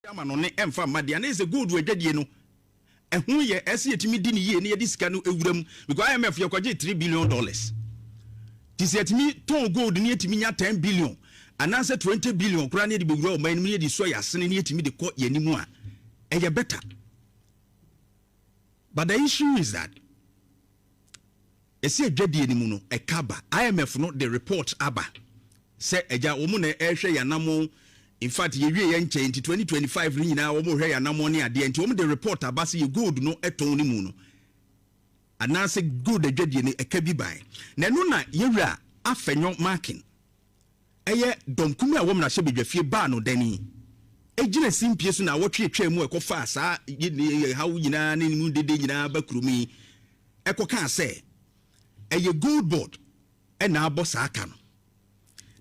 Amanone emfa madia na is a good wedie no ehun ye ese yetimi di ne ye ne ye disika no ewuram because IMF ye kwaje $3 billion this yetimi ton gold ne yetimi nya 10 billion and answer 20 billion kura ne de bewura o man ne de so ya sene ne yetimi de ko ye nimu a eye better. But the issue is that ese adwadie nimu no e kaba IMF no the report aba say eja omu na ehwe yanamo. In fact, ye wie yen change 2025 ni na wo mo hwe ya na mo ne ade nti wo the report abase ye good no eton ni mu no anase good adwadie ne eka bi bai na no na ye wura afenyo marking eye domkumi a wo na hye bedwafie ba no dani ejina simpie so na wo twetwe mu ekofa saa hawo nyina ne mu dede nyina bakurumi ekoka say eye good board e na abosa aka no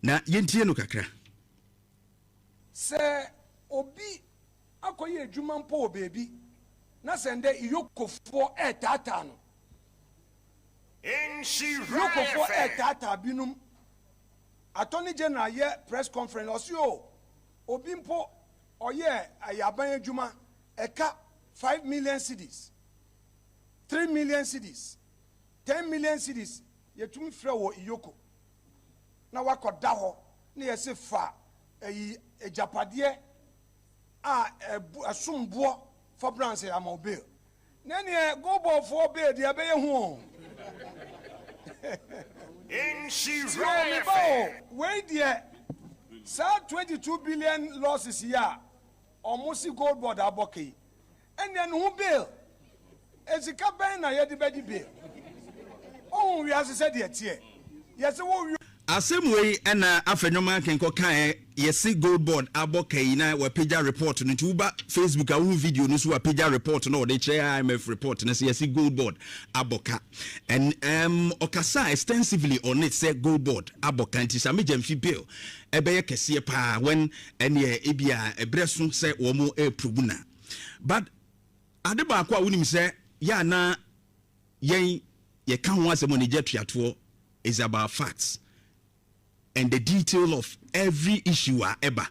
na yentie no kakra. Se obi akoye adwuma mpo baby na sende iyokofo etata no iyokofo etata binum attorney general ye press conference osio obi mpo oye ayaban adwuma eka 5 million cedis 3 million cedis 10 million cedis yetumi frɛ wo iyoko na wakoda ho na yese fa ejapade a asumbo for branch amobile nene go ball for be dia be hu in she where there sir 22 billion losses here almost gold board aboki and then who bill ezika ben na ye de be bill oh we as said here yes wo Asemwe ena afenoma kenko kan yesi gold board abokai na wa page report no tuba Facebook a video no so wa page report no de chair IMF report na yesi gold board aboka and okasa extensively on it say gold board aboka nti samejam fi bill ebe ye kese pa when ene ebia ebreso say wo mo aprobuna but adeba akwa wonim say ya na yen ye kan ho asemo ne jetuato is about facts and the detail of every issue ever.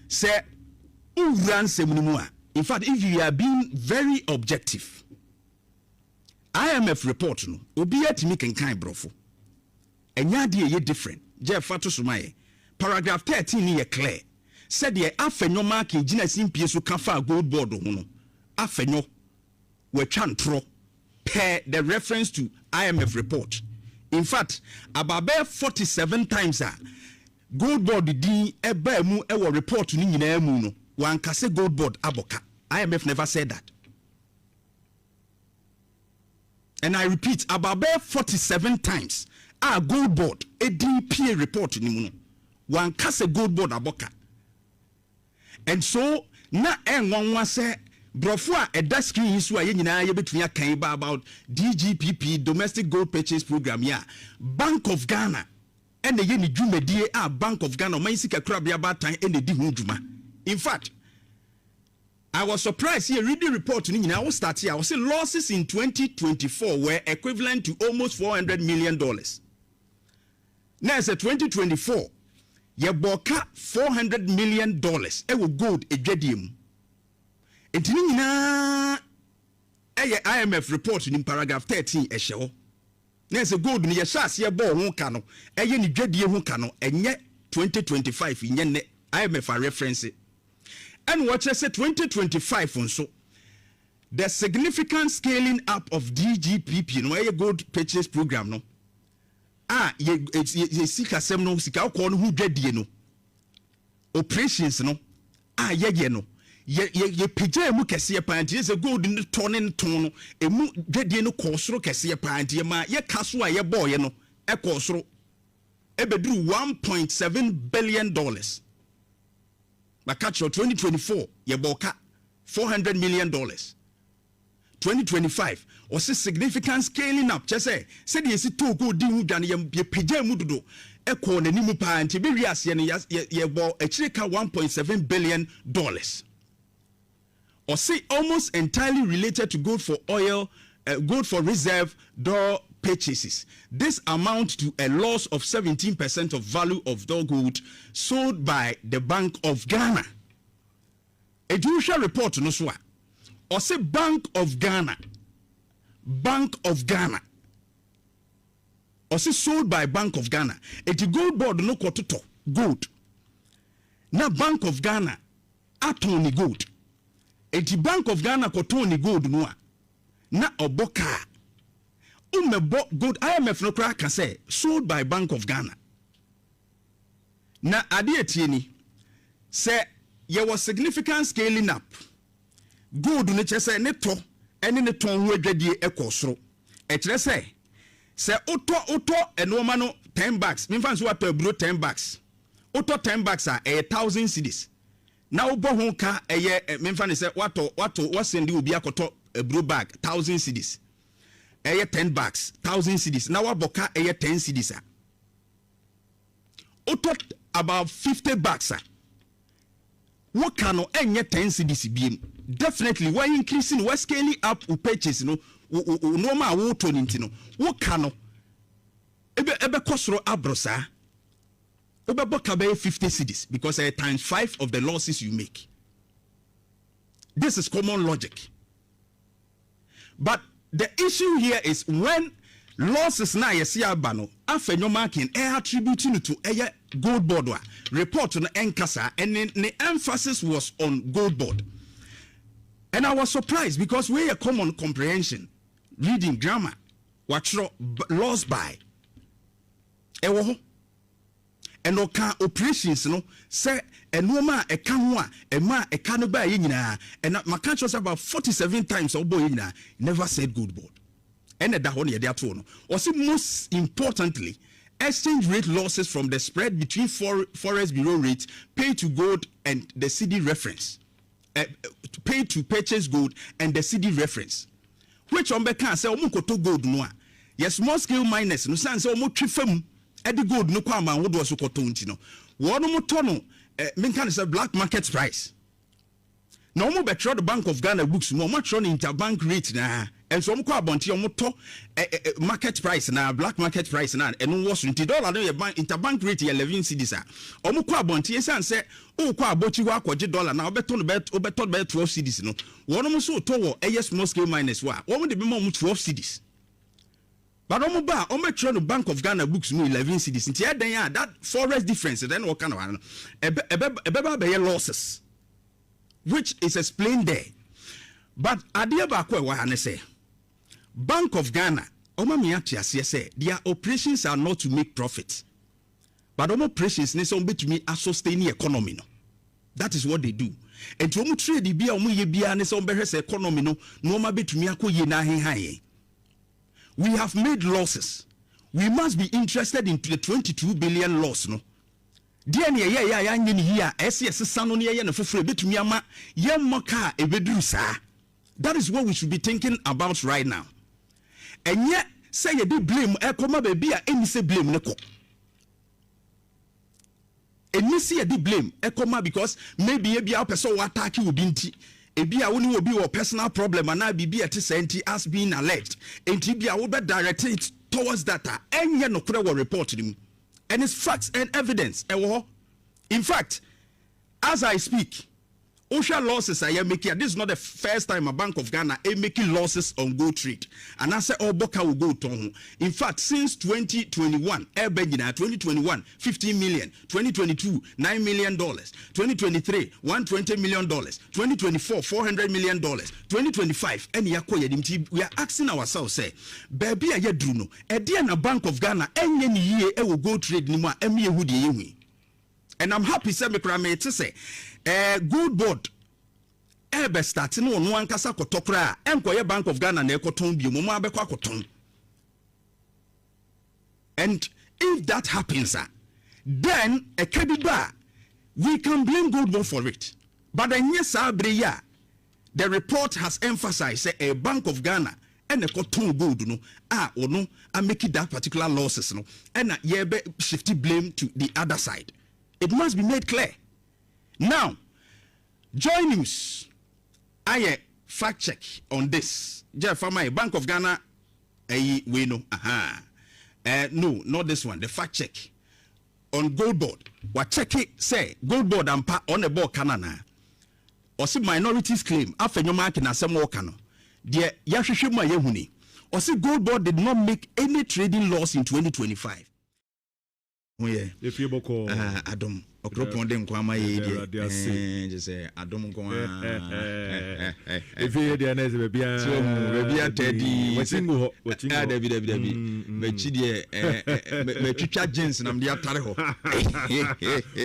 Say, in fact, if you are being very objective, IMF report no, obi yetimi kenkan brofo. Enya de ye different. Je fato sumaye. Paragraph 13 ye clear. Said ye afenyo mark gina simpie so kafa gold board ho no. Afenyo we twantro per the reference to IMF report. In fact, about 47 times gold board di eba mu ewo report ni nyina mu no wan kase gold board aboka. IMF never said that. And I repeat, about 47 times gold board ADP report ni mu no wan kase gold board aboka. And so na enwanwa se brofo a eda screen so aye nyina ye betumi akan ba about DGPP domestic gold purchase program ya Bank of Ghana and ye ni dwumadie a Bank of Ghana man sika kura bia batan e di ho dwuma. In fact, I was surprised here reading report ni nyina I was start here I was say losses in 2024 were equivalent to almost $400 million. Now it's 2024 ye boka $400 million e wo gold edwadiem. Entini nyina IMF report in paragraph 13 ehye na se gold ni ye shase ye bo ho ka no eye ni dwadie ho ka no enye 2025 nye ne IMF reference and watch say 2025 nso the significant scaling up of DGPP no ye gold purchase program no ye sika sem no sika ko no hu dwadie no operations no ye no ye pija emu kese pa anti se gold ni tonin no emu dwadie no kosoro kese pa anti ma ye kaso a ye boy no e kosoro e bedru $1.7 billion ba catch 2024 ye boka $400 million 2025 or say significant scaling up just say the si to go di hu dwane ye pija emu dodo e ko nanimu pa anti be wiase ye bo e chirika $1.7 billion or say almost entirely related to gold for oil, gold for reserve door purchases. This amounts to a loss of 17% of value of door gold sold by the Bank of Ghana. a judicial report no so or say Bank of Ghana or say sold by Bank of Ghana a gold board no kototo gold na Bank of Ghana atoni gold a Bank of Ghana kotoni gold no na oboka umebo gold IMF no kra ka say sold by Bank of Ghana na ade etieni say there was significant scaling up gold no chese ne to ene ne ton ho adwadie ekosoro e kire say auto enoma no 10 bucks me fan so apa bro 10 bucks auto 10 bucks are 1,000 cedis na wo bo ho ka eye me fan say what send obi akoto bro bag 1,000 cedis eye 10 bucks 1,000 cedis na wa boka eye 10 cedis auto about 50 bucks what can no enye 10 cedis biem definitely why increasing we scaling up we purchase no normal wo to ninti no what can no ebe kosoro abrosa ebe boka be 50 cedis because times 5 of the losses you make. This is common logic. But the issue here is when losses na yesi abano afenyo marking attributing to a gold board report on enkasa and the emphasis was on gold board. And I was surprised because we a common comprehension reading grammar what lost by ewo and oka operations no say enoma eka ho a ema eka no ba yina and my country was about 47 times obo yina never said gold board. And that one they are no. Also, most importantly, exchange rate losses from the spread between Forex Bureau rates paid to gold and the CD reference, paid to purchase gold and the CD reference. Which on can say omukoto gold no. Yes, small scale miners no sense omo twefam e the gold no kwa man wodo so koto nti no. Wo no moto no men can say black market price. Na omo betro the Bank of Ghana books no omo tro interbank rate na. And so mko abonti omoto market price na black market price na eno was $20 no interbank rate 11 cedis a omko abonti esan se o kwa abochi wa akwaje dollar na obeto 12 cedis no wono so to wo small scale miners wa wo de be mo 12 cedis but omo ba omo tro no Bank of Ghana books no 11 cedis nti eden ya that forex difference then what kind of one ebe be losses which is explained there. But adia ba kwa wa ne say Bank of Ghana, say their operations are not to make profit. But operations to me a sustain the economy. No. That is what they do. And to trade the economy no we have made losses. We must be interested in the 22 billion loss. No. Dear that is what we should be thinking about right now. And yet, say you do blame, baby, and say blame neko. And you see a di blame, because maybe a person will attack you dinti. Ebi a will be your personal problem, and I be at senti as being alleged. And TB I will be directed towards that. And yet no will report to him. And it's facts and evidence. In fact, as I speak, Osha losses I am making. This is not the first time a Bank of Ghana is making losses on gold trade. And I say, Boka will go to. In fact, since 2021, 2021, 15 million, 2022, $9 million, 2023, $120 million, 2024, $400 million, 2025, and we are asking ourselves, say, baby, I druno, a Bank of Ghana, any year, will go trade ni more, and I'm happy, say, to say, gold board ebe start no no ankasa kotokra enkoye Bank of Ghana na ekoton bi mo abekwa koton. And if that happens then a kediba we can blame gold board for it. But then yes abreya the report has emphasized say a Bank of Ghana and a cotton gold no ono am making that particular losses no and yebe shifty blame to the other side. It must be made clear. Now, Joy News, I fact check on this. Jeff, my Bank of Ghana, we know. No, not this one. The fact check on gold board. What check it say gold board and on the board Canana. ɔsi minorities claim afɛnyɔma akina asɛm wɔka no deɛ yɛahwehwɛ mu a yɛhuni ɔsi gold board did not make any trading loss in 2025 oye efie bɔkɔ adom okropon de nkwama ye die je say adom nkwama efie de na ze bebia tedi wachingu dabi mechi de metwitwa jeans na mde atare ho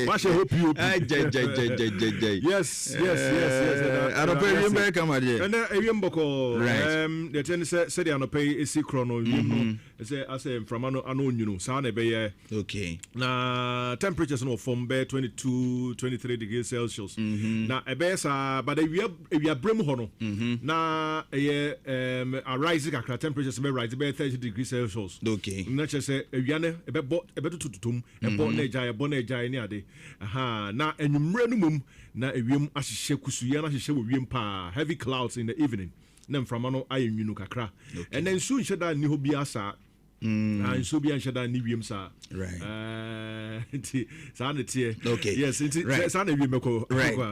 what she hope you yes arope yembe kama de and ewiem bɔkɔ the ten say de anope esi krono wiem say asem from ano onyunu sa na be ye okay na temperatures no from 22-23 degrees Celsius. Na ebesa but we are brim ho no. Na a rising kakra temperatures may rise by 30 degrees Celsius. Okay. Na che say ewiane ebe tututum ebo na eja ni ade. Aha na enwumre no mum na ewiem ahihye kusuye na ahihye wo wiem pa heavy clouds in the evening. Na mframa no ayenwunu kakra. And then soon sheda ni ho bi asa and so be another new wiem sa right okay yes right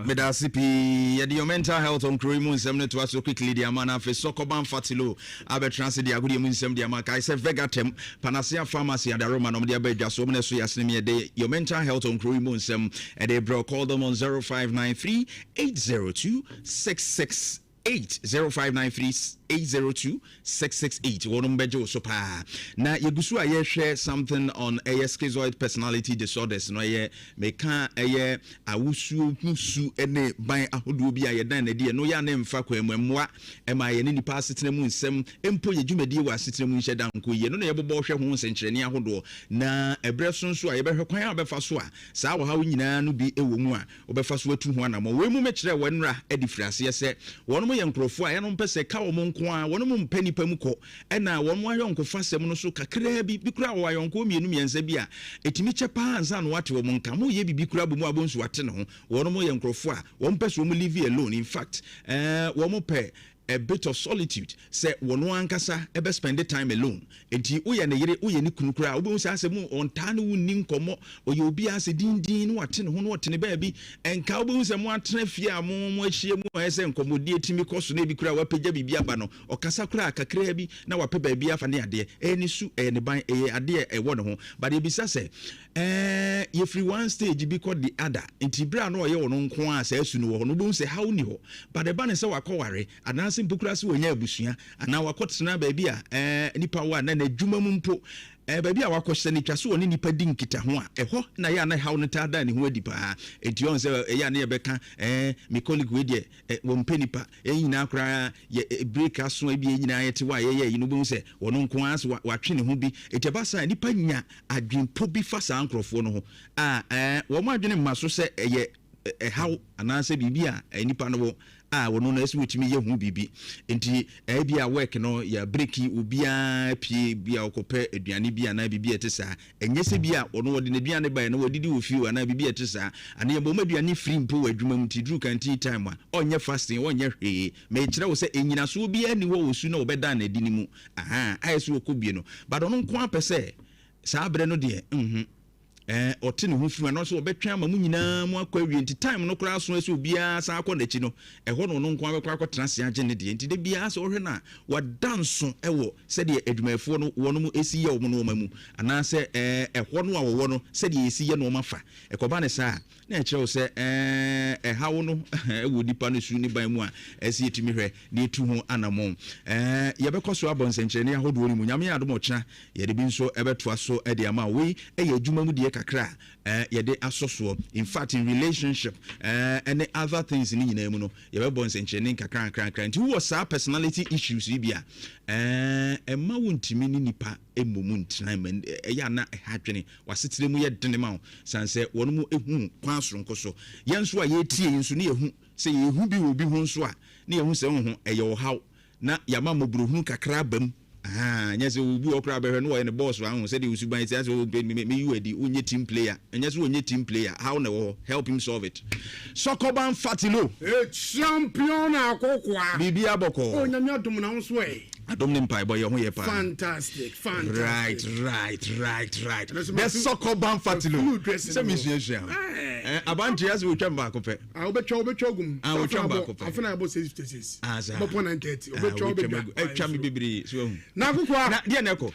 me da CP your mental health on KuroYiMuNsem to us so quickly the amana fe sokoban fatilo abetranse the KuroYiMuNsem the amaka I say vegatem panacea pharmacy and the roman on the abedja so many so yasnimi de your mental health on KuroYiMuNsem and they bro call them on 0593 802 668 0593 802-668 Wonumbejo sopa na yegusu aye share something on schizoid personality disorders no ye meka aye awusu musu ene ban ahodo bi aye dan na de no ya na mfa kwammoa ema ye ne nipa asetena mu nsem empo ye dwumadi wa asetena mu nhye dan ko ye no na ye bobo hwe ho nsenkyerene ahodo na ebre sonso aye behwe kwan abefa so a saa wo ha nyina no bi ewo mu a obefa so atu ho anamo we mu mekire wanra edifrase ye se wono ye nkrofo a ye no mpese ka wo kwa wono mu mpani pamuko ena wono ayonko fasem no so kakra bi kura wo ayonko mienu miensa bi a etimi chepa anza no wate wo nka mo ye bibi kura bomu abonsu wate no ho wono mo ye nkrofo a wo mpese wo mu live alone in fact wo mo pe a bit of solitude say wono ankasa ebe spend the time alone enti uye ne yere uye ni kunukura obo se asemu onta ne wunni nkomo oye obi ase dindin no wate ne ho no wate ne ba bi enka obo se mo atena fie a mo ahie mu ese nkomodi etimi koso na bi kura wapagya bibi aba no okasa kura kakra bi na wape ba bi afa ne ade eni su ne ban ade ewo ne ho but e bisa se ye free one stage bi called the other enti bra no oye wono nko a se asu no wo no bo se how ni ho but the ban se wakoware anas mpukura se wonya abusua ana wakotena ba bi a nipa wa na adwuma mu mpo baby a wakohye ni twaso oni nipa di nkita ho a eho na ya na haw ne tada ne ho adi pa enti on se ya na ye beka me colleague we de wo mpenipa nyina akra ye break aso abi nyina ye te wa ye yi no bu se wono nko as watwe ne ho bi etebasa nipa nya adwempo bi fa sa ankrofo no ho wo mo adwene mmaso se ye haw anase bibia nipa no wono na esi wetimi ye hu bibi enti bia work no ya breaki obia pie bia okope aduane bia na bibi etesa enye se bia wono wode na aduane ba na wadidi wo fiu na bibi etesa ana ye boma aduane free mpo wadwuma mti dru kanti time a onye fasting onye hwe me kire wo se enyina so bia ni wo wosu na obeda na dini mu ayesu okobie no but ono nko apese saa bre no de otene ho fiwa no so obetwa ma mu nyina mu akwa wie nti time no kura so ase obia sa akọ nachi no eho no no nko abekwa akọtena se age ne de nti de bia so ohwe na wadanso ewo se de adwumafo no wono mu esi ye wo no mamu ana se eho no awo no se de esi ye no mafa ekoba ne sa na ekire wo se hawo no ewo dipa no su ni ban mu a esi etimi hwe na etu ho anamo ye bekoso abonsenkyerene ahodo ni mu nyame adom ochena ye de bi nso ebeto aso e de ama we eye adwuma mu de kakra yede asoso in fact in relationship and other things ni nyina mu no ye be bon senchene kakra nti wo sa personality issues bia ma wontimi ni nipa emomu ntina man ya na hadwene wasetire mu ye dene ma sanse wono mu ehu kwan soronko so yenso a ye tie yenso ne ehu se ye hu bi obi hu nso a ne ehu se hu eye wo haw na yama mobrohu kakra bam nyese obi okra behwe no ne boss wa hu say the usuban say me you edi onye team player nyese onye team player how na help him solve it Sokoban Fatilo champion Akokoa bibi aboko onyame adom na nso don't know boy you fantastic. Right. That's soccer ban fatilo. Say me share. Abantu as we come back up. I bet you gum. I will come back up. I find about 656. But 190. Chami bibiri so. Na Akokoa. Na dia neko.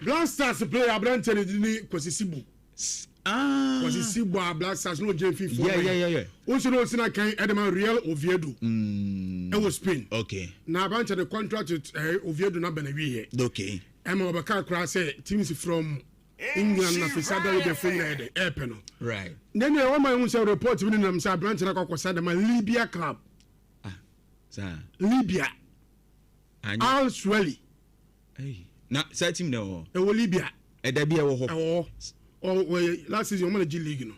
Black Stars player Abrante ni Kwasisibu. Kwasisibu Black Stars no J54. Yeah. Also no sina kan Edema Real Oviedo. It was Spain. Okay. Na Abrante the contract with Oviedo na benawi here. Okay. Emma Obaka Kra say teams from England na Fisada with the film the airpeno. Right. Then the one man say report we nam say Abrante na Kwasada ma Libya club. Libya. Al Swelly. Hey. Na say team no. Libya. E da bia wo ho. Last season man G League no.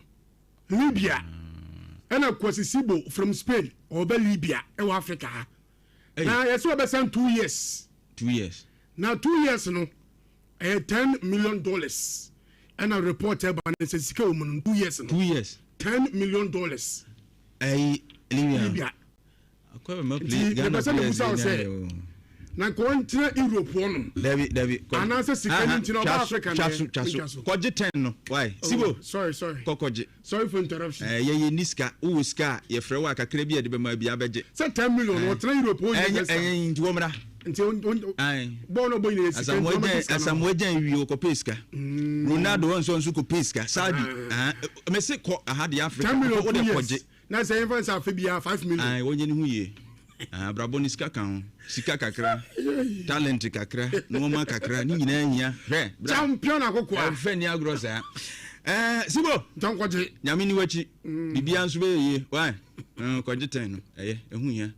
Libya. And Kwasisibo from Spain or Libya e Africa. Now yes we be send 2 years. 2 years. Now 2 years no. $10 million. And a reporter ban says 2 years no. 2 years. $10 million. Libya. Akoba me play Ghana. Na kontina Europe wono. David. Anasa sikani ntina ba Africa na. Chasu. Koje 10 no. Why? Sibo. Sorry. Kokoje. Sorry for interruption. Ye niska, u ska, ye frewa kakra bi e de be ma bi abeje. Say 10 million what Europe wo yes. Nti wo mra. Nti bono boy na sikani. Asamweja wi o ko peska. Ronaldo won ko peska. Saudi. Me se ko aha de Africa. 10 million wo de koje. Na say even say afebia 5 million. Wonye ni hu ye. Brabo ni sika kan sika kakra talent kakra no ma kakra ni nyina hia hwe champion Akokoa fe ni agrosa sibo tonkoje nyame ni wachi bibia nso be ye why koje 10 no ehu hia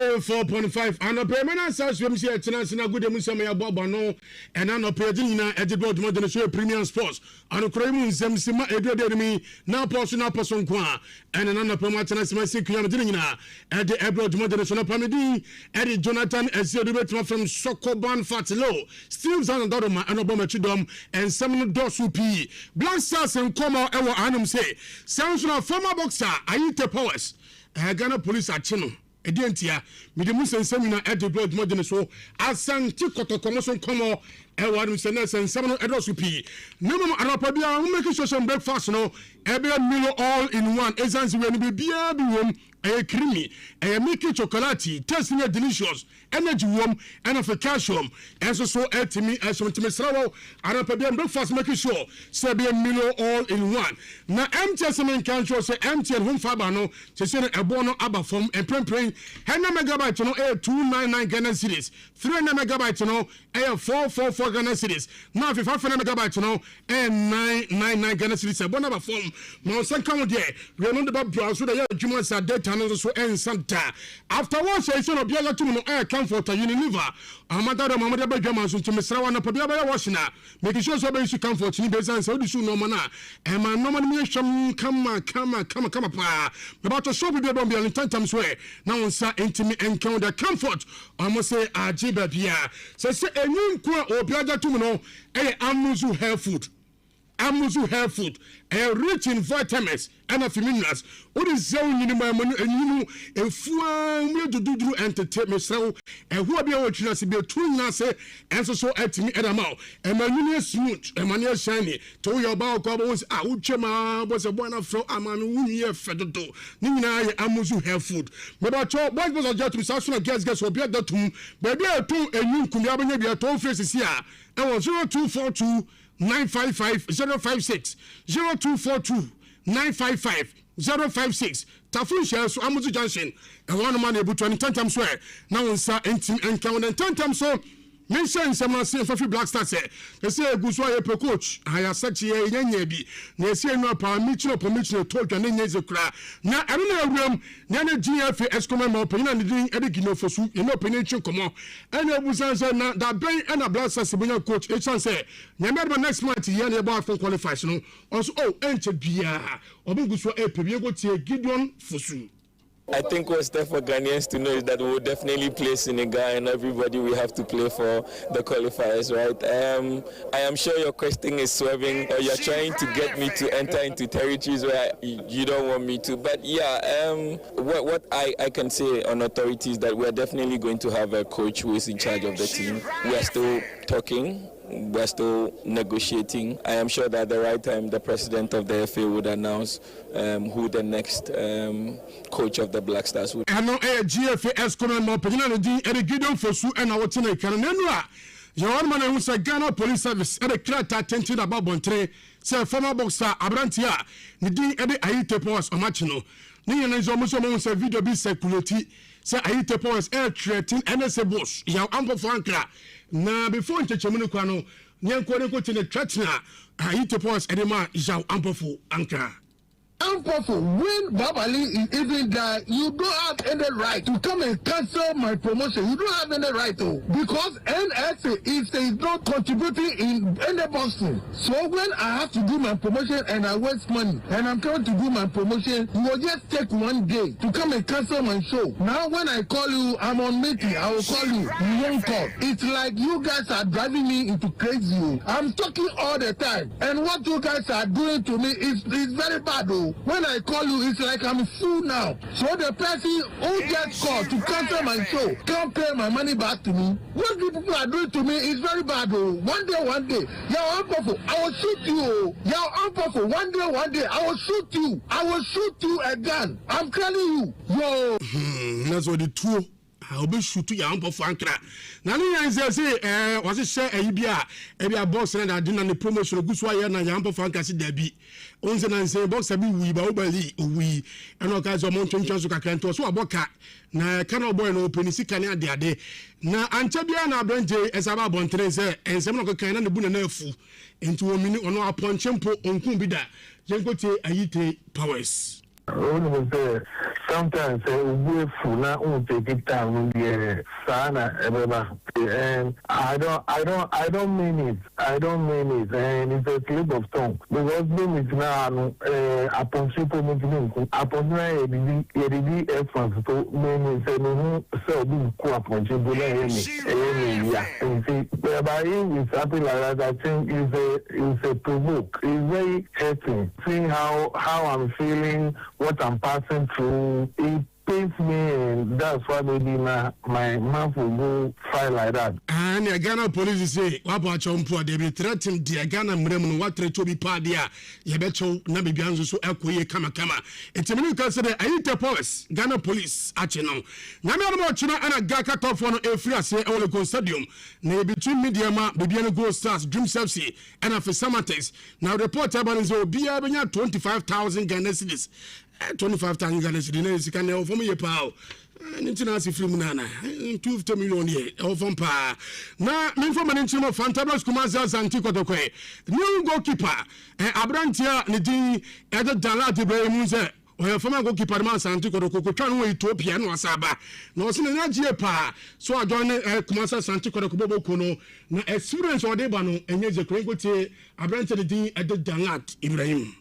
4.5 and a permanent search from here tonight in a good Musam Bobano and an operating Edward Modern Show Premium Sports and KuroYiMuNsem Sima Edward now person Kwa and another promoter Sequina at the Edward Modern Show Pamidi Eddie Jonathan and Sedibet from Sokoban Fatilo Steve's on the Dodoma and Obama Chidom and Samuel Dosupi Black Stars and Koma Ewa Anum say sounds of former boxer Ayite Powers Ghana Police at Chino Edientia, Midimus and Seminar at the blood modern so as Santi Kotokomoson Como, Ewan Senes and Samuel Edosupi. No more Arapabia, who make a some breakfast no, Ebia Milo all in one, Ezans when we be room, a creamy, a milky chocolate, tasting a delicious, energy warm, and of a calcium, and so add to me as to Miss Rao, Arapabia breakfast making sure, Sabia Milo all in one. Now, empty as a man can show say empty and home fabano, to send a bono abba from and praying, Hana megabyte no air 299 Ghana cities, 300 megabyte no air 444 Ghana cities. Now, if 500 megabyte no air 999 Ghana cities, a bonaba form, Monsan come there, we are not about browse with the Jumas at that time so and Santa. Afterwards, I said, Obiaga to no air comfort, Unilever, Amada Mamada Bajamas to Miss Rawana Pabia Washina, making sure somebody should comfort in the and so do no mana. And my nomination come up. About to show people on 10 times way. Now, sir, intimate encounter comfort. I must say, Ajiba Pia. Say, a new qua or Piaga Tumino, a Amuzu hair food. Amuzu hair food, rich in vitamins and minerals. What is so you a full to do entertainment so and who be watching us be 2 nase and so at me at a mouth and my smooth and my shiny to your bow cobbles out was a one of so aman year fedo Nina Amuzu hair food. But what was a judge to Sasson guess will be at the tomb, but there are 2 and you could have be a toll faces here. I was 0242 955 056 0242 955 056 Tafun shares Amuzu Junction and one man able to 10 times swear now in sa encounter 10 times so mention some say for Black Stars they say Guswa per coach I such a yenye bi na say no permission told you nyenye kra na eno na awram na na GFA escom ma opinion and din edikino fosu e no opinion komo and obusan say na da ben and Black Stars bunya coach e chan say nyame next month here na about for qualifiers no also enche bia obi Guswa e pebie go tie Gideon fosu. I think what's there for Ghanaians to know is that we will definitely play Senegal and everybody we have to play for the qualifiers, right? I am sure your question is swerving or you're trying to get me to enter into territories where you don't want me to. But yeah, what I can say on authority is that we're definitely going to have a coach who is in charge of the team. We are still talking. We're still negotiating. I am sure that at the right time, the president of the FA would announce who the next coach of the Black Stars would be. And now, GFA Escoman, Gideon Fosu, and our team can your man who said Ghana Police Service at a clear attention about Bontre, say former boxer Abrantia, Nidi Eddie Aite Pos or Machino. Nian is almost amongst a video be security, say Aite Pos air treating NSA Bush, Yow Ample Frankra. Na before nchechemunu kwano nyanko ne ko tene tratna Aite Pos edema Yow Ample Ankara. Unpowerful. When Babali is even there, you don't have any right to come and cancel my promotion. You don't have any right to, because NSA is not contributing in any boxing. So when I have to do my promotion and I waste money and I'm trying to do my promotion, you will just take 1 day to come and cancel my show. Now when I call you, I'm on meeting, I will call you. You won't call. It's like you guys are driving me into crazy. I'm talking all the time, and what you guys are doing to me is very bad. When I call you, it's like I'm a fool now. So the person who gets called to cancel my show can't pay my money back to me. What you people are doing to me is very bad. One day, you're unpowerful. I will shoot you. You're unpowerful. One day, I will shoot you. I will shoot you again. I'm telling you. Yo. That's what the two. I'll be shooting your uncle Frankra. Now, I say, was it say a boss and I didn't the promotion of Guswaya and your uncle Frankas Debbie. Once and I say, box a we and all kinds of mountain chance to canto. So a boca. Now, cannot boy no penny sick and the day. Now, Antabiana Brente as about Bontrese and some of the kind of the Bunanefu into a minute on our ponchempo on Kumbida. Jenkote Aite Powers. Sometimes we won't take it down with sana and I don't mean it. And it's a slip of tongue. Because name is now upon super moving upon the efforts to mean so being upon yeah. And see whereby is something like that I think is a provoke. It's very hurting. Seeing how I'm feeling, what I'm passing through, it pains me, and that's why maybe my mouth will go fly like that. And the Ghana police say, Wapa Chompo, they be threatened the Ghana Mremon, what to be pardia, Yabecho, Nabiganzo, so Akoye Kama. It's a minute consider Aite Powers, Ghana police, Achino. Namamo China and a Gaka top on a free say all the stadium. Nay between Mediama, Bibiana Gold Stars, Dream Sepsi, and a Samatex. Now report about is Obia 25,000 Ghana cedis. 25,000 Ghana cedis can help for me a pow. International film nana 250 million ye ofon pa na me for man nchimo fantabulous Kumasi Santi Kotokwe new goalkeeper Abrantia ne din Ede Dalat KuroYiMuNsem o former goalkeeper man Santi Kotoko twan wo Ethiopia no asaba na o se na gie pa so adon Kumasi Santi Kotoko boboko no na experience o de ba no enye je krenkotie Abrantia ne din Ede Dalat Ibrahim.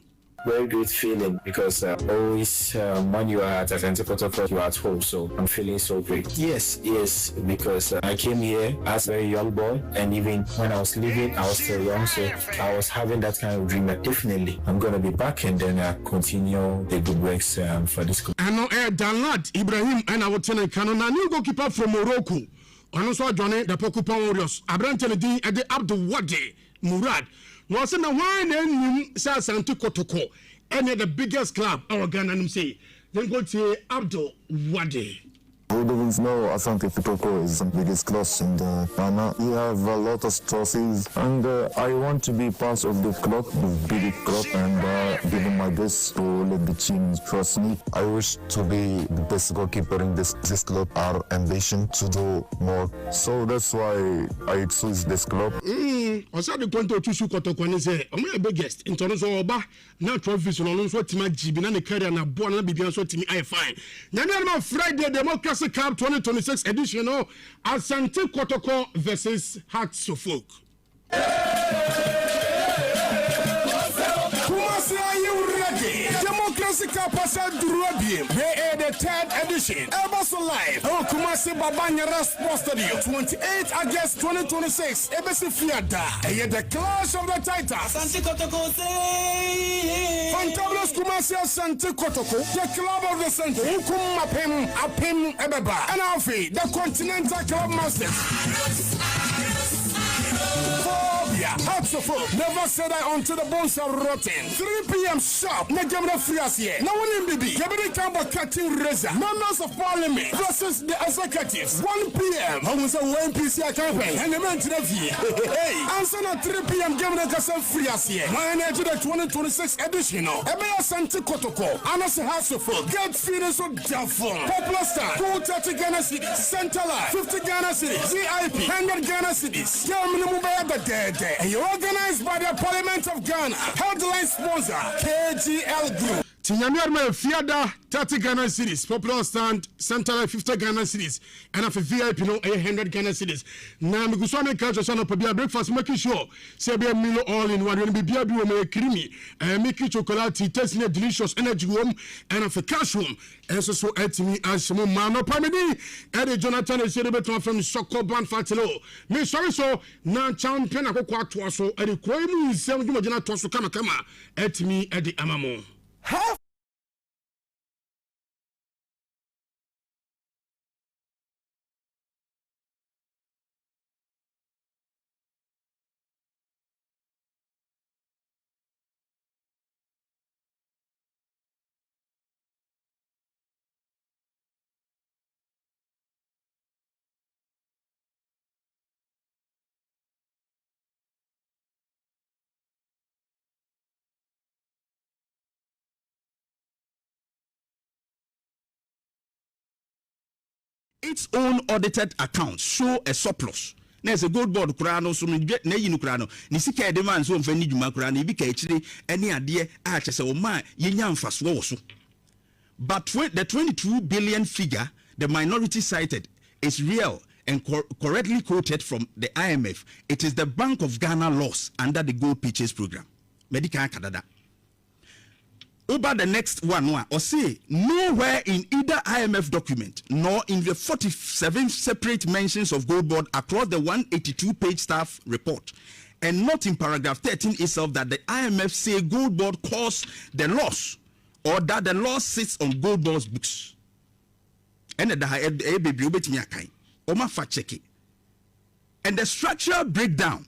Very great feeling because always when you are at Asante Kotoko, you are at home. So I'm feeling so great. Yes, because I came here as a very young boy, and even when I was leaving, I was still young. So I was having that kind of dream that definitely I'm going to be back and then continue the good works for this country. And Danlad Ibrahim and I will tell you, a new goalkeeper from Morocco. And also joining the Pokupa Warriors. Abrante di at the Abdul Wade Murad. No, so now why then Asante Kotoko, any the biggest club our Ghana say. Then go to Abdul Wade. Who doesn't know Asante Kotoko is the biggest club in Ghana. We have a lot of trophies, and I want to be part of the club, the big club, and giving my best to let the team trust me. I wish to be the best goalkeeper in this club. Our ambition to do more, so that's why I choose this club. Osade Kwanto Chusu Kotoko ni say, "Omo e biggest in terms of oba na trophies no so tima jibi na ne career na bo na bibia so timi I fine." Nyame Friday Democracy Cup 2026 edition no Asante Kotoko versus Hearts of Oak. Kumasi, are you ready? Democracy Cup Durabim. They are the 3rd edition. Elboso Live. Oh, Kumasi Babanyara Sports Stadium. 28 August 2026. Ebesi Fiada. And the clash of the Titans. Asante Kotoko say. Fantabulous Kumasi Asante Kotoko. The club of the century. Ukum Apim Ebeba. And Alfie, the Continental Club Masters. Hearts of Oak. Never said I until the bones are rotten. 3 p.m. sharp. Negamra Friasie. Now one in BB. Yabedi Kamba Cutting Razor. Members of Parliament versus the executives. 1 p.m. I was a YMPC campaign. And the men to the V. Hey. Answer at 3 p.m. Gamma Kasa Friasie. My energy the 2026 edition. Ebea Asante Kotoko. Anas Hearts of Oak. Get feeders of Jafon. Popular Star. 230 Ghana Cities. Center Life. 50 Ghana Cities. VIP. 100 Ghana Cities. Minimum the dead. And you're organized by the Parliament of Ghana. Headline sponsor KGL Group. Tinyamiarma Fiada 30 Ghana Cities, Popular Stand Central 50 Ghana Cities, and after VIP no 100 Ghana Cities. Now we go so make culture so no breakfast making sure say be Milo all in one be bia bi o me creamy and make chocolate tasting delicious energy home and after cash home and so etimi asemo ma no pamedi and Jonathan is here beto from Soko Band Fatilo. Me sorry so na champion Akokoa ato so and KuroYiMuNsem dwumagina to so kama etimi e di amamo. Its own audited accounts show a surplus. There's a gold board kurano so me na yi no kurano ni sika de man so mfa ni dwuma kurano bi ka akire ene ade a chese o ma yenya mfaso wo so. But the 22 billion figure the minority cited is real and correctly quoted from the IMF. It is the Bank of Ghana loss under the gold purchase program. Medical Canada. Over the next one, or say nowhere in either IMF document nor in the 47 separate mentions of gold board across the 182-page staff report, and not in paragraph 13 itself that the IMF say gold board caused the loss or that the loss sits on gold board's books. And the baby Oma fact check it. And the structural breakdown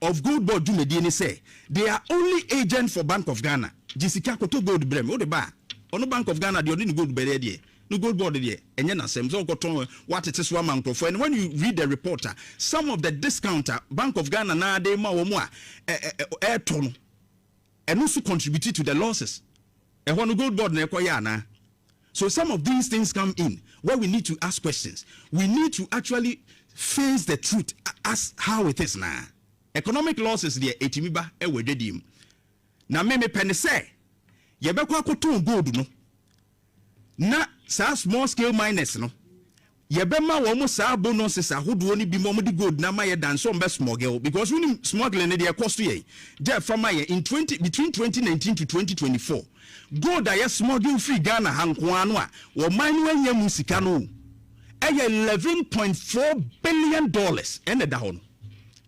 of gold board Jumedini say they are only agent for Bank of Ghana. Jessica Koto gold brem. What the bar? On the Bank of Ghana, the only gold better no gold board there. And then same so what it is one month for. And when you read the reporter, some of the discounter Bank of Ghana na de ma or more air ton and also contributed to the losses. And when gold board na. So some of these things come in where we need to ask questions. We need to actually face the truth as how it is now. Economic losses there etimiba e wededim. Na me pene say ye bekwa koton gold no. Na sa small scale miners no. yebema wo mo saa bonuses ahodo ni bi mo di gold na ma ye dan so mbe smuggle because when smuggling dey cost ye je from ye in between 2019 to 2024 gold aye smuggle free Ghana hanko anu a wo man no anya mu sika no eye $11.4 billion ene da ho no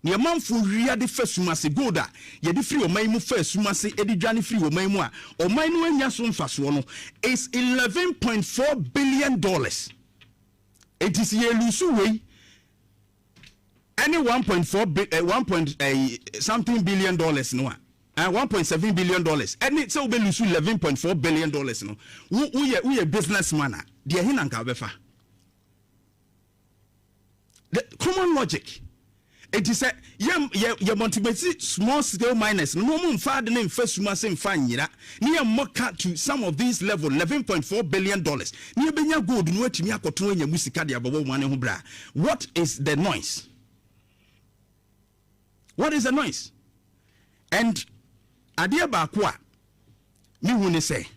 ne manfo wia de fasuma se gold a ye de free o man mu fasuma se e de dwane free o man mu a o man no anya so mfaso no is $11.4 billion. It is ye lusu way any 1.4 something billion dollars no $1.7 billion any so be lusu $11.4 billion no we a businessman de hin anka befa the common logic it is ye motivate small scale miners no mo mfa de ne mfa suma se mfa nyira ne moka to some of these level $11.4 billion ne benya gold no atimi akoto anya musika de ababo mane ho bra. What is the noise? What is the noise? And adia ba ko a me hu ne say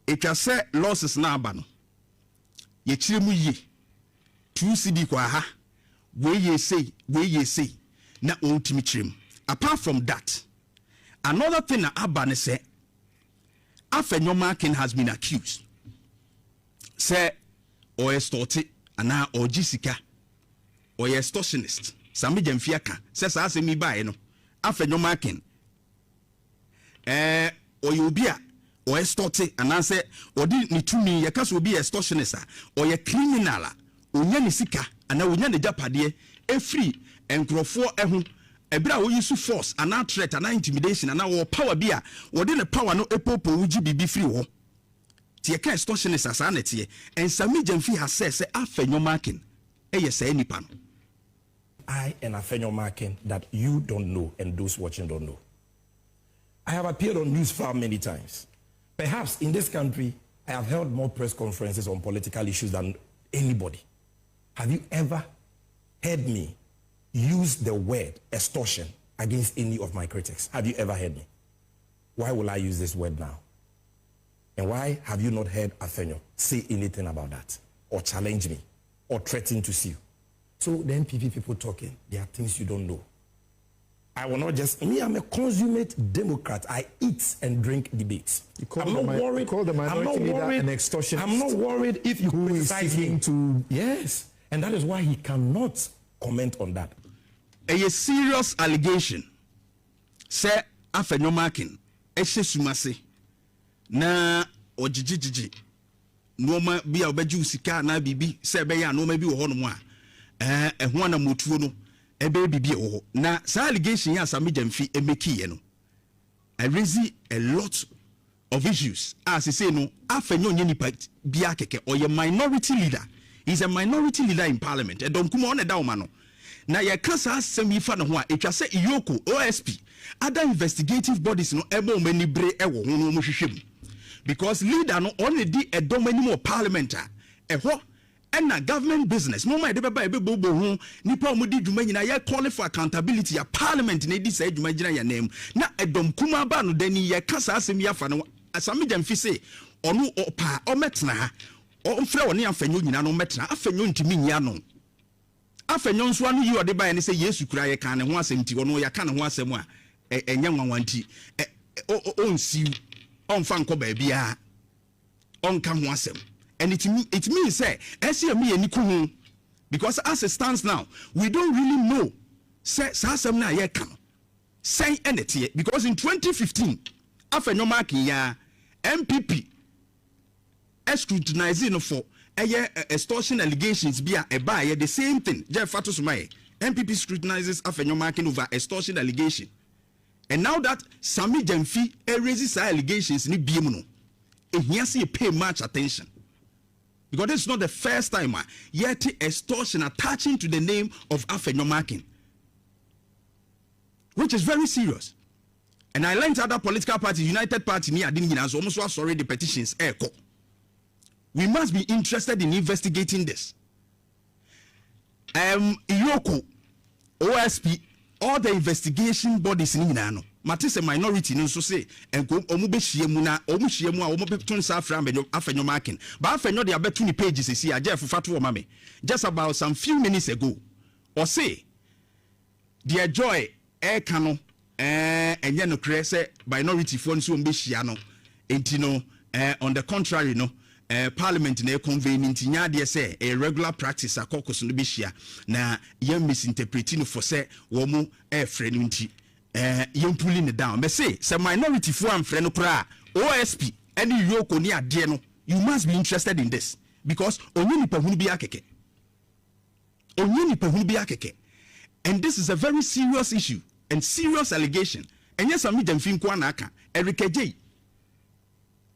etwa se losses na aba no ye kire mu yi 2 cedi kwa ha we ye say na ultimate trim. Apart from that, another thing na abane say Afenyomakin has been accused say or extorted ana or jisika or extortionist sami jemfiaka say sa asemi bae no Afenyomakin or yobia or extorted ana say odi ni tumi ye kaso obi extortionist or ye criminal onya ni sika ana wonya ne japade e free enkrofo ehu ebra wo use force ana threat ana intimidation ana wo power bia wo de ne power no epopo wuji bibi free wo tie ka extortionist asa na tie ensami jamfi ha say Afenyomakin eye say nipa no. I and Afenyomakin that you don't know and those watching don't know. I have appeared on Newsfile many times. Perhaps in this country I have held more press conferences on political issues than anybody. Have you ever heard me use the word extortion against any of my critics? Have you ever heard me? Why will I use this word now? And why have you not heard Afenyo say anything about that or challenge me or threaten to sue? So then people talking, there are things you don't know. I will not just, me, I'm a consummate Democrat. I eat and drink debates. I'm not worried. Call the minority leader an extortionist. I'm not worried if you criticize him to. Yes. And that is why he cannot comment on that. A serious allegation. Say Afenyomakin, Eshe Sumase, na ojijiji, noma bi a obeju sika na bibi, se be ya noma bi wo hono mo a, ehua na motuo no, ebe bibi wo. Na sa allegation ya Sami Jamfi emeki ye no. I raise a lot of issues. As I say no, Afenyo nye nipa bia keke or a minority leader. He's a minority leader in parliament. E don kuma on da no. Na ye kasa asem yifa no ho a etwa se Iyoko OSP other investigative bodies no ebo mani bre e wo ho no mo hwehwem. Because leader no on di edom ani mo parliament a ho na government business mo ma de beba e bebo ho nipa mo di dwuma nyina ye call for accountability ya parliament na di say dwuma gina ya nem na edom kuma ba no dani ye kasa asem yafa no Sami Jamfi say onu opa o metna ha o mfre woni Afenyo nyina no metna Afenyo ntimi nyia no Afenyo nso anu yi ode ba ne say Yesu kura ye kan ne ho asem ti ono ya kan ne ho asem a enya nwanwanti o nsi on fan ko ba bia on kan ho asem. And it means say SCM ni ku because as it stands now we don't really know say asem na ye kan say enete because in 2015 Afenyomakin ya MPP scrutinizing for extortion allegations be a the same thing. Jeff Fatosumai, MPP scrutinizes Afenyomakin over extortion allegation. And now that Sami Jamfi raises allegations ni biemuno, he has to pay much attention. Because this is not the first time yet extortion attaching to the name of Afenyomakin, which is very serious. And I learned other political parties, United Party, me, I didn't almost sorry the petitions. We must be interested in investigating this. Iyoko, OSP, all the investigation bodies in Inano, Matisse minority no so say enko omu be hyiemu na omu hyiemu a omu beton sa afenyo marking ba afenyo de abeto ni pages see aje fufato o mame just about some few minutes ago or say their joy e ka no enye no kre say minority fo nso omu be hyia no enti no on the contrary no parliament na convene ntinya de say a regular practice akokos no be hyia na yam misinterpret no for say wo mu frɛ no nti you pulling it down. But say some minority for am friend kra OSP any yoko ni ade no, you must be interested in this because onye nipa hunu bi akeke. Onye nipa hunu bi akeke. And this is a very serious issue and serious allegation. And yes, I'm dem fin kwa na aka Erike J.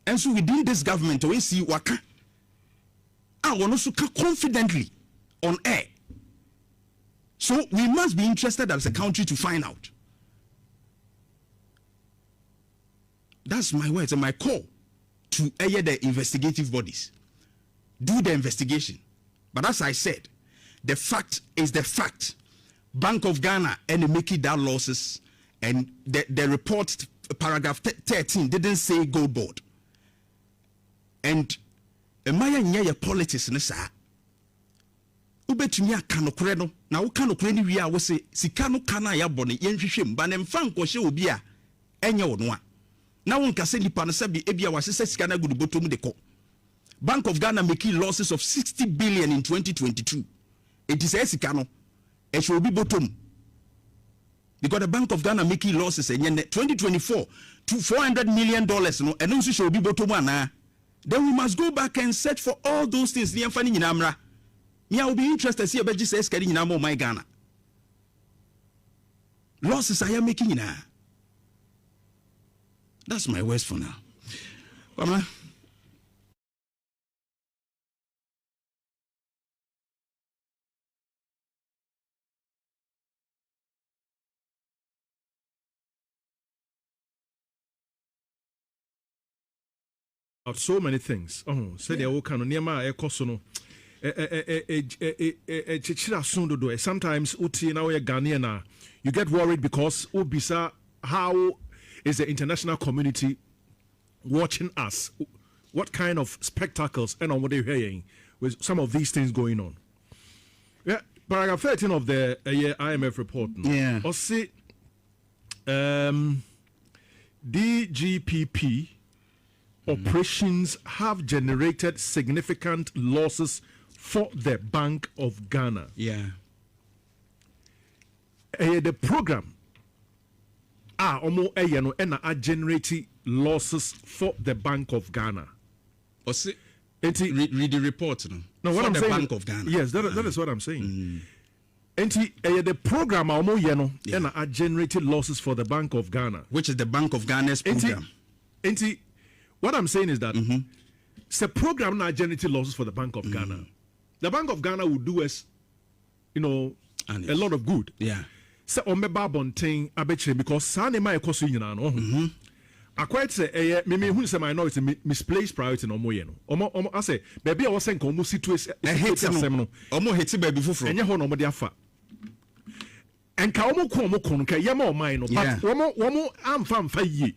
And so within this government we see waka. I want to confidently on air. So we must be interested as a country to find out. That's my words and my call to the investigative bodies. Do the investigation. But as I said, the fact is the fact. Bank of Ghana and making that losses, and the report paragraph 13 didn't say gold board. And Maya nyaya politics nesa. Ubetumi aka nokore no na wo ka nokore ni wi a wo se sika no kana ya bone yenhwehwem ba ne mfa nkɔhye obi a enye wo no a na won ka se nipa no se bi ebia wa se sika na gudu botom de ko. Bank of Ghana making losses of 60 billion in 2022. It is sika no e should be bottom because the Bank of Ghana making losses in 2024 to $400 million no and also should be bottom ana. Then we must go back and search for all those things. Me I will be interested to see about Jesus getting in my Ghana. Losses I am making in her. That's my words for now. Come on. Of so many things. Oh, said the old canon near my ecosono. Sometimes uti na we Ghanaian, you get worried because ubisa how is the international community watching us? What kind of spectacles and on what they're hearing with some of these things going on? Yeah, paragraph 13 of the IMF report. Yeah. Or say DGPP operations have generated significant losses for the Bank of Ghana. Yeah. The program generating losses for the Bank of Ghana. Read the report. No, what I'm saying, Bank of Ghana. Yes, that is what I'm saying. The program generated losses for the Bank of Ghana, which is the Bank of Ghana's program. What I'm saying is that the program now generated losses for the Bank of Ghana. The Bank of Ghana will do us, a lot of good. Yeah. So on me babonting abeche because sane ma ekoso nyina no. I quite say me who say minority misplaced priority no moye no. Omo I say baby I was saying omo situation asem no. Omo heti baby fufuro. Enye ho no omo de afa. Enka omo ko no ka yema o man no but omo amfa yie.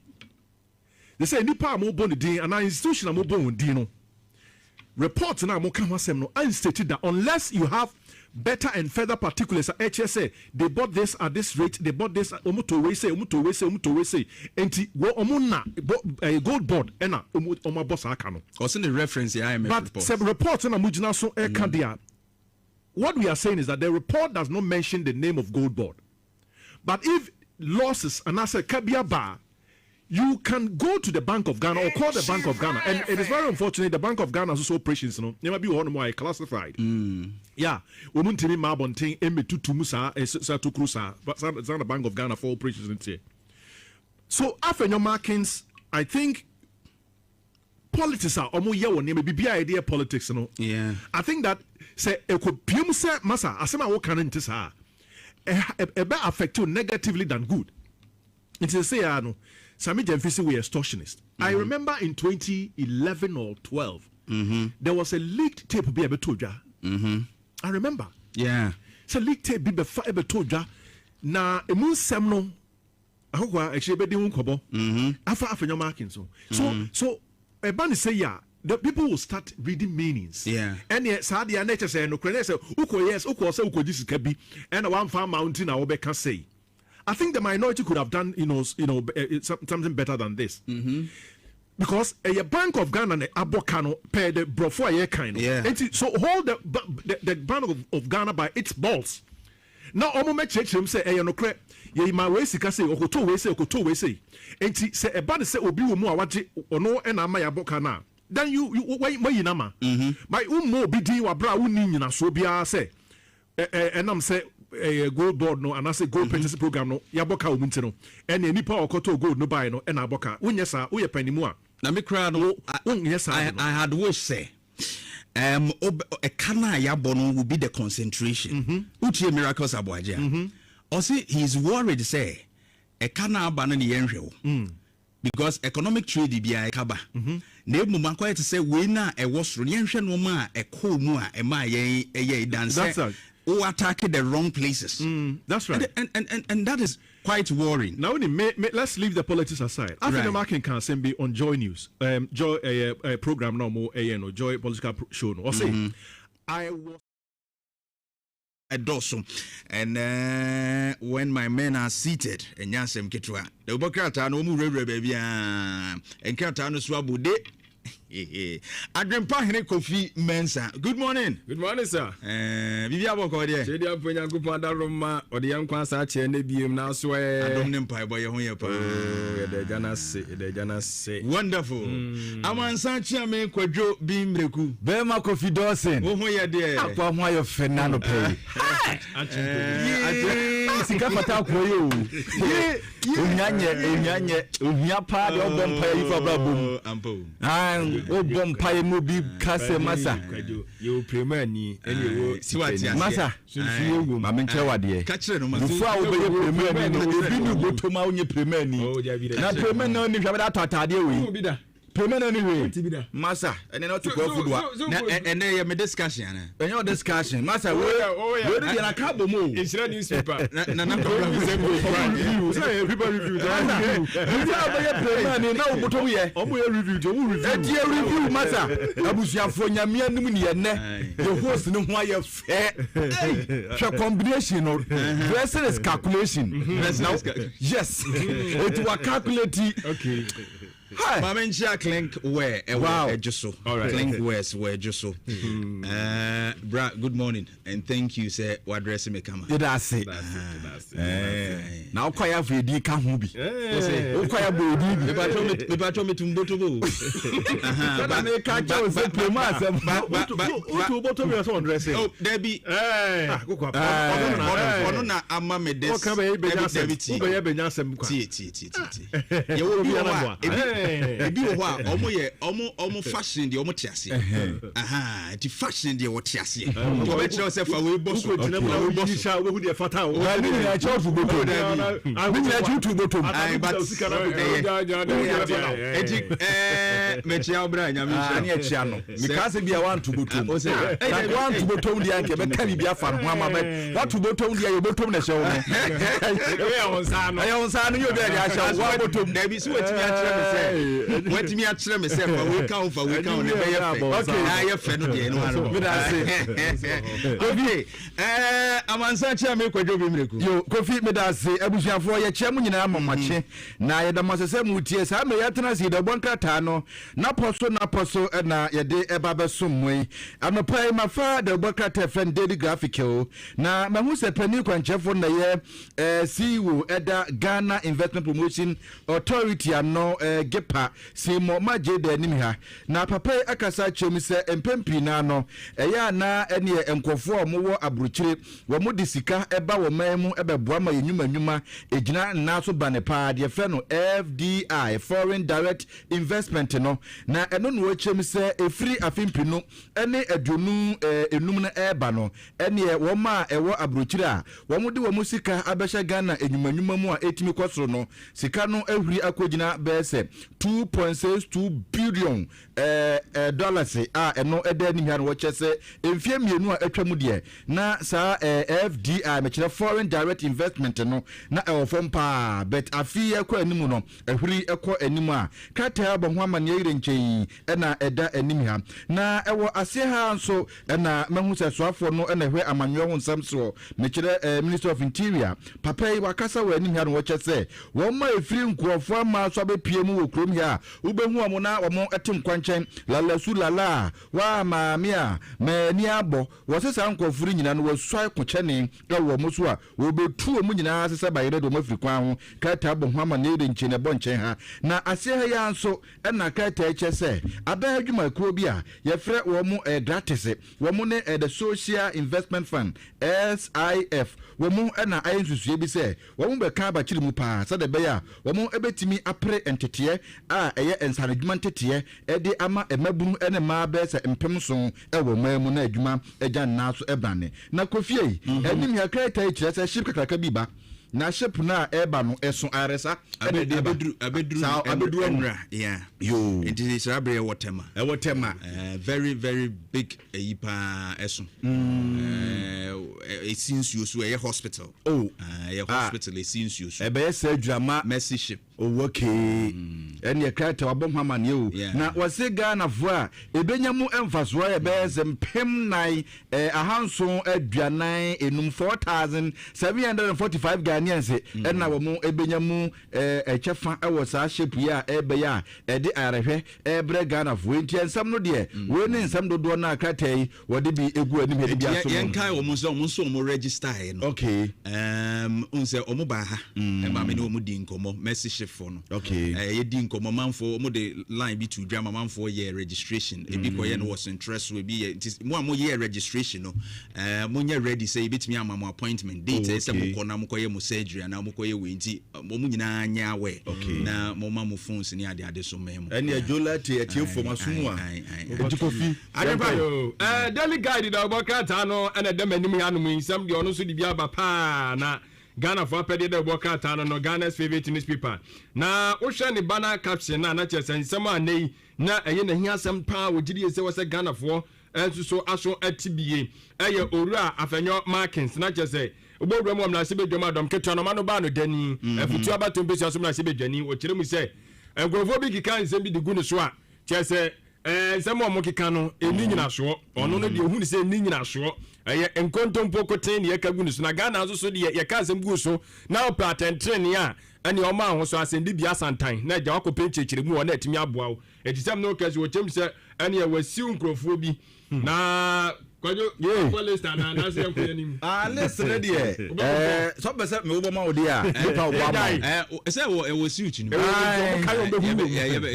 They say nipa mo bon din and institution mo bon din no. Report na mo kan wasem no and stated that unless you have better and further particulars at HSA, they bought this at this rate, they bought this omuto we say enti wo omuna gold board ena omo boss aka no. Also the reference the IMF but report. But report na mujina so dia. What we are saying is that the report does not mention the name of gold board. But if losses and as a kabia bar, you can go to the Bank of Ghana or call the Bank of Ghana, and it is very unfortunate the Bank of Ghana has also operations. They might be one more classified. Yeah, we want to be mabonting M2 Musa to Cruza, but it's not the Bank of Ghana for operations in here. So after your markings, I think politics are almost yeah one maybe idea politics. Yeah, I think that say it could pium say masa asema wo kan nti sa e be affect you negatively than good. It is say no. Sami Jemfisi were extortionists. I remember in 2011 or 12, there was a leaked tape be able to I remember. Yeah. So leaked tape be able to na emun semno Akokoa actually be di unkobo. Afa your marking so. So ebani say ya the people will start reading meanings. Yeah. And yet Sadia nature say no credit say uko yes uko say uko this can be and one farm mountain I can say. I think the minority could have done something better than this. Because a Bank of Ghana and Abokano pay the brofo a kind. Yeah. So hold the Bank of Ghana by its balls. Now omo me check him say no cre ye ma we sika say okoto we say enti say e ba de say obi wo mu a waje ono e na ma ya boka na then you why na ma my ummo obi din wa bra wo ni nyina so bia say enam say gold board no and I say gold purchase program no ya boka o munti no e na nipa okoto gold no buy no e na boka wonye sa wo ye panimu a na me kra no I had wish say a kana yabono will be the concentration. Uchi miracles aboaje. Also he's worried say a kana abana ni yenhwe because economic trade bi a kaba. Na emu man kwete say we na e wosro yenhwe no ma e ko mu a e ma ye dance. Who attack the wrong places. That's right. And that is quite worrying. Now let's leave the politics aside. I think the marking can be on Joy News. Joy program no more no Joy political show no. Or say I was at Dawson and when my men are seated and Yansem Ketwa the Bokrata no mu baby and Kata no swabude. Adrempa Hene Kofi Mensa. Good morning. Good morning, sir. Bibi aboko de. Chedi aponya kupa da Roma ode yankwa sa che na biem na so Adom ne mpa boy ho ye pa. De jana se. Wonderful. Amansa chiame kwadwo bi mreku. Barima Kofi Dawson. Wo ho ye de. Akwa ho ayo fenano pay. Sika fata koyo. Unyanye uhia pa de obompa yi fa brabom. Ampo. Obompa yi mu bi kase masa. You premier ni enyewo masa. Sunfiye ma menche wade. Ka kire no masa. Bufu a obeye premier ni ebi ni botoma onye premier ni. Na premier no ni hwa da tatade we. Premier no ni we. Masa ene no to go food wa. Na ene ye me discussion na. Enyo discussion. Masa we dey na cabo mo. Insira newspaper. Na review. Say people review. Review obeye premier ni na obotom ye. Omo ye review, omo review. E die review masa. Abusuafo nyame anum ni ye ne. The host no ho aye fe. Hey, combination no. Dressing is calculation. Yes. It was calculating. Okay. Hi. Mamencha clink where just so. All right. Clink where just so. Bra, good morning and thank you sir. What dress me come. That's it. Now kwaya vedi ka hu bi. O kwaya bodi. Me pato me tumboto go. But me ka cho se prema asem. Tumboto me so dress. Oh, there be ono na ama me des. Be benya asem kwa. Ti. Ye wo bi wa. Ebi wo a omo fashion de omo tiase. Ti fashion de wo tiase. To be kire yourself we boss. We boss. We hu de fata o. Ni na cho fu boto. Ni na cho tu boto. But me chia obra nya me ni e chia no. Me ka se bia wan tu boto. Like wan tu boto ndi anke be ka bia fa no ama be. What tu boto ndi ayo boto na shewo no. Ayo onsa no yo be dia shewo wa boto. Na bi so wetimi a kire me say. Wetimi a kire me say we can ne be ya fe. Okay. Na ya fe no de no aro. Me da say. Okay. Amansa chia me kwadwo bi mreku. Yo Kofi me da say abusuafo ye chia mu nyina amamache na ye da masese mu tie sa me ya tena si da bonkrata no na poso na ye de eba besom moi anopai mafa da bonkrata friend daily graphic o na mahu se pani kwanchefo na ye CEO eda Ghana Investment Promotion Authority ano gepa si mo maje da nim ha na papa akasa chemi se empempi na no ya na ene enkofo omo aburuchire wo mo disika eba wo mamu ebeboa ma yenyuma ejina na so banepa de fe no FDI Foreign Direct Investment no na eno no wachem se efiri afimpi no ene adunu enum na eba no ene wo ma ewo aburuchire a wo mo de wo musika abehye Ghana enyuma mu a etimi kwosoro no sika no ahuri akogina bese 2.62 billion dollars a eno eda ni hia no wachese emfie mienu a atwamu de na sa FDI mechire Foreign Direct Investment no na ɛwɔ fam paa but afi ɛkɔ anim no ɛhuri ɛkɔ anim a krataa bɔ ho amane yɛyere nkyɛn ɛna ɛda anim ha na ɛwɔ ase ha nso ɛna mahu sɛ soafoɔ no ɛna ɛhwɛ amanwɛ ho nsɛm so mekyerɛ Minister of Interior papa yi wakasa wɔ anim ha no wɔkyɛ sɛ wɔn ma ɛfiri nkurɔfoɔ ama so abɛpie mu wɔ kurom ha wobɛhu wɔn na wɔn ɛte nkwankyɛn lalasu lala wa maame a mani abɔ wɔsɛ saa nkurɔfoɔ nyinaa no wɔsua kokyɛne ɛwɔ mo so a wɔbɛtu wɔn nyinaa sɛ bayerɛ de wɔn afiri kwan ho krataa bɔ ho ama ne yɛde nkyɛn ɛbɔ nkyɛn ha na ase ha ya nso ɛna krataa kyɛ sɛ abɛn adwumakuo bi a yɛfrɛ wɔn gratis wɔn ne the Social Investment Fund SIF wɔn ɛna ayɛ nsusuo bi sɛ wɔn bɛka abakyiri mu paa sɛdeɛ bɛyɛ a wɔn ɛbɛtumi apere nteteɛ a ɛyɛ nsanadwuma nteteɛ ɛde ama ɛmabunu ɛne mmaa bɛyɛ sɛ mpem so ɛwɔ mmaa mu na adwuma ɛgya nnaa so ɛbrane na kofie yi ɛnim yɛ krataa kyerɛ sɛ ship kakraka bi ba na ship na eba no eso aresa abedru enra yeah yo it is rabre wotema very very big eyipa eso it seems you so a hospital hospital it seems you so ebe adwama mercy ship okay ene krata wabom hamane o na wose Ghana fo a ebenyamu emfaso ya be zempem nai ahanso aduanan enum 4745 Ghanaians ena wo mu ebenyamu echefa ewo saa ship ya ebe ya ede arehwe ebre Ghana fo enti ensam no de we ne ensam dodo na krata yi wode bi egu anim hede bi aso yenkai wo mu so mo register no okay unse omo ba ha e ma me ne omo di nkomo mercy ship for no okay ye di nkomo manfo mo de line bi to drama manfo ye registration e bi koye no was interest we bi mo ye registration no mo nye ready say bitimi ama mo appointment date say mo kona mo koye mo surgery na mo koye we nti mo nyina nya we na mo ma mo phones ni ade so memo ene ajola tie fo masomu a Kofi adebayo daily guide da obokata no ene dem anim ya no mu nsam de ono so di bia ba pa na Ghana for pede de obokata no Ghana's favorite newspaper na wo hwe ne banner caption na chese nsam anei na eye na hiasem pa wogidi ese wo se Ghana for enso so aso atibie eye owura afenyo markings na chese ogbodro mo na sebe dwoma dom keto no mano ba no dani afutu abato mpesi aso na sebe dwani wo kire mu se engrofo bi kika nsem bi de gu no so a chese nsem o mo kika no eni nyina so ono no de ehu ni se eni nyina so eye enkontompo koten ne yaka gu no so na Ghana aso so de yaka nsem gu so na opatentren ya ani o ma ho so asendi bia santan na gya wakopɛ kyekire mu na atimi aboa wo etisam no kase wo chem se ani ya wasiu nkrofo bi na kwajo polista na se yanko yanim listen de so be se me wo ma wo de a pa wo ma se wo wasiu chi no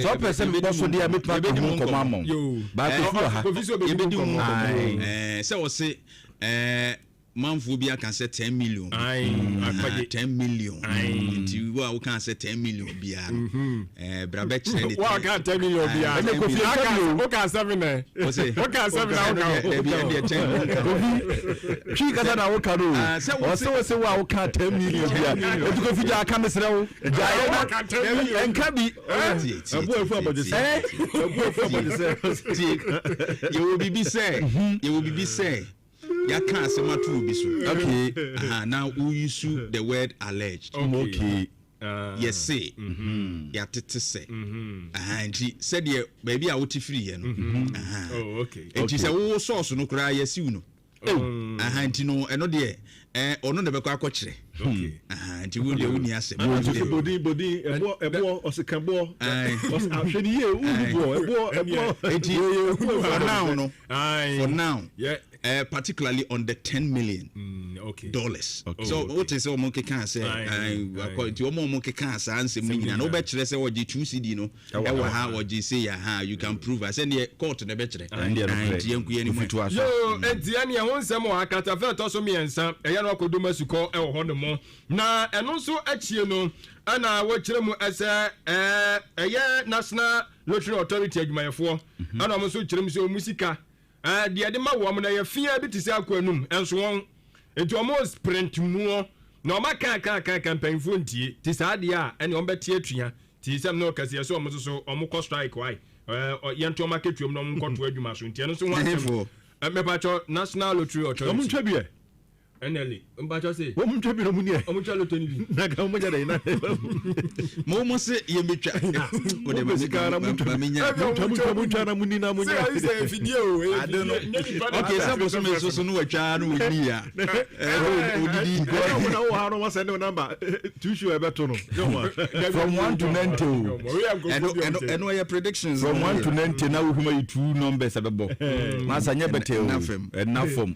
so be se me bo so de a me pa ko mo ko ma mo ba ko ha se wo se manfo bi aka say 10 million 10 million nti wo can say 10 million bia brabe kire ni wo can 10 million bia ene Kofi aka wo can 7 na wo can 7 na wo can bia 10 Kofi chi kasa na wo can o wo wo can 10 million bia edu Kofi ja aka mesre wo ja enka bi abu efu abodise you will be say ya can't say my true be so okay now we use the word alleged okay yes say ya tete say and she said yeah baby I would free you know okay and she said wo source no kra yes you know and you know eno de ono de be kwa akokire okay and you will uni ase body ebo osikabo ahwedi ye ebo for now yeah particularly on the 10 million dollars. So what is omo keka say ti omo keka say ansem ni nyina no be kire say oji 2 CD no e wa ha oji say ya ha you can prove I say the court na be kire and yanku ye ni mu yo entia ne ho nsem o akata fe to so miensa e ya no akodoma suko e wo ho no mo na eno so achie no ana wo kire mu ese eye National Lottery Authority adwumayefo ana mo so kire mu se o musika de ma wo am na ye fia bi tise akwanum enso won enti o mo sprint mu na o ma kan campaign fo ntie ti sa de a ene o beti atua ti sem no kase so o mo so o mo ko strike why ye nto market tuom no mo ko to adwuma so ntie no so wan me pa cho National Lottery Authority o mo ntwa bi NLA mbacho say wo mtwa bi no mu ne o mtwa lo toni bi na ga mo nya da ina mo se ye metwa wo de musika na mutwa na muni na munya say video o okay sabo so no watwa no woni ya odidi go na wo ha no wa send no number too sure beto no from 1 to 90 and your predictions from 1 to 90 na wo huma 2 numbers abebo masa nya bete na fam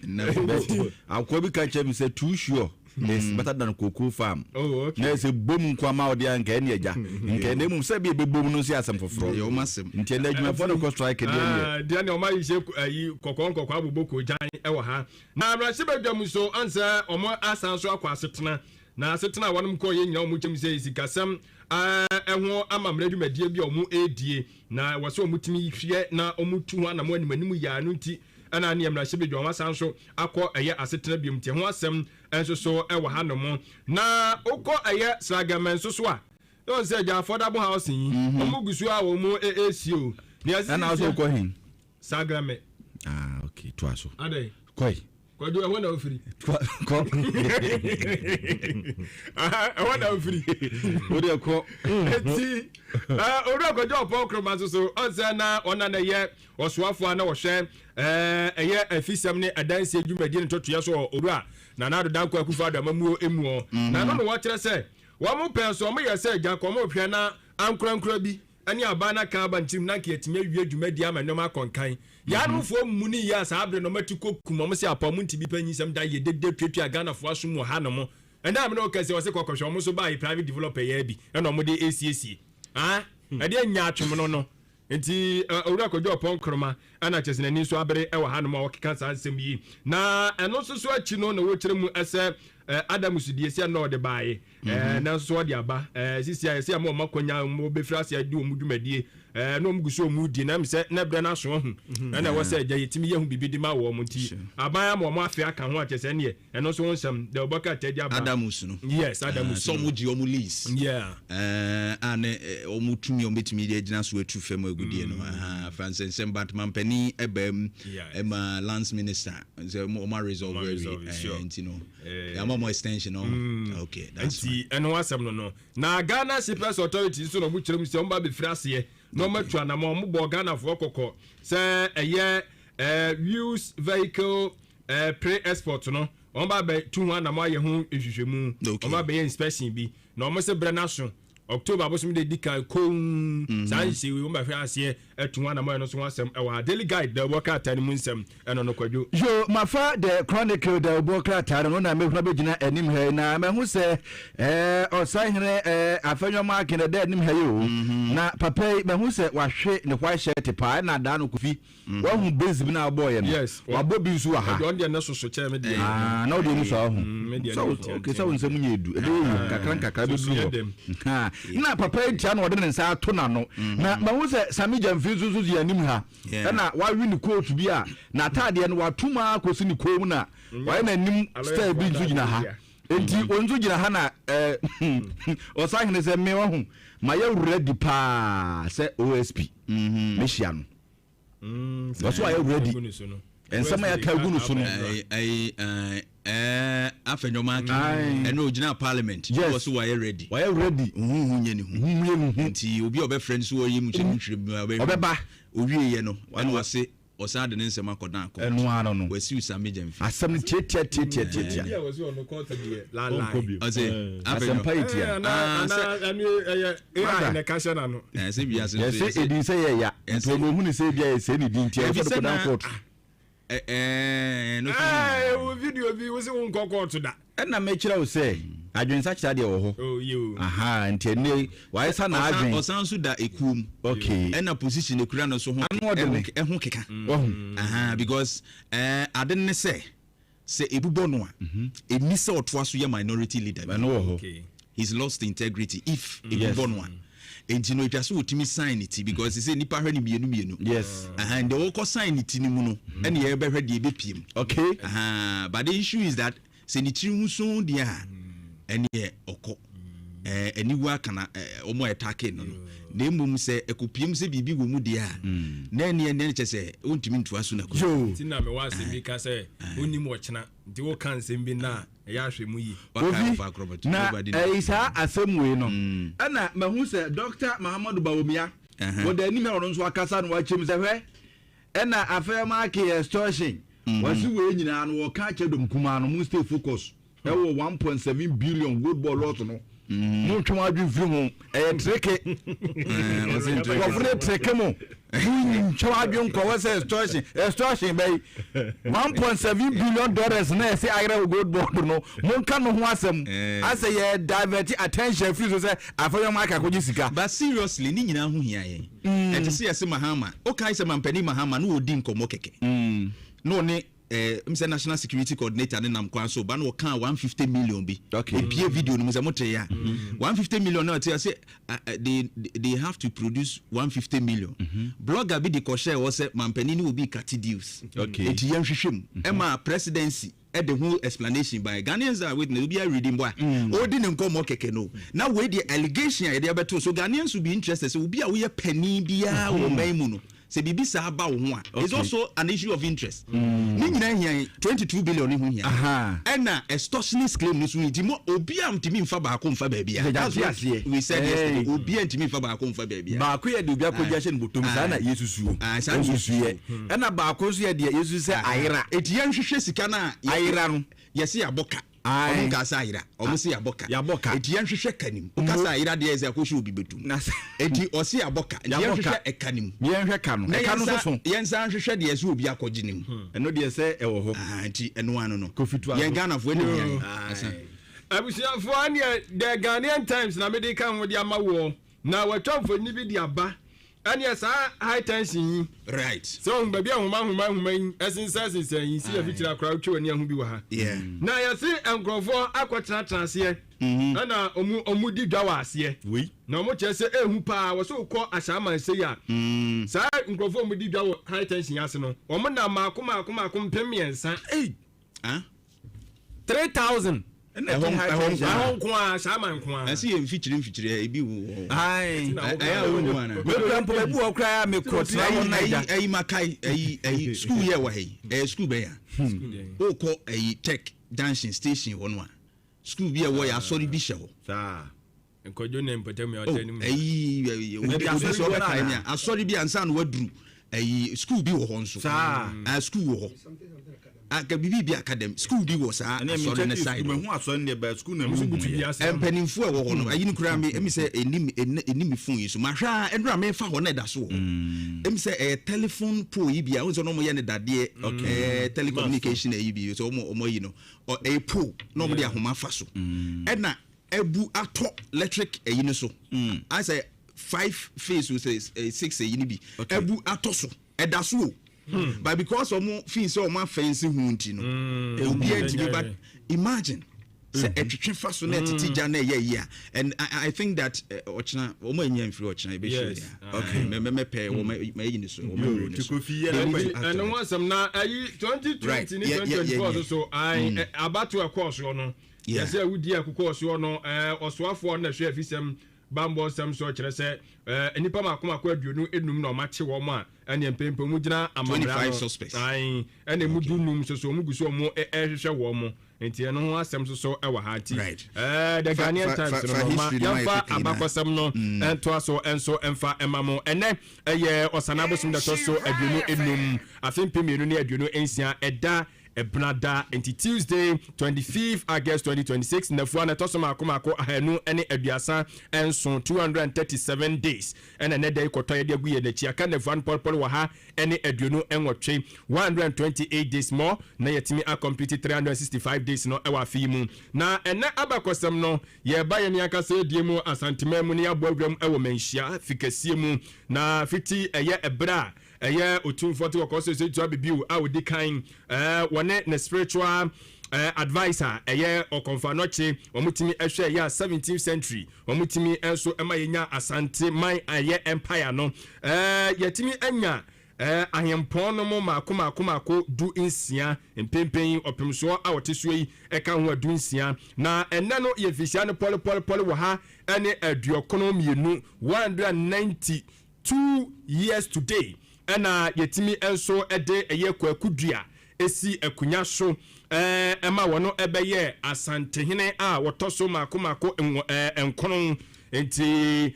akwa bi ka chem say too sure is better than Cocoa Farm. Oh, okay. Na say bom kwama odi anka ene eja. Nka ne mum say be bom no si asem foforo. Yo masem. Nti na adwuma for no strike dey. Dia na o ma yise yi kokon aboboko jan e wo ha. Na amrase badwam so ansa omo asan so akwa asetena. Na asetena wonum ko ye nyina omo chem say sikasem eho amamra dwumadie bi omo edie na wo so omo timi hwe na omo tu ho na mo animanim ya no nti ana ne amra hye bedwa wasan so akọ eye asetena biom tie ho asem enso so e wa hanom na ukọ eye sragamen so so a don say ja affordable housing omugusu a wo mu ACO ne asi ana so ukọ hin sagrame okay to aso ade koi do e wona ofiri ko e wona ofiri o de ko eti ori akojo opon kroma so onse na ona na ye osuafo na wo hwe eye afisem ne adanse adwumadi ne totoya so owura na na do kwa kufa da mamuo emuo na no wo kire se wo mo penso mo ye se gya ko mo hwe na ankurankura bi ani abana ka ba ntim na ke etime wi adwumadi amanyom akonkan ya no fo muni ya sa abre no matiko kuma mo se apamu ntibi panyisem da ye dedde twetwa Ghana fo aso mu ha no mo enda me no kase wo se kokohwe mo so ba yi private developer ya bi e no mo de ACC ade anya atwom no nti owura kojo opon kroma ana chesena ni so abere e wa ha no ma wokeka sa nsem yi na eno so achi no na wo kire mu ese Adam sudie sia na ode baaye na so ode aba sisia sia mo makonya mo befrase adi omudwumadie no mguso omudi na mse na bre na so hu na wo se agya yetimi yehu bibidi ma wo mo nti aban mo afia ka ho achese ne eno so nsem de oboka tadi aba Adam no yes Adam so mo di omu lease ane omutumi ometimi de agina so atu fam agudie no Francis Batman pani ebem ema lance minister so mo resolve nti no more extension okay that's fine and wasam no na Ghana Shippers Authority so no mu kire mu se omba be frase no matwa na mo bo Ghana fo kokko se eye used vehicle pre-export no omba be 200 na mo ye ho ehwehwemu omba be inspection bi na mo se bre na so October bosom de dika kon sanse we umba fa ase etu na mo no so asem e wa daily guide the worker time munsem eno no kwadwo yo mafa the chronicle the worker time no na me huna begina enim he na me hu se osanhene afenyo mark in the enim he yo na papa me hu se wa hwe ne white shirt pa na da no kofi wa hu base bi na boy no wa bobi su wa ha don de na so so che me de na o de mu so hu so okay so nsem nyedu e be kakra be du ha na papa etia na ode ne nsa ato na no na ma hu se sami jamfi zuzu ya nim ha na wa wi ni coat bi a na atade no watuma kosi ni kom na wa na nim style bi nzu gina ha enti onzu gina ha na osahene se me wa hu ma ya ready pa se OSP mehia no so ya ready ensama ya ka gunu so no afenyoma eno ogina parliament was why ready hunye ni hu nti obi obe friends wo yi mu chiri obeba owie ye no eno wase osade ne nsema kodan akọ enu ano no wasi usame jamfi asem tietia ya wasi ono court de la ose asem paitia na kasha na no se bia se se edin se ye ya nto mo hu ni se bia se ni din tia so kodan court no video bi wo se won court da na me kira wo se adwensa kira de wo ho aha nti ne wa esa na adwen osansu da ekum okay na position ekura no so ho eho keka aha because ade ne se ebubo no a eni se otoa so ye minority leader no ho he's lost integrity if ebubo no a enti no itwaso otimi sign it because he say nipa hwe ni mienu yes and the woko sign it ni mu no ene ye be hwe de be piem okay but the issue is that se ni tiri hu so dia ene ye oko aniwa kana omo attack no na mmom se ekopiem se bibi wo mu de a na ne che se ontimi ntua so na ko tina me wa se bi ka se onim wo chena nti wo kan se bi na ya hwe mu yi na isa asemwe no ana mahu se Dr. Muhammadu Bawumia wo da ni me oro nso akasa no wa chem se hwe ana afema ke extortion wasi we nyina no wo ka chedom kuma no mu stay focus e wo 1.7 billion good ball lot no mo twama adwi firi ho treke treke mo twama adwi nko wase extortion bay 1.7 billion dollars na say agra good ball no mo nka no ho asem ase ye divert attention free so say afayo maka ko sika but seriously ni nyina ho hia ye e te say ase Mahama o kai say mampani Mahama no odi nkomo keke no ne mse national security coordinator ne nam kwan so ba no kan 150 million bi ebie video no mse mote ya 150 million na say they have to produce 150 million blogger bi de ko share wo say mampani ni obi cut deals eti yan hwehwem ema presidency the whole explanation by Ghanaians are waiting to be a reading boy o di nko mo keke no now we the allegation e dey beto so Ghanaians will be interested so obi a we penny bia wo man mu no se bibi sa ba wo ho a is also an issue of interest ni nyina hia 22 billion ni ho hia na extortionist claim ni so ni mo obi am timi mfa ba ko mfa ba bia that's what we said yesterday obi am timi mfa ba ko mfa ba bia ba ko ye de obi akogya hye botom sa na yesusuo yesusuo na ba ko so ye de yesu se ayira etiyan hwehwe sika na ayira no yesi aboka omo ka sa ayira omo se yaboka etiyan hwehwe kanim o ka sa ayira de eze akohwe obi betum eti osi yaboka etiyan hwehwe ekanim yenhwe ka no eka no so yensan hwehwe de eze obi akogyinim eno de ese ewo ho enti eno ano no kofitua yen Ghana fo eni abusiafo ane the Ghanaian Times na medical wo de amawo na watwafo ni bi de aba ane sa high tension right so baby ahuma esensa yin si afitira kra twa ni ahu bi wa ha na yesi enkrofo akwotena transe na omu di dwa ase na omu chese ehu pa wo so ko ashama se ya sa enkrofo omu di dwa high tension ase no omu na makom pemiensa 3000 ehon kwa shaman kwa asi ye mfichire ebi wo aya wonu ana me kampo ebu okra me kotra won naija ayi makai ayi school ye wa hey school be ya o ko ayi tech dancing station wonu a school bi e wo ya sorry bi hye ho sa enkojo ne mpotem ya otani ayi o so be kai ni a sorry bi ansa no waduru ayi school bi wo ho nso sa school wo ho aka bibi academy school bi wo sa asori ne side me hu asori ne ba school na musu butu ya empanimfo e wo ho no ayi ni kura me emi se enim phone yi so mahwa endura me fa ho na da so emi se telephone pro yi bia won so no mo ye ne dade telecommunication yi bi so mo yi no pro no mo de ahoma fa so e na ebu ato electric yi ni so I say 5 phase we say 6 yi ni bi ebu ato so e da so but because omo feel so omo fancy hunti no obi enti but imagine say etwetwe fa so na titija na ye and I think that ochina omo enya mfiri ochina e be sure okay me pay wo me yi ni so omo to kofi and no one some na 2020 ni 2024 so I about to course no yes say we dia course no osoafo na hwe afisem bambo sam so kire se enipa makoma aduonu enum na omache wo ma ene empempe mu gina amamra 25 suspects ai ene mu dunum so mu guso mo ehwehwe wo mo enti eno ho asem so ewa ha ti the Ghanaian Times no ma yafa abakosam no ento aso enso emfa emamo ene eye osanabosum da so aduonu enum afempem enu ne aduonu ensia eda Ebnada enti Tuesday 25th August 2026 nafuana tosoma akomako ahanu ene aduasa enso 237 days ene ne day kotoye de guye na chi aka nafuan polpol wa ha ene aduonu enwotwe 128 days more na yetimi a complete 365 days no ewa fimu na ene abakosem no ye ba ye ni aka se diemu asantema mu ne abodwam ewo menhia fikasie mu na fiti eye ebra eye otumfo te ko so to abibiu a odi kan wone ne spiritual advisor eye okonfa noche omutimi ehwe ya 17th century omutimi enso ema yenya asante man eye empire no yetimi anya ahempɔn no mo maako du nsia mpempen opemso a wote so yi eka ho adu nsia na enne no ye fisia no pole wɔ ha ene aduokono mienu 192 years today ɛna yɛtimi enso ɛde ɛyɛ kwakudua esi akunya so ɛma wɔno ɛbɛyɛ asantehene a wɔtɔ so maako enkono enti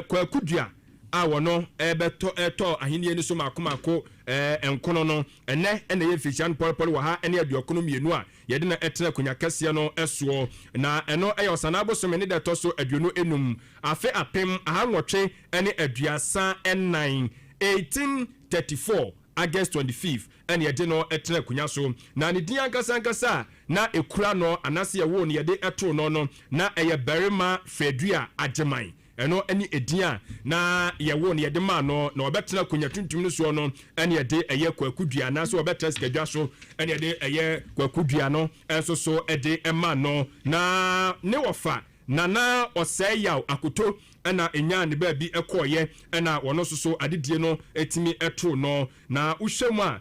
kwakudua a wɔno ɛbɛtɔ ɛtɔ ahenie ni so maako enkono no ɛnɛ ɛna yɛ fihyan pɔlpɔl wɔ ha ɛne aduokono mienu a yɛde na ɛtena akunya kɛseɛ no ɛsoɔ na ɛno ɛyɛ ɔsanabo so mene de ɛtɔ so aduonu enum afe apem ahanwɔtwe ɛne aduasa ɛnan 1834 August 25th ɛne yɛde no ɛtena akunya so na ne din ankasa na ekura no anase yɛwo no yɛde ɛto no na ɛyɛ Barima Fedua Agyeman ɛno ɛne edin a na yɛwo no yɛde ma no na ɔbɛtena akunya tuntum no so no ɛne yɛde ɛyɛ kwakudua na so ɔbɛtena sikadwa so ɛne yɛde ɛyɛ kwakudua no ɛnso so ɛde ɛma no na ne wɔfa nana ɔsɛe yaw akoto ɛna enya ne baabi ɛkɔɔyɛ ɛna wɔno so adedie no etimi ɛto no na wohwɛ mu a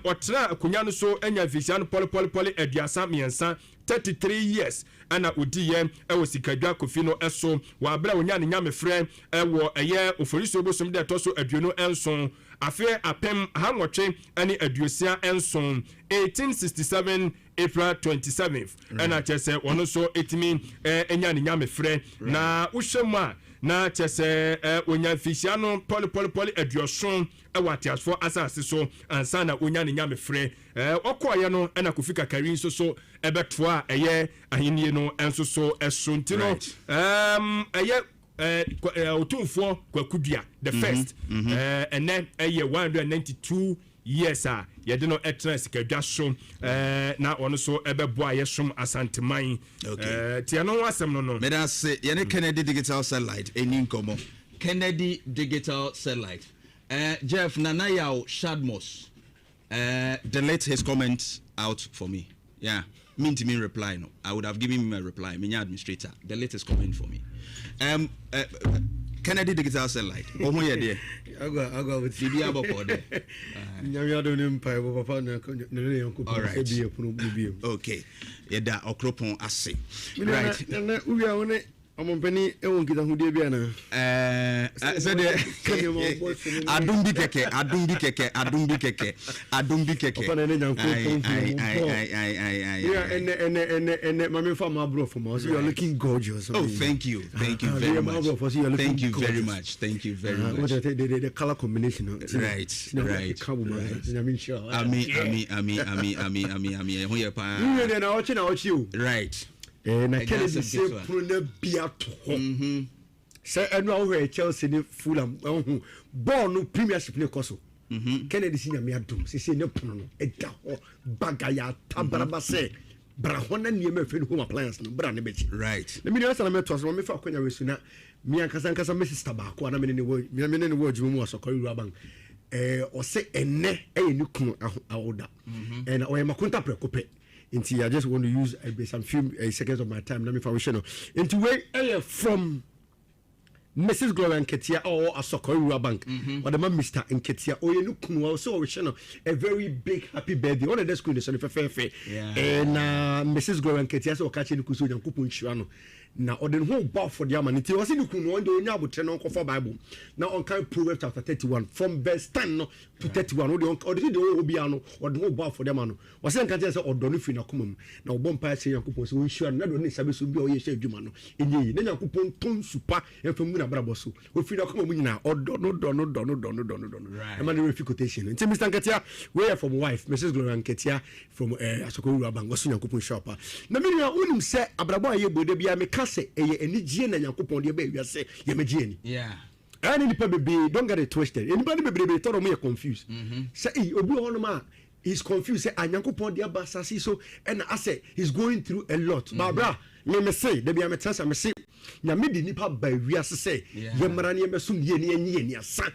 ɔtena akunya no so enya fisia no pɔle aduasa miɛnsa 33 years ɛna odiye ɛwɔ sikadwa kofi no ɛso wɔ abra onya ne nyame frɛ ɛwɔ ɛyɛ oforiso bosom de ɛtɔ so aduonu ɛnson afe apem hanwɔtwe ɛne aduosia ɛnson 1867 April 27th ɛna kyɛsɛ wɔno so etimi enya ne nyame frɛ na wohwɛ mu a na kyɛsɛ onya fisia no pɔle aduoson ɛwɔ atiasfo asase so ansa na onya ne nyame frɛ ɔkɔɔyɛ no ɛna kofi kakari nso so ɛbɛtoa ɛyɛ ahenie no ɛnso so ɛso nti no ɛyɛ otumfoɔ kwakudua the first ɛnɛ ɛyɛ 192 years a yɛde no ɛtena sikadwa so na ɔno so ɛbɛboa yɛsom asanteman tia no asɛm no meda se yɛne Kennedy digital satellite ɛni nkɔmmɔ Kennedy digital satellite Jeff Nanayaw Shadmos delete his comments out for me mean to me reply no I would have given him a reply menya administrator delete his comment for me Kennedy digital satellite omo ye de agwa with bibi aboko de nyame adon mpai bo papa na ne yankopon se bi epunu bi okay yeda okropon ase right na uwia woni omompani ewon kita hudie bia na said adumbi keke papa na ne yankopon ene mama fa ma bro for me you are looking gorgeous thank you very much thank you very much the color combination right right na Kennedy se prona biato se enu awo Chelsea ni Fulham ball no premiership ne koso Kennedy si nyame adom se ne pono no eda ho bagaya tabaraba se bra hona niema fe home appliance no bra ne bechi right na mi no sana meto so me fa akonya wesu na mi ankasa me sister ba ko na me ne wo adwuma mu asokori ruaban o se enne ni kunu awoda na o makonta prekope into I just want to use some few seconds of my time. Let me foundation into way from Mrs. Gloria Nketia or Akokoa Bank or the Mr. Nketia or you look also a very big happy birthday. All of the school is on fair and Mrs. Gloria Nketia so catching Kusu and Kupun Shirano. Now, or the whole bar for the Amanity was in the Kuno, and the Onyabu Tenon for Bible. Now, on kind Proverbs chapter 31 from verse 10 to 31, or the Obiano or the whole bar for the man was in Cantas or Donifina Kumum. Now, Bompire say Yakupos, we sure not only Sabis will be or Yeshe Jumano. Indeed, then Yakupon Ton Super and from Muna Brabosu. We feel like Kumina or Dono. Right. I'm under quotation. And Mr. Katia, where from wife, Mrs. Gloria Ketia from Akokoa Bank, was Yakupon shopper. Namina Unum said Abrabo Yebudebia make any gene and Yakupon de baby, I say, Yamagini. Yeah. And anybody be don't get it twisted. Anybody be thought of me confused. Say, Obuonoma is confused. Say, and Yakupon de Basasi so, and I say, he's going through a lot. Barbara, let me say, there be a chance, I may say, Yamidi Nipa by we say, Yamarani Mesum Yeni and son.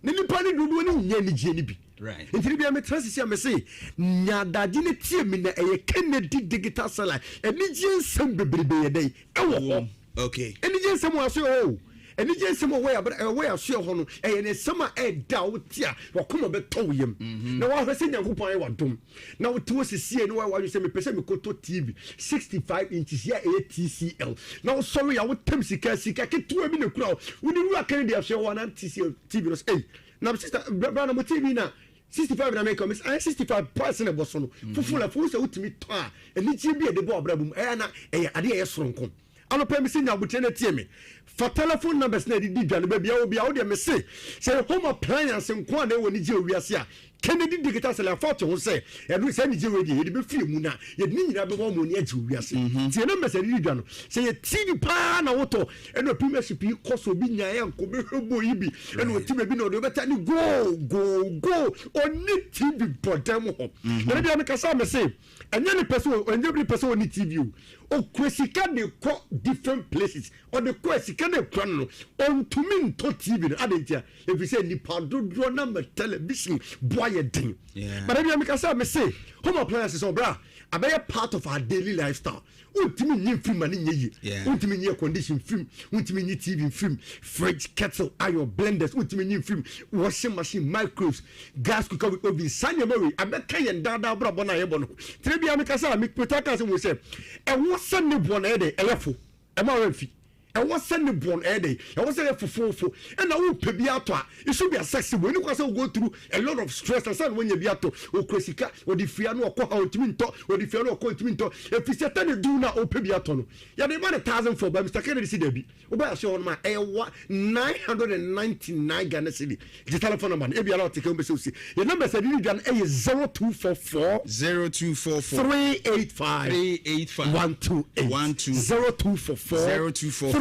Nipani do any Jenny. Right. In Tribia Metrasi, I may say, Nyada didn't tear me a Kennedy digital salad, and Nijian Samba Baby a day. Okay. And Nijian someone say, oh, ɛne gye nsɛm ɛwɔ asoɛ hɔ no ɛyɛ ne nsɛm a ɛda wo ti a wakoma bɛtɔ wo yam na wahwɛ sɛ nyankopɔn ayɛ wadom na wote wo sesie no wawadwe sɛ mepɛ sɛ mekɔtɔ TV 65 inches yɛ ɛyɛ TCL na wosɔre a wotam sika ketewa bi na kura wo wode wura ka ne de asoɛ hɔ na TCL TV no sɛ na sister brana mo TV na 65 na make comments 65 person ebo so no fufu la fufu se utimi to a eni tie bi e de bo abrabum na ade e soronko ano pa mi se nya botre na tie me for telephone numbers na di dwan ba bia wo de me se home appliance nko na e woni je owiase a Kennedy digital sell afford ho say e do say ni je we de be free mu na ye ni nyina be mo ni aje owiase tie na me se di dwan say ye TV pa na woto e no premiership yi koso bi nya ye nko be hwebo yi bi e no time bi no do beta ni go oni TV bodem ho na bia me kasa me say enye ni person oni TV o kwesika de ko different places or the kwesika de kwan no on to me to TV no adentia if you say ni padodro na me television boy din but if you make say me say home appliances obra abaya part of our daily lifestyle untimi nyi film ani nyi untimi nyi condition film untimi nyi TV film fridge kettle iron blenders untimi nyi film washing machine microwaves gas cooker with oven sanya mawe abeka yen dada bra bona yebo no trebia make say me protect we say e wo sane bona e de elefo e ma wa fi e wo sane bona e de e wo say fofofo e na wo pe bi ato a it should be a sexy when you go through a lot of stress and say when you bi ato o kwesika o di fia no okọ ha otimi nto o di fia no okọ otimi nto e fi se tane do na o pe bi ato no ya de man 1000 for by Mr. Kennedy see debi o ba show on ma e 999 Ghana cedi the telephone number e bi ala take o be so see your number say you Ghana e 0244 385 128 0244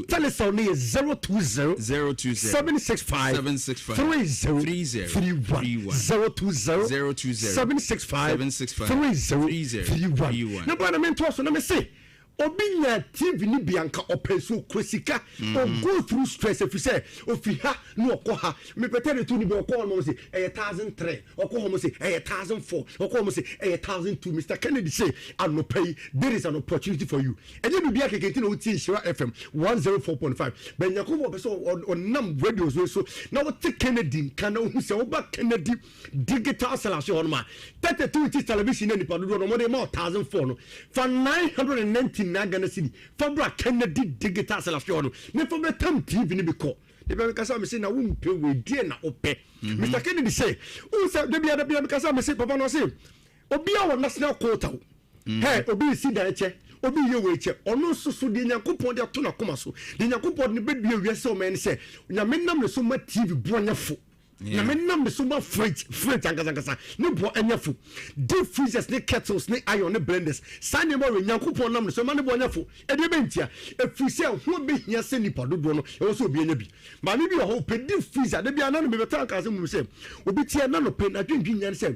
telephone is 020 765 3031 765 na bana men to so na me say obinya TV ni bianka opeso kwesika o go through stress if you say ofi ha no okoha me petere to ni be okoha mo say 1003 okoha mo say 1004 okoha mo say 1002 Mr. Kennedy say anopai there is an opportunity for you enye bibia kekenti na uti Shira FM 104.5 ben yakobo be so on radios so na what Kennedy kana hu say oba Kennedy digital selection on ma 32 inch television ni pa do no mo dey 1004 no for 990 Ghana city Fabra Kennedy digital selection ne for betam TV ni be call de be kasa me say na wo mpe we die na ope Mr. Kennedy say who say de bia me kasa me say papa no say obi a wo national quota hey obi si da eche obi ye we eche ono soso de nyankopon de to na koma so de nyankopon ne be bia wiase o men say nyamenam ne so ma TV boanyafo na menam so ma fridge ankasa ne bo anyafo deep freezers ne kettles ne iron ne blenders sane mo nyankopon nam so ma ne bo anyafo e de bentia e freezer ho be hia se nipa dodo no e wo so obi anya bi ma me bi ho pe deep freezer de bia na no me betan ankasa mu se obi tie na no pe na dwendwen nya se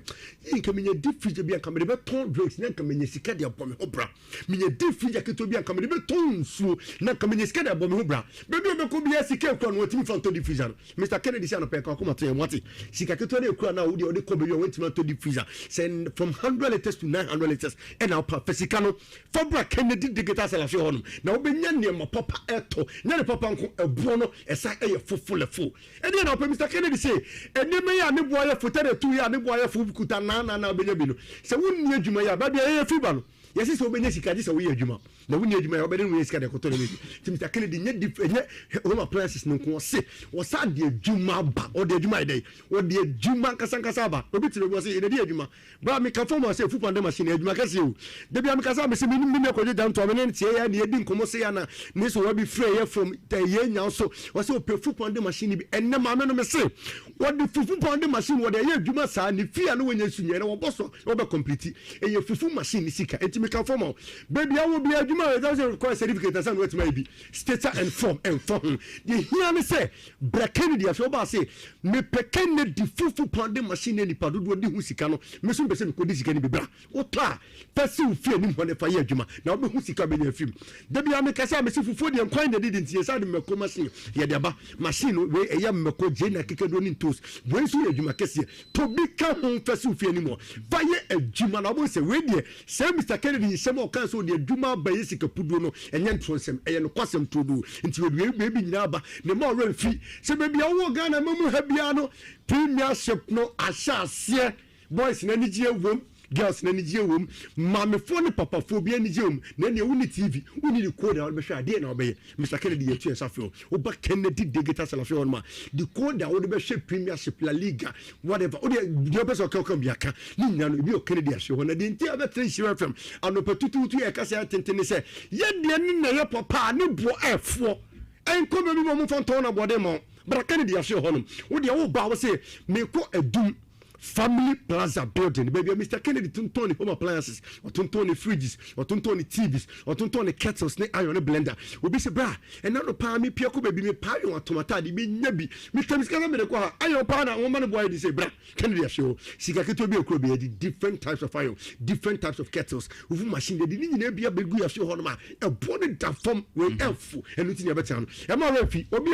nka me nya deep freezer bi anka me be ton drinks na nka me nya sika de abome ho bra me nya deep freezer keto bi anka me be ton su na nka me nya sika de abome ho bra be be ko bi sika kwa no timi fan to deep freezer Mr. Kennedy say no pe ka ko mato what sika keto na ekura na wo de ko be yo wetimi to deep freezer send from 100 liters to 900 liters and now pa sika no Fabra Kennedy digital selection honum na wo be nya ne ma papa eto nya ne papa nko ebuo no esa eye fofulefo e de na pa Mr. Kennedy say eni me ya ne boa ya fotere tu ya ne boa ya fu kuta na obenya bi no se wonni adwuma ya ba bia ye fiba no yesi se obenya sika je se wo ye adwuma na wonni adwuma ya obenya wo sika de koto le Mr. Kennedy nya home appliances nko se wo sa de adwuma ba o de adwuma ide o de adwuma kasa ba obi tire bo se e de adwuma ba me ka form se fu pande machine adwuma kase o de bia me kasa me se me ni ko je dan to me ne tie ya ne edi nkomo se ya na ne so wa bi free ya from the ye nya so wo se o pe fu pande machine bi enne ma me no me se wo de fu pande machine wo de ye adwuma sa ne fia no wonya sunye ne wo boso wo be complete e ye fu machine sika enti me ka form baby awo bi adwuma we don require certificate san what may be status and form the here me say Kennedy aso ba say me pekene di fufu pande machine ni padodo di hu sika no me so be se ko di sika ni bibra o ta pese u fie ni hone fa ye adwuma na wo be hu sika be nya film da bia me kasa me se fufu de nkwan de di ntie sa de me ko machine ye de ba machine we eya me ko je na kekedo ni toast we so ye adwuma kese to bi ka hu pese u fie ni mo fa ye adwuma na wo se we de se Mr. Kennedy Kennedy nsɛm a ɔka so de adwuma ba yɛ sika puduo no ɛnyɛ ntonsɛm ɛyɛ no kwasɛm todo nti baby nyina ba ne ma ɔrɛ mfi sɛ baby awo Ghana mamu ha bia no premiership no ahyɛ aseɛ boys na ni gye wom girls na ni gye wom mamefo ne papafo bia ni gye wom na ne woni TV woni the code na ɔbɛhwɛ ade na ɔbɛyɛ Mr Kennedy yɛ tu ɛsafo oba Kennedy digital salafo on ma the code a wode bɛhwɛ premiership La Liga whatever wode the person kan biaka ni nyina no bi o Kennedy ahwɛ hɔ na de nti abɛtre Shira FM anopetututu yɛ kasa tentene sɛ yɛ de ne na yɛ papa ne bo ɛfo ɛnkɔ bɛ bi mo mfɔntɔ na bɔde mo But Kennedy ahwɛ hɔ no wode wo ba wo sɛ mekɔ adum Family Plaza building, baby. Mr. Kennedy tuntoni home appliances, or tuntoni fridges, or tuntoni TVs, or tuntoni kettles, ne iron blender. We be say bra, and now the pa me piako baby me pa you automata di me nyabi. Mr. Miskana me kwa iron pa na woman boy di say bra. Kennedy show. Sika keto be okro be different types of iron, different types of kettles. Uvu machine di ni nyina bia begu ya show honoma. E body da form we elfu. And uti ya beta no. E ma refi, obi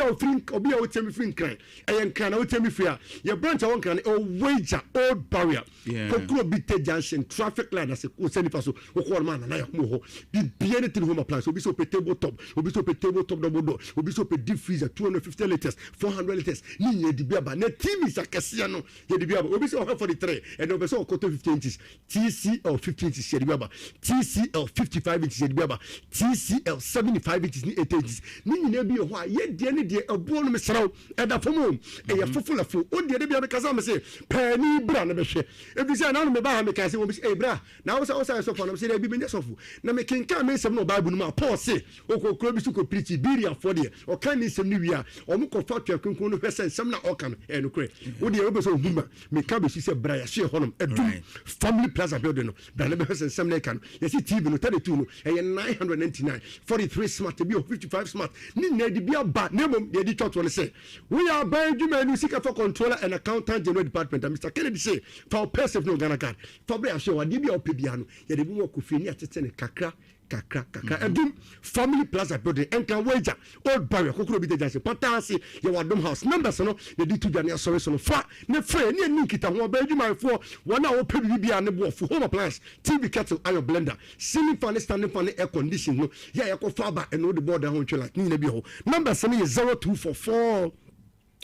a o temi free cran. E yen kan o temi free. Your branch won kan o wage old barrier. Kokuro Bite Junction traffic line as a send paso o man na mo bi anything home appliance obi so pe tabletop double door obi so pe deep freezer 250 liters 400 liters ni nye di biaba na TV is akese no ye di biaba obi so 43 and obi so 50 inches TCL 50 inches ye di biaba TCL 55 inches ye di biaba TCL 75 inches ni 8 inches ni nyina bi ho a ye de ne de abo no mesraw e da fomo e ye fofulafo o de biaba kasa me say pani bra na be hwe e bi say na no me ba ha me ka say wo bi say bra na wo say so for na say bi me so na me kenka me nsem no Bible no ma Paul say okokro bi su ko preach biria for de o kan ni nsem ni wia o mo ko fa twakunkun no hwese nsem na o kan e no kre wo de wo be so huma me ka be say bra ya hwe honom edum Family Plaza building no bra na be hwese nsem na kan ya see TV no 32 no e 999 43 smart bi 55 smart ni na di bia ba na mom de di church one say we are buying you man sika for controller and accountant general department Mr. Kennedy say for person no Ghana card for bra show ade bia opebia no ye de bi mo kofi ni atete ne kakra edum Family Plaza building enka wager old barrier kokoro bi tejanse patasi ye wadom house numbers no ye di tudwane asore so no fa ne frɛ ne ani kita ho ba adwuma fo wona wo pe bi bia ne bo fo home appliance TV kettle iron blender ceiling fan standing fan air condition no ye ye ko fa ba eno de board ho ntwe like ni na bi ho numbers no ye 0244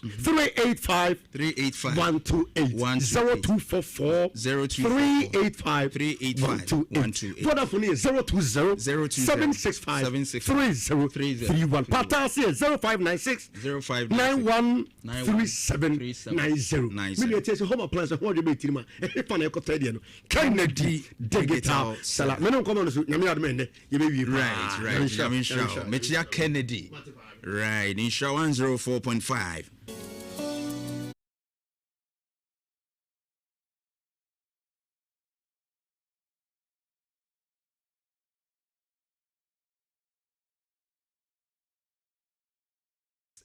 385 128 0244 385 128 Vodafone is 020 765 3031 Patasi is 0596 913790 Million tell home appliance what you be tirima e fa na ekotadia no Kennedy digital sala me no come on so nyame admende ye be right Inshallah Mechia Kennedy right Inshallah 104.5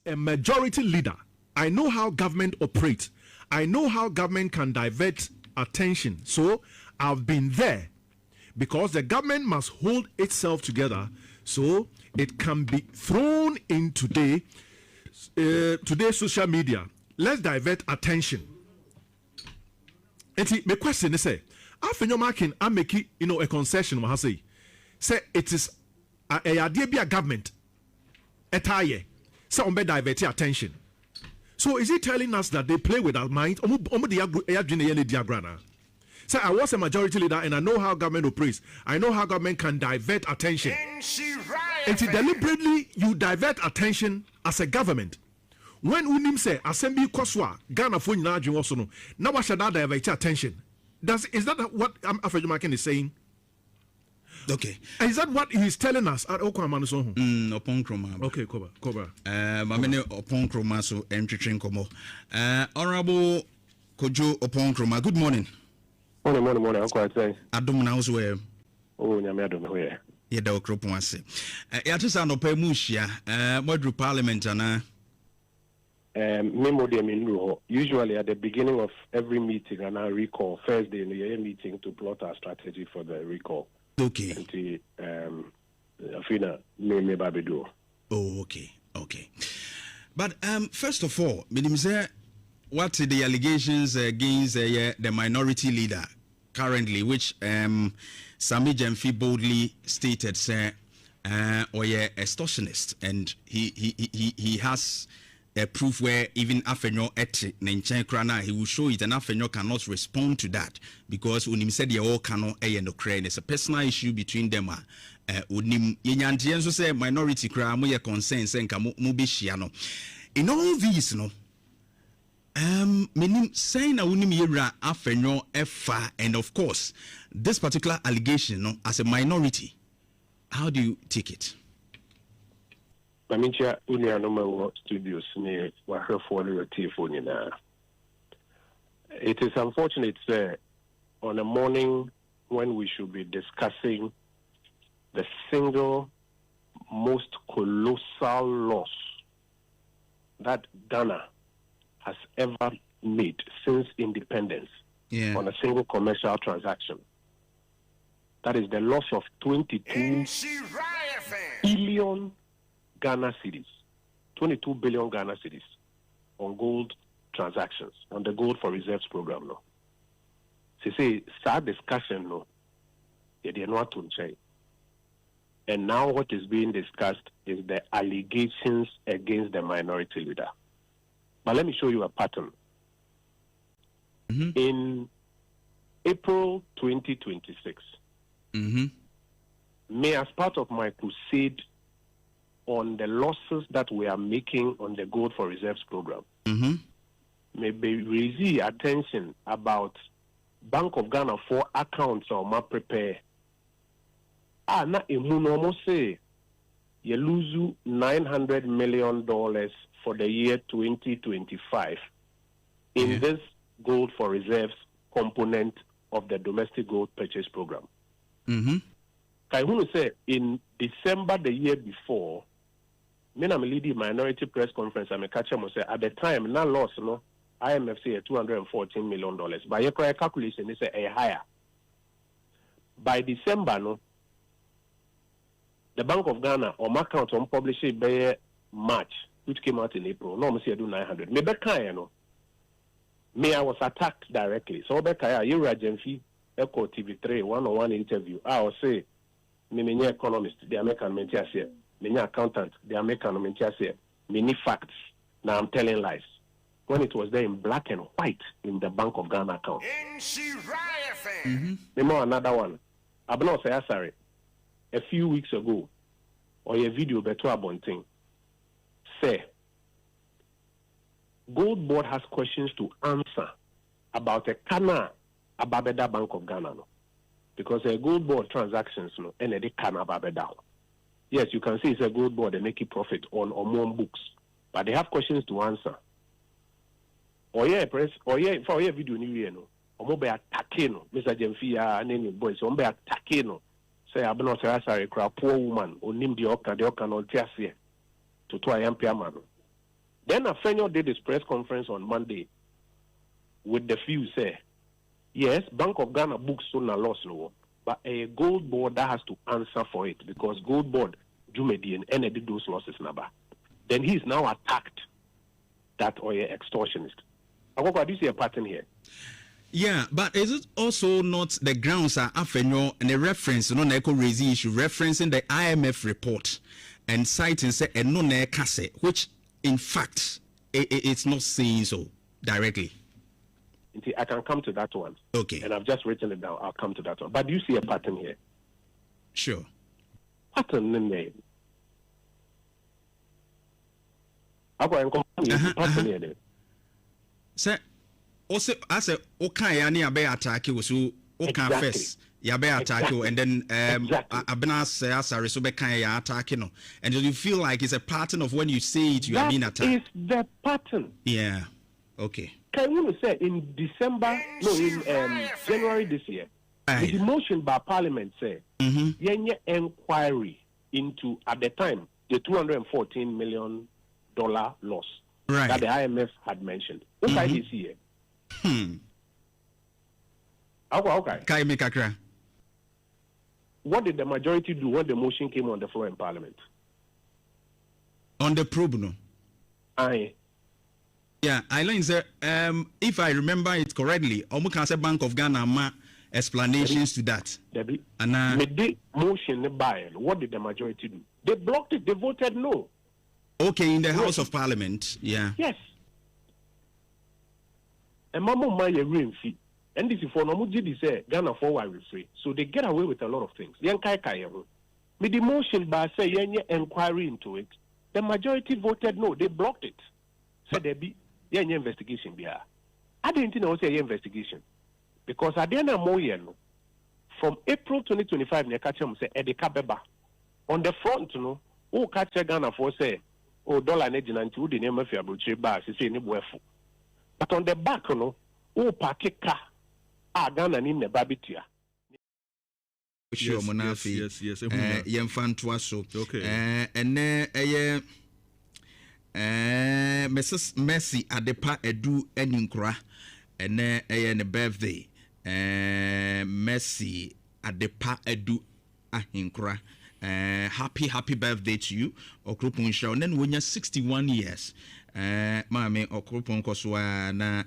a majority leader. I know how government operates. I know how government can divert attention. So I've been there because the government must hold itself together so it can be thrown in today's social media. Let's divert attention. And my question is, say, after your marking, I make it, a concession. Say it is a idea government. Etaye. So on divert attention. So is he telling us that they play with our mind? So I was a majority leader and I know how government operates. I know how government can divert attention. And deliberately you divert attention as a government. When Unim say Assembly Koswa, Ghana for Naju also no. Now what should I divert attention? Is that what Afro-Jamaican is saying? Okay. Is that what he's telling us at Okwamano so? Upon Kroma. Okay, Koba. Mamene upon Kroma so entry train komo. Honorable Kojo upon Kroma. Good morning. Morning. How can I say? Adom na so we. Oh, nyame adom ho ye. Ye da okropon ase. Ya tisa no pa mu hia. Modru parliament ana. Memo de minru ho. Usually at the beginning of every meeting and I recall first day in the meeting to plot our strategy for the recall. Okay. Afina me babedo. Oh, okay. But first of all, what the allegations against the minority leader currently, which Sami Jemfi boldly stated, say, or yeah, extortionist, and he has a proof where even Afenyo et Nenchen Krana, he will show it, and Afenyo cannot respond to that because when he said they all cannot no crane, it's a personal issue between them. Unim Yantian so say minority cry mo concern say nka mo be hia no. In all these no meaning saying na unim yera Afenyo efa, and of course this particular allegation no as a minority, how do you take it? Mamincha unia no ma studios ne wa hwefo ne retifo nyina. It is unfortunate on a morning when we should be discussing the single most colossal loss that Ghana has ever made since independence on a single commercial transaction. That is the loss of 22 billion Ghana cedis, 22 billion Ghana cedis on gold transactions, on the gold for reserves program. No, say sad discussion. No, they did not to say. And now what is being discussed is the allegations against the minority leader. But let me show you a pattern. In April 2026, me, as part of my crusade on the losses that we are making on the gold for reserves program, maybe raise attention about Bank of Ghana for accounts or ma prepare. Na imu almost say you lose $900 million for the year 2025 in this gold for reserves component of the domestic gold purchase program. Kaihunu say in December the year before, me na lead the minority press conference, I catch him say at the time na loss no IMF say $214 million. By your calculation, they say a higher. By December no, the Bank of Ghana or my account on publish it by March, which came out in April. No, I do 900. Me beka no. Me I was attacked directly. So beka you Rajemfi Echo TV3 one-on-one interview. I will say me economist, the American mentia here. Me accountant, the American mentia here. Me need facts. Now I'm telling lies. When it was there in black and white in the Bank of Ghana account. Me more another one. I'm not say sorry. A few weeks ago, or a video beto abonting, say, Gold Board has questions to answer about a Kana Ababeda Bank of Ghana. No? Because a Gold Board transactions, no, and a Kana Ababeda. Yes, you can say it's a Gold Board, they make a profit on or more books, but they have questions to answer. Or yeah, press, or yeah, for your video, no, or more by attacking, Mr. Jemfia, and any boys, or by attacking. Say I'm not sorry, poor woman, or name the oka on Tiasia to try man. Then a friend did this press conference on Monday with the few say, yes, Bank of Ghana books soon a loss no, but a Gold Board that has to answer for it because Gold Board Jumedian and did those losses number. Then he's now attacked that or extortionist. Akokoa, do you see a pattern here? Yeah, but is it also not the grounds are Afenyo and a reference, no echo raise issue, referencing the IMF report and citing say a no case, which in fact it's not saying so directly. I can come to that one. Okay. And I've just written it down. I'll come to that one. But do you see a pattern here? Sure. Pattern in there. Pattern here. Sir. Also, as a okay, any abe attack you so okay first. Ya be attack you and then abena say asare so be kan ya attack no. And you feel like it's a pattern of when you say it you are being attacked. That is the pattern. Yeah. Okay. Can you say in December in January this year the motion by Parliament say yenye inquiry into at the time the $214 million loss that the IMF had mentioned. Okay, this year. Okay. What did the majority do when the motion came on the floor in Parliament? On the probe, no? Yeah, I learned that if I remember it correctly, Omukase Bank of Ghana ma explanations to that. The motion by what did the majority do? They blocked it. They voted no. Okay, in the House of Parliament, yeah. Yes. And Mama Maya rain fee. And this is for Namuji say Ghana forward free. So they get away with a lot of things. With the motion by say inquiry into it, the majority voted no. They blocked it. Said there be investigation there. I didn't know say investigation. Because at the end of the from April 2025, they catch them say Edeka Beba. On the front, who catch Ghana for say, oh, dollar negin and two the name of your butcher bar, she say, but on the back, who pakeka, Ghana in the Babitia. Sure, Monafi. Yes. Yemfan Twaso. Okay. And Mrs. Mercy Adepa Edu Eninkra, and a birthday. Mercy Adepa Edu Ahinkra. Happy birthday to you. Okrupon Show. And then when you're 61 years, Mame Okrupon Koswa na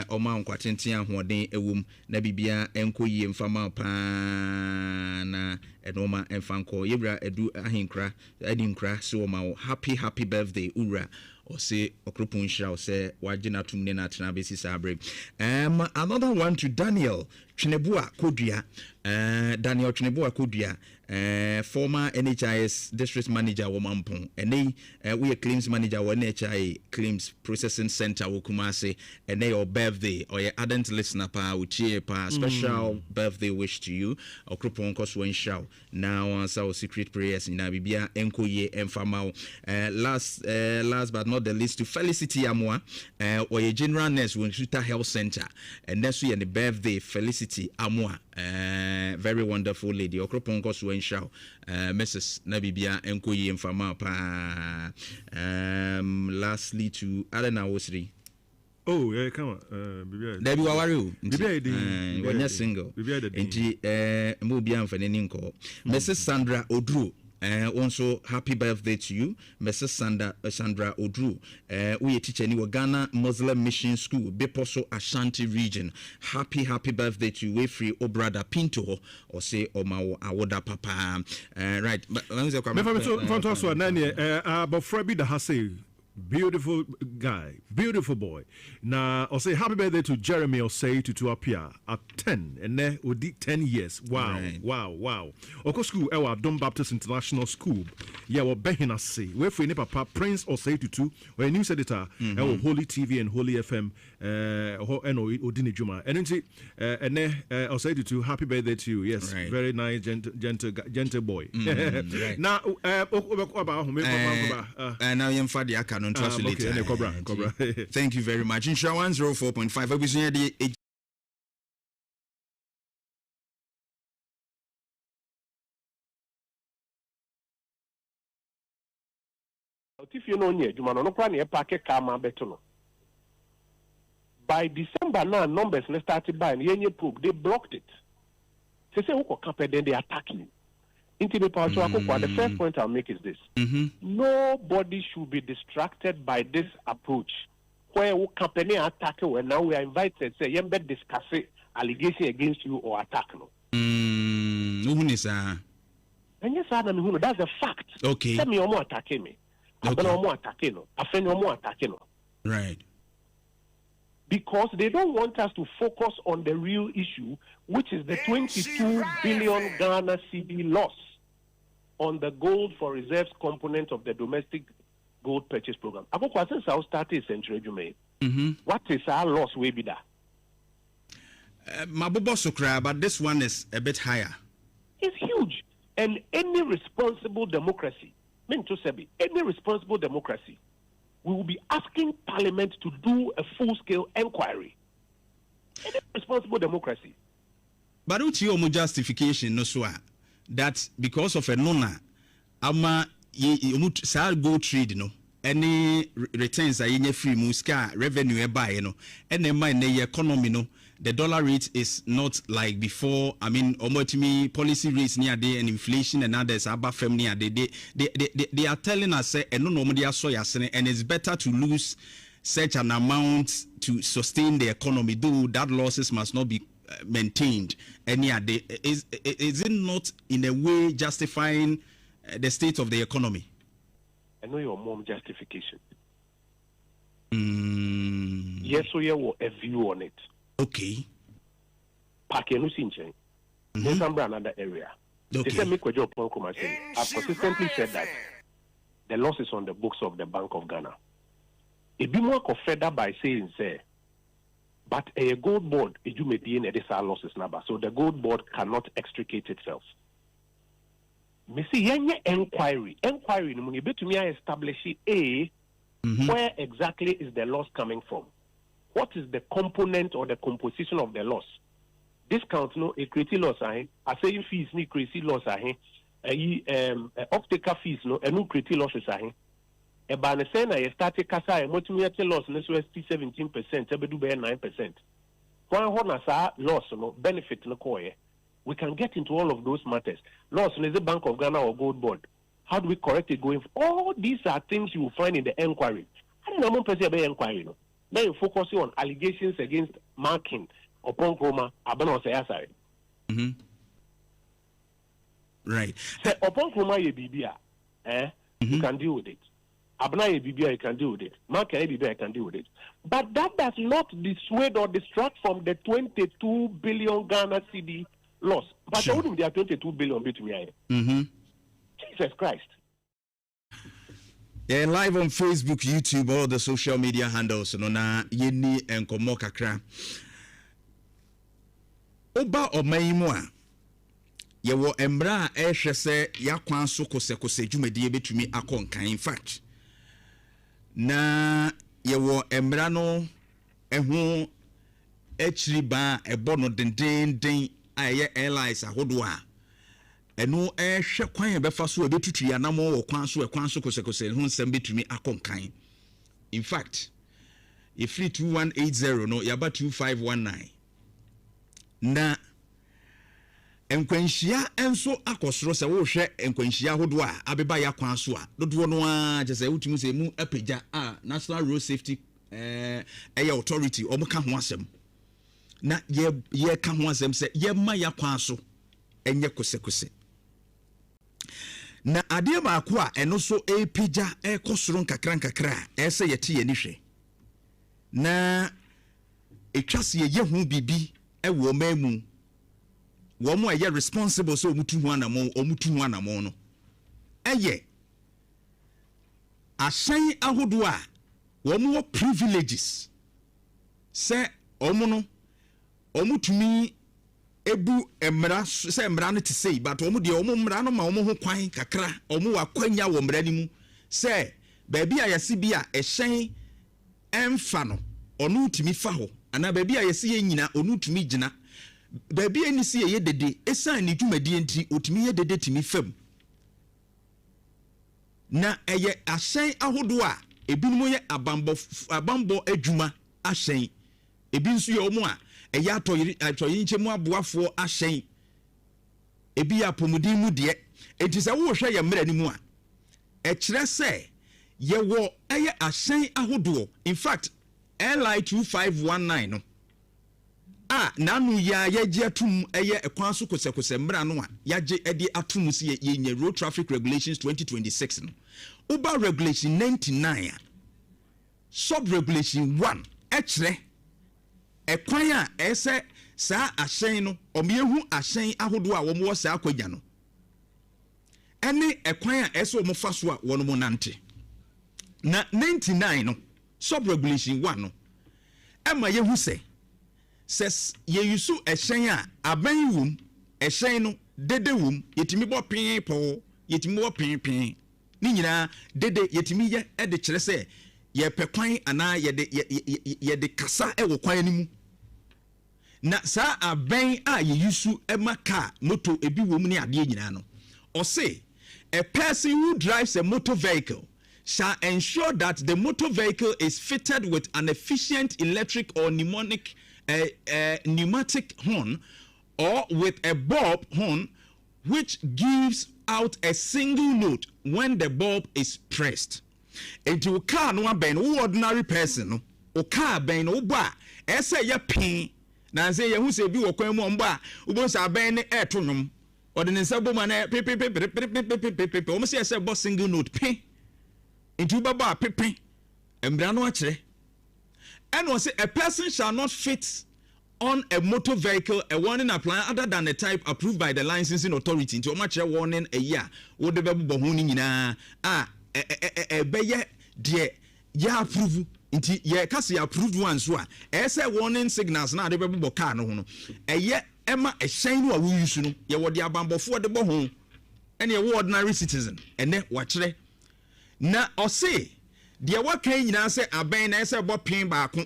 Oma Nkwatentia Hwade Ewum na bibia enko yi mfama pa na enoma emfanko Yebra Edu Ahinkra Edinkra so ma happy birthday Ura. Or say Okrupon Show say wajina tumne na tena besi sabre. Another one to Daniel Chinebua Kodia. Daniel Chinebua Kodia. Former NHIS district manager Womampon, and we a claims manager wa NHI claims processing center Wokumase, and your birthday or your ardent listener pa uchi pa special birthday wish to you. Okrupon Koswen Show. Now our secret prayers in Abibia Enkoye Enfamao. Last but not the least to Felicity Amwa or your general nurse Winsuta Health Center, and next week and the birthday Felicity Amwa. Very wonderful lady. Okropon Koswen Show. Mrs. Nabibia Enkoye Mfama pa. Lastly to Alena Wosri. Oh, yeah, come on. Debbie Wawaru. Bibi when you're single. Enti Mubian Feninko. Mrs. Sandra Odru. Also, happy birthday to you, Mrs. Sandra Odru. We teach any Ghana Muslim Mission School, Beposo Ashanti region. Happy birthday to you, Wefri Obrada Pinto, or say Omao Awoda Papa. Right, but Frebi the Hase. Beautiful guy, beautiful boy. Now, I'll say happy birthday to Jeremy Osei to appear at 10, and then we did 10 years. Wow, right. Wow. Oko school, our Dom Baptist International School. Yeah, we're Behina say. We're for Papa Prince Osei to we're news editor, our Holy TV and Holy FM, Odini Juma. And then Osei to happy birthday to you. Yes, right. Very nice, gentle boy. Right. Now, now you're Fadi Akan. Okay, Cobra. Thank you very much. Insha 104.5. If you know no plan by December now numbers started by they blocked it. They say then they attack you. The first point I'll make is this. Nobody should be distracted by this approach. Where company attack you and now we are invited say you better discuss allegation against you or attack no. And yes, that's a fact. Okay. Tell me you're more attacking me. Right. Because they don't want us to focus on the real issue, which is the 22 billion Ghana cedi loss on the gold for reserves component of the domestic gold purchase program. Akokoa, since I started Century Jume, what is our loss way be that? Mabubo Sukra, but this one is a bit higher. It's huge. And any responsible democracy, any responsible democracy, we will be asking Parliament to do a full-scale inquiry. Any responsible democracy. But what's your justification, no swa? That because of a nona, ama you gold trade, no, any returns are in your free muska revenue buy, no, and then my economy, no. The dollar rate is not like before. I mean, omotimi policy rates near day and inflation and others above from near day. They are telling us and no normally and it's better to lose such an amount to sustain the economy. Though that losses must not be maintained any day. Is it not in a way justifying the state of the economy? I know your mom justification. Yes, so you have a view on it. Okay. Parking Sinchen. Another area. Okay. I've consistently said that the loss is on the books of the Bank of Ghana. It be more further by saying, say, but a gold board, you may be in a losses number, so the gold board cannot extricate itself. Me see inquiry. Inquiry, you bet to me establish where exactly is the loss coming from? What is the component or the composition of the loss? Discount no a crazy loss I say fees ni crazy loss optical fees no no crazy losses e ba ne say na you start kasa e motimiyate loss no so 17% e be do be 9%. When ho sa loss no benefit no koye. We can get into all of those matters. Loss is the Bank of Ghana or Gold Board. How do we correct it going forward? All these are things you will find in the inquiry. I don't know about inquiry. No? Then you focus on allegations against marking upon Chroma. Right. So upon Chroma, you can deal with it. Abna you can deal with it. Mark you can deal with it. But that does not dissuade or distract from the 22 billion Ghana cedi loss. But I wouldn't be 22 billion between Jesus Christ. Yeah, live on Facebook, YouTube, all the social media handles. No na yeni enkomo kakra. Oba omayimwa. Yewo embra ehwe se yakwan so kose dwumadi betumi akonkan. In fact, na yewo embra no ehu echiri ba ebo no den aye airlines ahodo a eno ehwe kwan befa so betutu ya na mo kwan so kose hu nsem betumi akonkan. In fact, if 2180 no yaba 2519 na enkwanhia enso akosoro se wo hwe enkwanhia hodo a abeba ya kwan so a dodo no a je se wutumi se mu apagya a National Road Safety authority omuka ho asem na ye ka ho asem se ye ma ya kwan so enye kose na ade ba ko a eno so apagya ekosoro nkakra ese yete ye ni hwe na etwase ye hu bibi ewo mamu womo eye responsible so omutu hu anamo no eye asan ahodo a womo privileges se omo no omutumi ebu emra se emra no te sei but omo de omo mra no ma omo ho kwan kakra omo wakwanya wo mra ni mu se baabi a yesi bi a ehyen emfa no onu tumi fa ho ana baabi a yesi ye nyina onu tumi gina baabi ani si ye dede esan ni dwumadi enti otumi ye dede timi fam na eye ahyen ahodo a ebinumo ye abambo adwuma ahyen ebi nso ye omo a eye atoyi nchemu aboafo ahyen ebi ya pomudin mu de enti se wo hwe ye mra ni mu a e kire se ye wo eye ahyen ahodo. In fact, LI 2519 no nanu ya yeje atum eye ekwan so kose mra no a yaje ede atum si ye road traffic regulations 2026 no uber regulation 99 sub regulation 1 ekre ekwan a ese sa ahyen no omyehu ahyen ahodo a womo sa akwadwa no ene ekwan a ese womo fa so a wono mo nante na 99 no sub regulation 1 no ema yehu se says ye yusu ehyen a aban wum ehyen no dede wum yetimi bo pin po yetimi bo pin ni nyina dede yetimi ye de kire se ye pekwan ana ye de kasa e wo kwan ni mu na sa aban a ye yusu emaka moto ebi wum ni ade nyina no o say a person who drives a motor vehicle shall ensure that the motor vehicle is fitted with an efficient electric or pneumatic horn or with a bulb horn which gives out a single note when the bulb is pressed. Into car no ben ordinary person no o car ben no ba ese ya pin na say yehu say bi wo kwan mu omba ubo say aban ne e to nwom ode ne sabo ma na pepe o say boss single note pe into baba pepe embra no akere and was say a person shall not fit on a motor vehicle a warning appliance other than the type approved by the licensing authority into much warning a year wo de bebo ho ni nyina beye de ya approve inti ye kase approved ones so a say warning signals na de bebo car no ho no eye ema a shine no a we use no ye wo de abambofo de bo ho ene ye ordinary citizen ene wa kire na o say de wa kan nyina say aban na say bo pin baako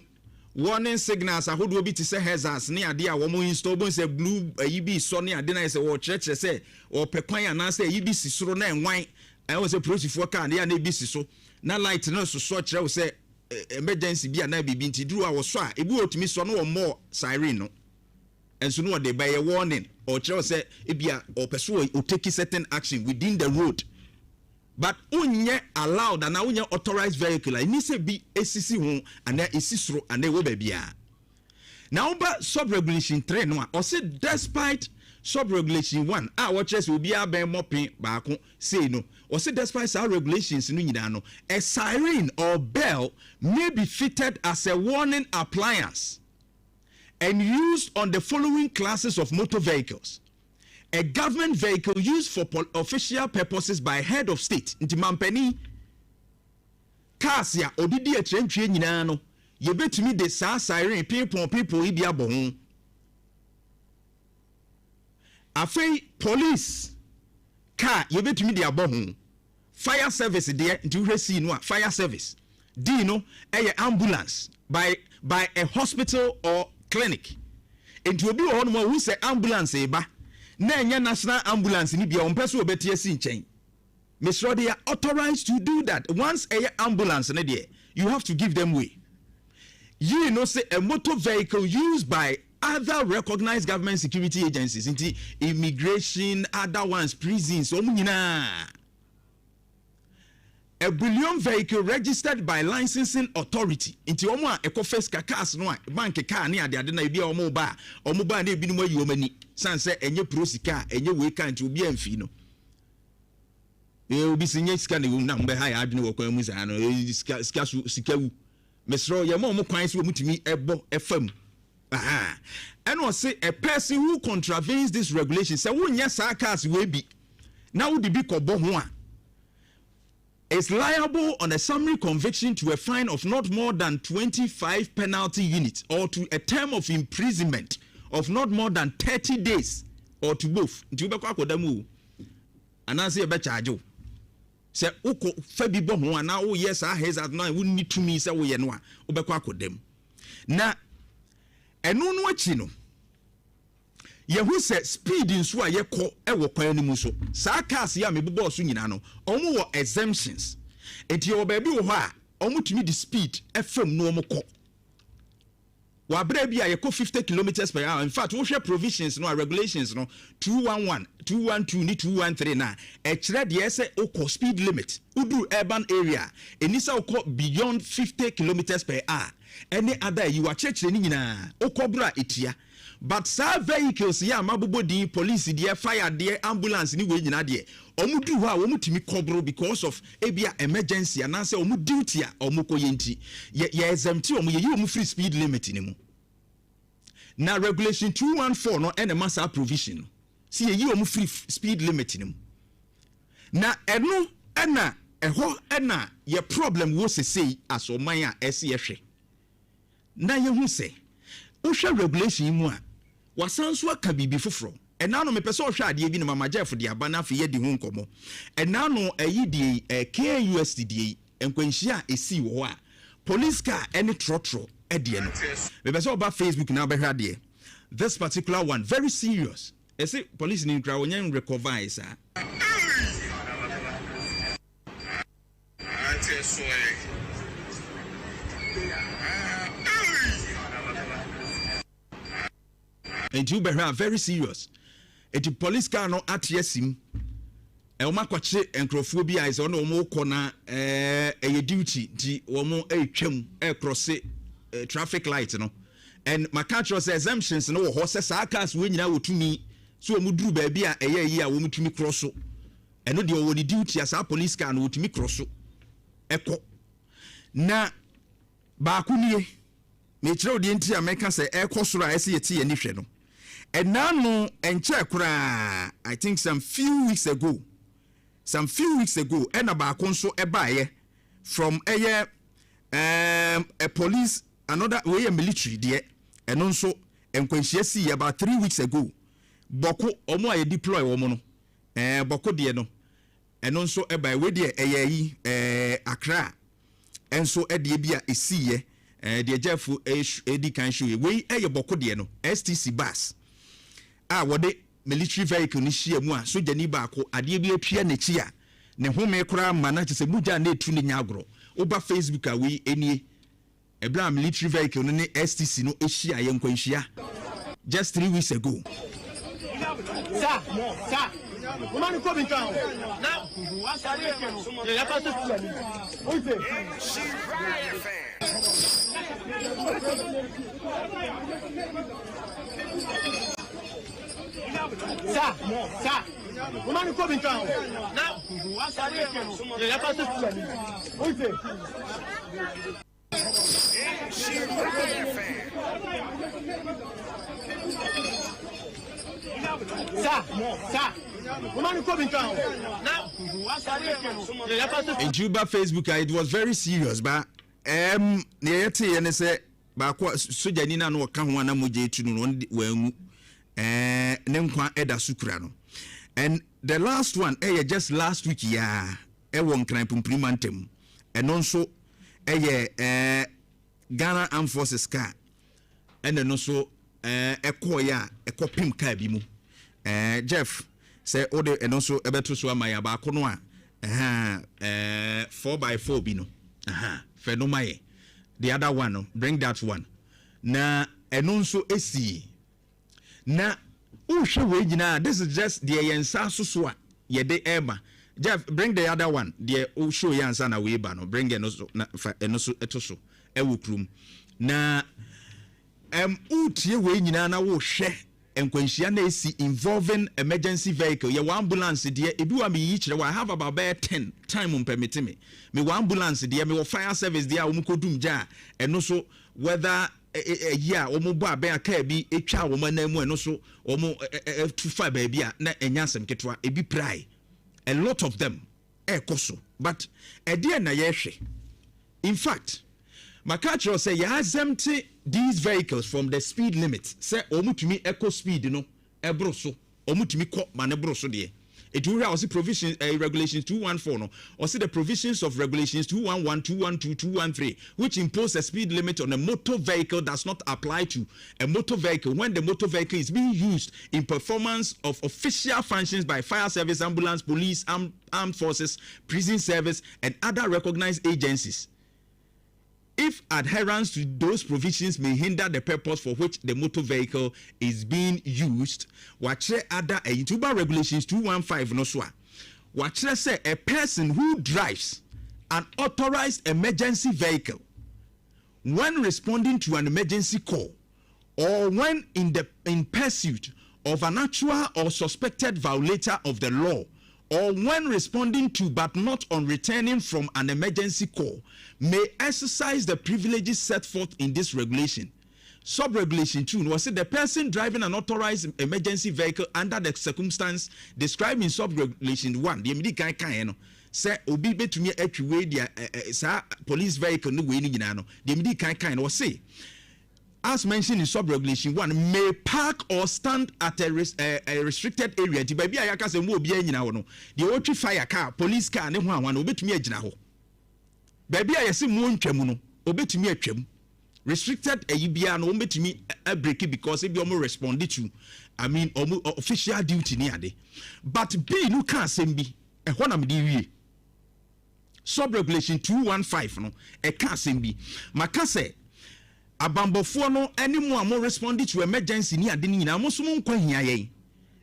warning signals ahodo bi ti say hazards ne ade a wo mo install bon say blue yibi so ne ade na say wo kire say wo pekwan ana say yibi sisoro na enwan I was a prosifo car na bi siso na light no so kire wo say emergency bi ana bibi nti duru a wo so a ebi otumi so no wo more siren no enso no de by a warning or kire say ebia or person o take certain action within the road. But unye allowed and unye authorized vehicle I need to be ACC home and there is sisro and they will be now but sub regulation 3 no or say despite sub regulation 1 watches will be a ben mopping back say no or say despite our regulations no a siren or bell may be fitted as a warning appliance and used on the following classes of motor vehicles. A government vehicle used for official purposes by head of state nti mampani cars ya odidi atwentwe nyina no ye betumi de saa siren people ibi abo ho afei police car ye betumi de abo ho fire service de nti hwesi no a fire service d no ambulance by a hospital or clinic nti obi ho no who say ambulance eba na nya national ambulance ni bia ompeso obetie si nchen Mr. They are authorized to do that. Once a ambulance na there, you have to give them way. You know say a motor vehicle used by other recognized government security agencies into immigration, other ones, prisons, a bullion vehicle registered by licensing authority into omo ekofes kakas no bank car ni ade na bia omo ba na bi no mayi omani san se enye prosika enye we kan ti obi amfi no obi sinye sika ne na mbe ha ya adwene wokwan mu sa no sika wu mesro ye mo kwan se omutimi ebo efam and was say a person who contravenes this regulation say wonya sa cars we bi na wo de bi kobo ho a is liable on a summary conviction to a fine of not more than 25 penalty units or to a term of imprisonment of not more than 30 days or to both. Nti ubekwa kodamu anansi ebe charge se uko fabi bo ho ana wo yes a hazard na wo ni tumi se wo ye no a ubekwa kodam na enu no achi no yehu se speed nso a yekọ ewo kwan ni mu so saa cars ya mebebo so nyina no omo wo exemptions enti o ba bi wo ho a omo tumi di speed fm no omo kọ wa bra bi a yekọ 50 km/h in fact wo hwe provisions no regulations no 211 212 ni 213 na e kire de ese okọ speed limit udu urban area enisa okọ beyond 50 km/h any other you are church ni nyina okọ bra etia. But some vehicles ya mabobodi police there fire there ambulance ni we nyina there omu du ho a omu timi kobro because of ebia emergency and say omu duty a omu koyenti ye exempt omu ye omu free speed limit ni mu na regulation 214 no and massa provision see ye omu free speed limit ni mu na eno ena eho ena ye problem wo sesei asoman a ese ye hwe na ye hu se wo hwe regulation mu a wasanso aka bibi foforo enano me pese ohwe ade bi ne mama Jeff de abana fe ye de hu nkomo enano ayi de KUSD de enkwanhia esi wo a police car any trotro ede no me pese oba Facebook na be hwa de this particular one very serious ese police ni kra onyan recover isa and you be very serious. The police car no at yesim. E oma kwache enkrofo bi a is on omo kona duty di omo twam cross traffic light no and macatros exemptions no horses cars we nyina wotumi so omuduru ba bia eye yi a womutumi cross so eno de wo ni duty as a police car no wotumi cross so eko na ba kunie me kire odi enti America say ekosoro a ese yeti ye ni hwe no ena no enche kura I think some few weeks ago ena ba konso ebaye from a police another way military there eno nso enkwanhia si about 3 weeks ago boko omo aye deploy omo no boko de no eno nso ebaye we de eyi Accra enso ede bia esiye de Jeff edi kan show we eye boko de no STC bus wode military vehicle ni hia mu a soja ni ba ko ade bi atwa na chi a ne home kura ma na chese muja na etu ni nyagro oba Facebook a we enie ebra military vehicle no ne STC no ehia ye nkwanhia just 3 weeks ago Sir, woman ko bin kan na wan sare ke no ya pa so tu oje she right fan Sir, woman ko bin kan na wan sare ke no ya pa so tu oje she right fan in Juba Facebook it was very serious but neyete ene se ba ko soja ni na no ka ho na moje etu no wangu ne nkwa eda sukura no and the last one just last week ya won kran pumprimantem eno nso Ghana Armed Forces car and no so ekoya ekopim car bi mu Jeff say ode and also ebeto so amaya ba ko no a 4x4 bi no phenomenon the other one no bring that one na eno nso esi na uhwe we gina this is just the yensa so a ye de eba Jeff bring the other one the show yansa na we ba no bring eno so na eno so eto so ewukrum na utie we nyina na wo hwe enkwanhia na esi involving emergency vehicle ye ambulance de ebi wa me yi kire wa have about 10 time permit me ambulance de me fire service de a omkodum ja eno so whether yeah omubo abe aka bi etwa omanamu eno so omo to fire ba bia na enyasem ketwa ebi prai a lot of them ekoso but ede na ye hwe in fact Makachro say you exempt these vehicles from the speed limit. Say omutumi eco speed no ebro so omutumi ko manebro so de. It will also provisions regulations 214 no or see the provisions of regulations 211, 212, 213 which impose a speed limit on a motor vehicle does not apply to a motor vehicle when the motor vehicle is being used in performance of official functions by fire service, ambulance, police, armed forces, prison service and other recognized agencies. If adherence to those provisions may hinder the purpose for which the motor vehicle is being used, watch other YouTuber regulations 215 no so. Watch say a person who drives an authorized emergency vehicle when responding to an emergency call or when in pursuit of an actual or suspected violator of the law or when responding to but not on returning from an emergency call may exercise the privileges set forth in this regulation. Sub-regulation 2 was the person driving an authorized emergency vehicle under the circumstance described in sub-regulation 1. The immediate kind say obi betumi atwe dia police vehicle no we ni nyina no. The immediate kind was say as mentioned in sub-regulation 1, may park or stand at a restricted area. The baby ayaka se mo obi anyina ho no. The otri fire car, police car ne ho anwa obetumi agina ho. Baby ayese mo ntwam no, obetumi atwam. Restricted bia no obetumi a break because e bi omo respond to omo official duty ni ade. But be no can asem bi. E ho na me di wie. Sub-regulation 215 no, e can asem bi. Maka se abambofo no anymore more responding to emergency ni ade ni nyina mo so mo nkwa hia yen.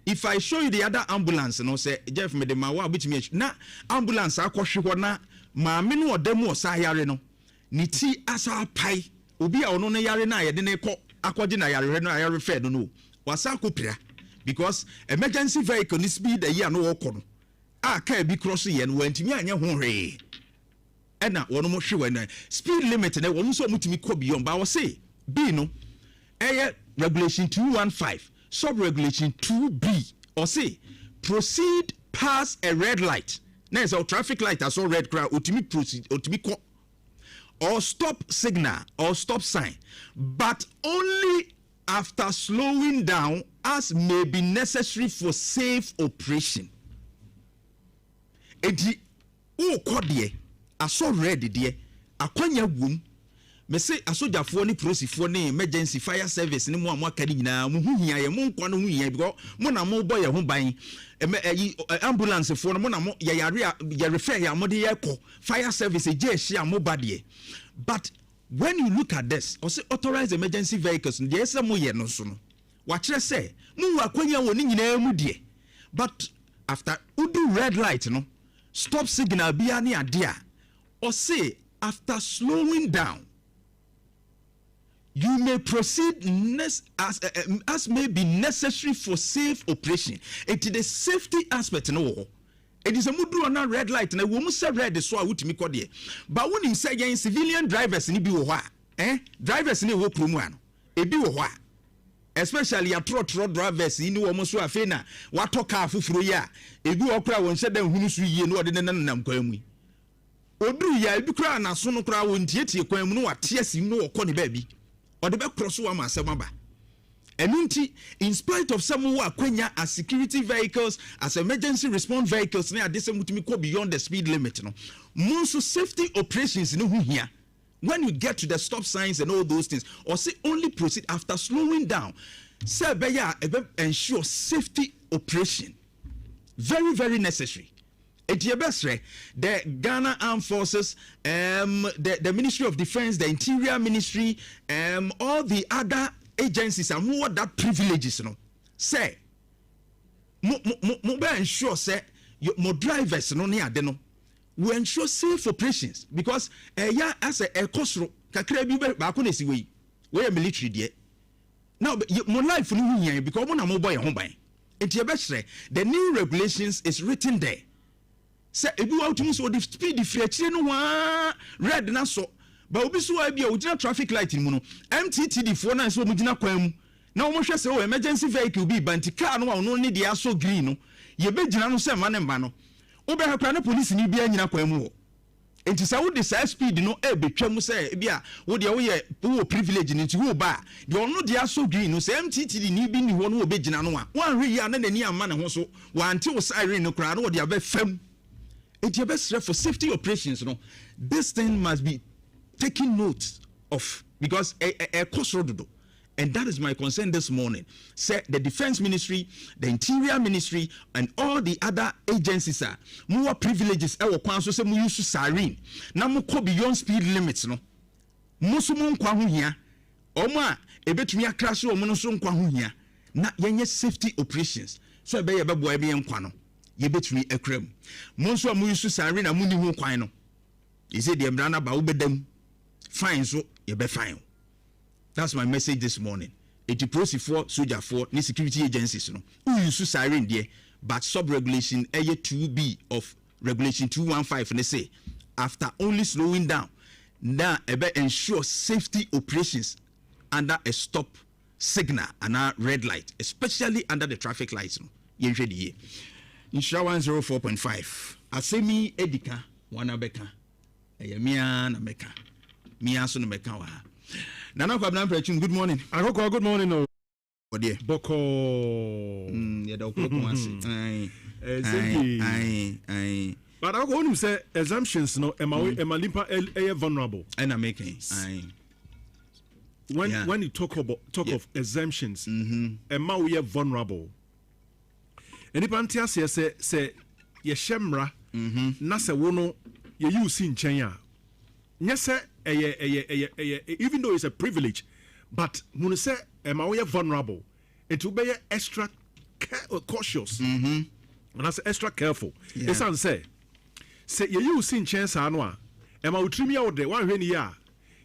If I show you the other ambulance no say Jeff me de ma wa bitimi na ambulance akohwe ho na maame no odam o sa yare no ni ti asa pai obi a ono no yare na ye de ne ko akɔgye na yare no ayare fɛ no wasa akɔpira because emergency vehicle ni speed ayi ano wɔkɔ no a car bi cross yɛ no wantimi anyɛ ho hwee ɛna wɔn mo hwe wɔn speed limit na wɔn nso mutumi kɔ beyond ba wɔ say B no ɛyɛ regulation 215 sub regulation 2B or say proceed past a red light na is a traffic light as all red crowd otimi proceed otimi kɔ or stop signal or stop sign but only after slowing down as may be necessary for safe operation. Edi o kodie aso red die akwanya wom me say asojafo ni polisifoɔ ni emergency fire service ni mo akari nyina mo hu hia ye mo nkwa no hu hia because mo na mo boy ye ho ban ambulance fo no mo na mo ye yare ye refer ya mo de ye kɔ fire service je hia mo badie. But when you look at this or say authorized emergency vehicles the ese mo ye no so no wa kire say mo akwanya wo ni nyina mu die but after udu red light no stop signal bia ni ade a or say after slowing down you may proceed as may be necessary for safe operation. It is the safety aspect no. It is a mudu on a red light na wo mu say red so a wutimi kɔ de. But when you say yen civilian drivers ni bi wo hɔ a drivers ni wo promo ano ebi wo hɔ a especially atro drivers ni wo mo so afi na wato car fufuro yi a ebi wo kura won hye dan hunu so yie no ɔde nanam kwan mu oduru ya ebi kura na so no kura won tietie kwan mu no wate asim no wɔkɔ ne baabi ɔde be cross wa ma asɛm aba ɛnunti in spite of some who akwenya as security vehicles as emergency response vehicles na ade sɛ mutumi kɔ beyond the speed limit no monso safety operations no hu hia when you get to the stop signs and all those things or say only proceed after slowing down say be ya ensure safety operation very necessary. The Ghana Armed Forces, the Ministry of Defense, the Interior Ministry, all the other agencies are more that privileges, you know. Say, mo ensure say mo drivers no near deno. We ensure safe operations because yeah as a kosro kakra bi ba ko na si we military there. Now mo life no hu yan because mo na mo boy ho ban. The new regulations is written there. Say ebi wa utumi so the speed free no wa red na so ba obi so wa bia ojina traffic light mu no MTTD fo na so mujina kwan mu na wo hwese o emergency vehicle bi banti car no wa no ne dia so green no ye be gina no se ma ne mba no wo be hakra na police ni bia nyina kwan mu wo enti sa wo de sa speed no e betwa mu se bia wo de wo ye wo privilege ni ti wo ba de ono dia so green no se MTTD ni bi ni wo no wo be gina no wa hwe ya na nani amma ne ho so wa ante wo siren no kra no wo de aba fam. For safety operations, you know, this thing must be taken note of because a cost road. And that is my concern this morning. Say the Defense Ministry, the Interior Ministry, and all the other agencies are more privileges. Our council say we use siren. Now we go beyond speed limits, no. Musumun kwa hunya. Oma ebetumi crash o munusun kwa hunya. Na yenye safety operations. So ebe ye bebo ebe yenkwano. Yebetumi ekrem monso amu yusu sare na muni ho kwan no ise de mbrana ba ubedam fine so yebe fine. That's my message this morning. Eti prosifo soldier for ni security agencies no yusu sare there but sub regulation eye 2B of regulation 215 ne say after only slowing down now ebe ensure safety operations under a stop signal and a red light especially under the traffic lights no yenhwe de Insha 104.5. Asemi edika wana beka. Mia na beka. Mia so na beka wa. Nana Kwabna Prechun, good morning. Akokoa, good morning. No. Odie. Boko. Ya da okoko wansi. Aye. But I go say assumptions no emalimpa vulnerable. And I'm making. When you talk of exemptions, ema we are vulnerable. Enipa ntia se ye hyemra na se wo no ye use nchen a nye se even though it's a privilege but when say ma we vulnerable it will be extra cautious and that's extra careful it's say ye use nchen sa no a ma utrimi a wo de wan hwe ni ya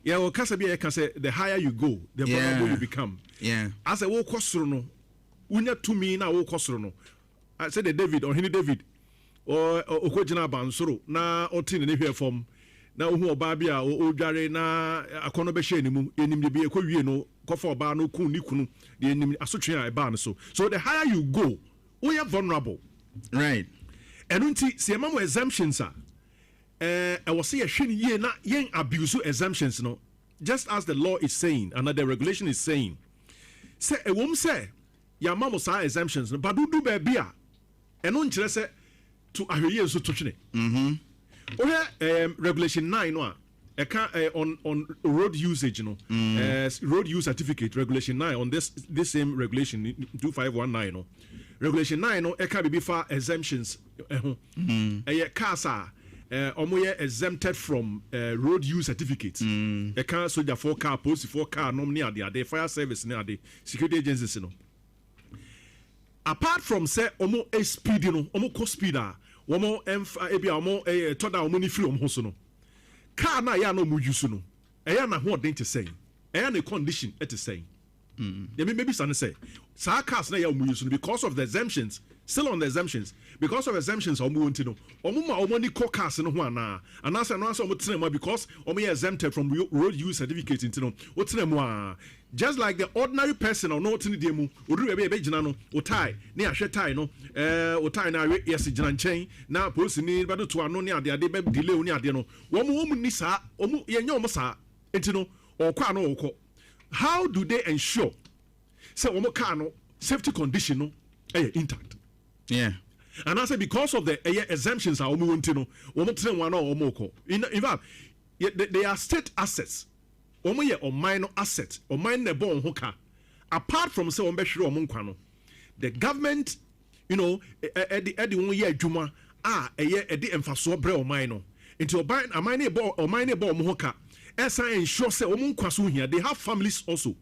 Yeah, well, Kasabia can say the higher you go, the vulnerable you become. Yeah. As a walk no, unya to me now walk no. I said the David or Henry David or Okojina Bansoro na otin in here form. Na uhu obabia o dware na akono be hye nimu enim de be ekwie no kofa oba no kun ni kunu de enim asotwe a eba no so the higher you go we are vulnerable, right? Enunti se emamo exemptions a I was say hwe ni ye na yen abuse exemptions no, just as the law is saying and the regulation is saying, say ewom say ya mamo sa exemptions no badudu ba bia eno nkire say to ahweye so to twene regulation 9 no on road usage no road use certificate regulation 9 on this same regulation 2519 no regulation 9 no be for exemptions cars are exempted from road use certificates soldier for car police for car normally are the fire service near the security agencies no apart from say speed no co speeder womo ebi omo toda omo ni free omo so no car na ya no mu use no eya na ho den te say eya na condition et say maybe san say sa cars na ya omo use no because of the exemptions, still on the exemptions, because of exemptions omo wonti no omo ma omo ni cars no ho ana anasa no ansa omo tena mu because omo ya exempted from road use certificate into no o tena mu just like the ordinary person or not in the demu oduru be gina no o tie na ahwe tie no o tie na yes gina nchen na police ni ba do to ano ne ade be delay ni ade no wo ni sa omu ye nyom sa enti no o kwa no okọ. How do they ensure say omo car no safety condition no intact? Yeah. And I say because of the exemptions are omo wonti no omo tren one no omo okọ. In fact they are state assets. Omo ye o minor asset o minor bon hoka apart from say ombe hwere omo nkwa no the government edi won ye adwuma edi emfaso bre o minor into o minor bo omo hoka esa ensure say omo nkwa so hia they have families also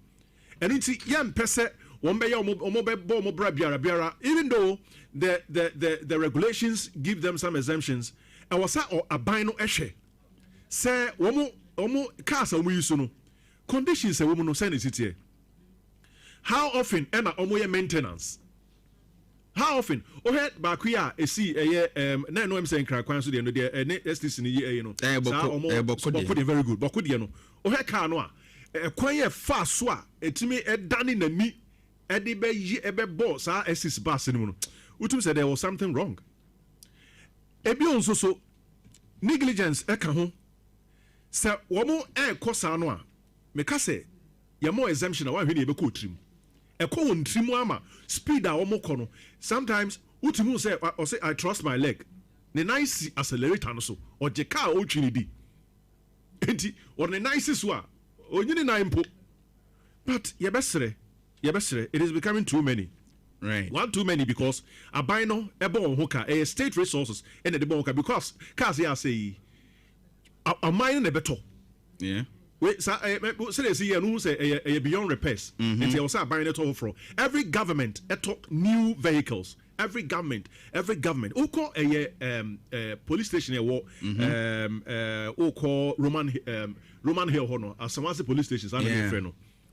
and nti ye mpese ombe ye omo be bo omo bra biara even though the regulations give them some exemptions and was o aban no ehwe say omo cars omo use no conditions e womo no send it here. How often ena omo ye maintenance? How often o head back here e see na no am saying kran kwan so de no de STC ni ye no boko very good boko de no o head car no a kwan ye fa so a etimi edane nani ede be yi ebe bo sa STC bus ni no utum say there was something wrong. Ebi onso so negligence e ka ho se womo kosa no a meka se ye mo exemption a wa hwe ne be ko trim e ko won trim ama speed a womo ko no sometimes utimu say or say I trust my leg ne nice accelerator no so o je car o twini di enti or ne nice so a onyini na impo but ye besere it is becoming too many. Right. One too many because abino ebo hoka state resources and the bonka because cars here say a mine ne beto. Yeah. Wait, so say no say beyond repairs. It's also a buying it all from every government talk new vehicles. Every government. Oko police station oko Roman Hill Hono as some police stations are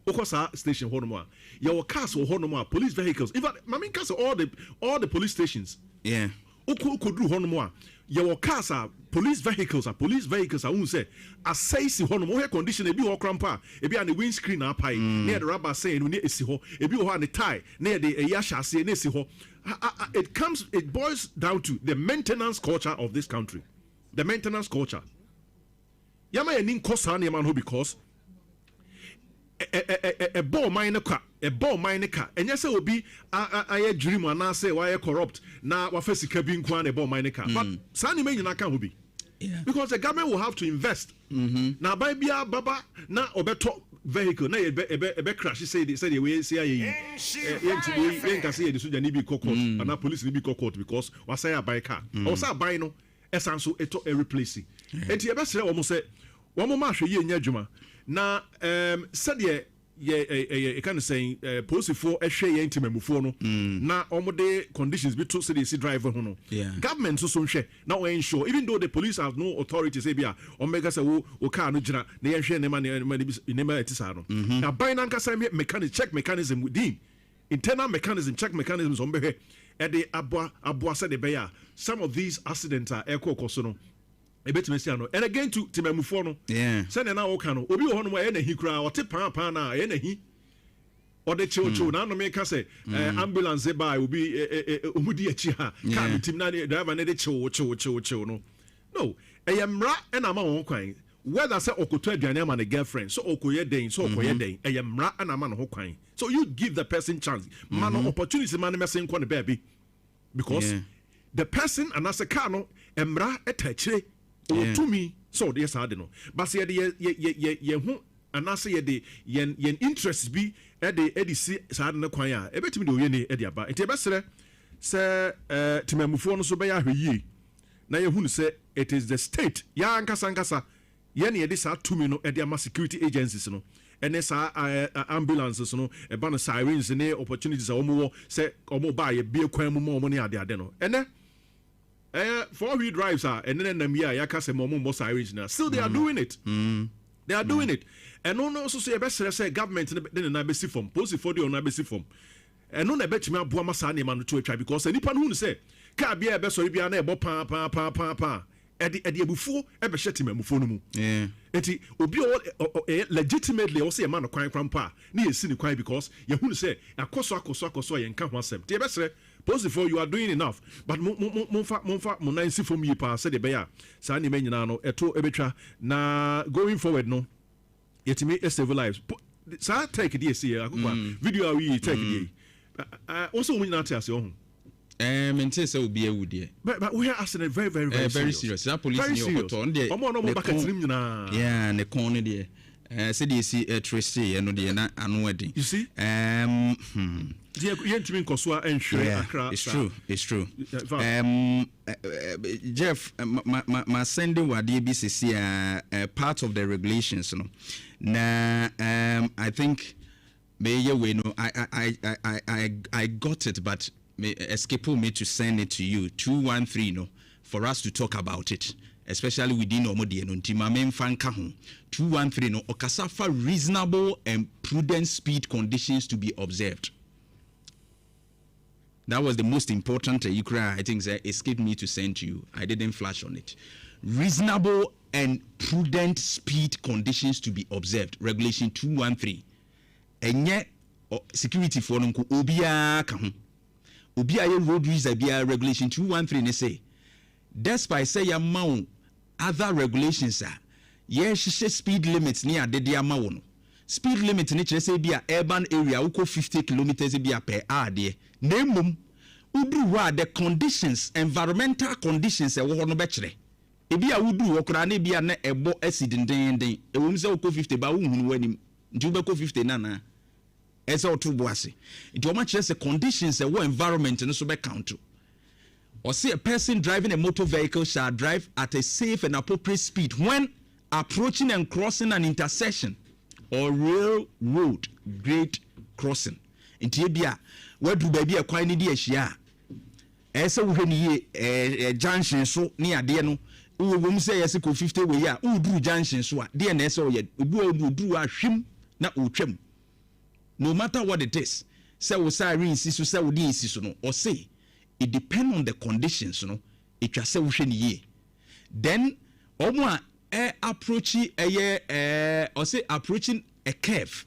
Oko sa station Hono. Your cars or Hono police vehicles. In fact, I mean cars all the police stations. Yeah. Oko could do Hono. Your cars are police vehicles. I won't say. I say si hono mo condition ebi ho krampa ebi an the windscreen apai near the rubber saying near esi ho ebi ho an tie near the yasha say near esi ho. It boils down to the maintenance culture of this country. The maintenance culture. Yama nin kosa na man ho because a ball mine car and say obi I dream and I say why corrupt now wa face cabin kwan a ball mine car but sani me nyina can be because the government will have to invest now buy bia baba na obeto vehicle na ebe crash say the way say yen can say the soldier ni be court and police ni be court because wa say buy car or say buy no esanso eto replace enti ebe sere wo mo say wo mo ma hwe ye nya adwuma na said kind of saying policy for a share intimate no na omode conditions be to say the driver no government so share now ensure even though the police have no authority say bia omega say wo car no gina na yen hwe nema etisa no na by na nkasa mechanic check mechanism within internal mechanism check mechanisms on be e de aboa say the bear some of these accidents are ekokoso no ebetime sia no and again to timamufo no say na wo ka no obi wo no ma na hi kura o te pan na ye na hi o de chew na no me ka say ambulance by obi omudi achi ha ka tim na driver na de chew no eyemra and ama won kwan whether say okoto aduane ama ne girlfriend so okoye den eyemra and ama no ho kwan so you give the person chance man opportunity man messing kwa ne baby because the person and as a car no emra etachire to me so yes I don't know but say ye hu anase ye de yen interest bi e si saade ne kwan a e betimi de oye ne e de aba enti e besere se timamufo no so be ya hweye na ye hu se it is the state ya nkasa ye ne de sa to me no e de ama security agencies no ene sa ambulances no e ba no sirens ne opportunities a omo se omo ba ye bie kwan mu mo ne ade no ene 4-wheel drives are and then yakase momo sirens now. Still they are doing it. They are doing it. And no also say best say government then na be form. Post for the na be form. And no na bet me aboa masa na man to try because anyone who say car bia be so bia na e bo pa. Edi ebufu e be hye timamufo no mu. Enti obi legitimately o say man kwan krampa na yesi ni kwan because ye hu say akoso ye nka ho asem. Ti e be sere Positive, you are doing enough, but monfa si from you pa said the bear. Sani menyina no eto ebetwa na going forward no. Yetimi save lives. Sa take the see Akokoa video we take the. Also we not tell you. Maintain say obi ewu de. But we are asking very serious. That police ni okoton de. Omo no back at him na. Yeah, ne kon de. Say the see Tracy eno de na anu edi. You see? It's true. Jeff, my sending what DBCC part of the regulations, no. Na I think I got it, but escape me to send it to you 213 no for us to talk about it. Especially within Omodi no Timamem Fanka 213 no Okasafa reasonable and prudent speed conditions to be observed. That was the most important I think that escaped me to send to you. I didn't flash on it. Reasonable and prudent speed conditions to be observed. Regulation 213. And yet security for nko obia ka ho. Obia ye road user bia regulation 213 ne say despite say ya maun other regulations are ye speed limits ni adede ama wo no. Speed limit ni kire say bia urban area uko 50 kilometers bia per hour de. Nemum udru the conditions environmental conditions e wo no be kire e bia udru okra na bia na ebo accident den e wo say uko 50 ba wo hunu wanim nti wo be ko 50 na ese otu bo ase nti o ma kire say conditions e wo environment no so be count or say a person driving a motor vehicle shall drive at a safe and appropriate speed when approaching and crossing an intersection or railroad grade crossing nti bia wadu baby a kwan ni di ahia ese wo hwani junction so ni ade no wo wom say yes ko 50 we ya uduru junction so a de na ese wo ye obi uduru ahwem na otwam no matter what it is say wo siren si so say wo di si so no or say it depend on the conditions no it twa say wo hwani ye then omo a approach or say approaching a curve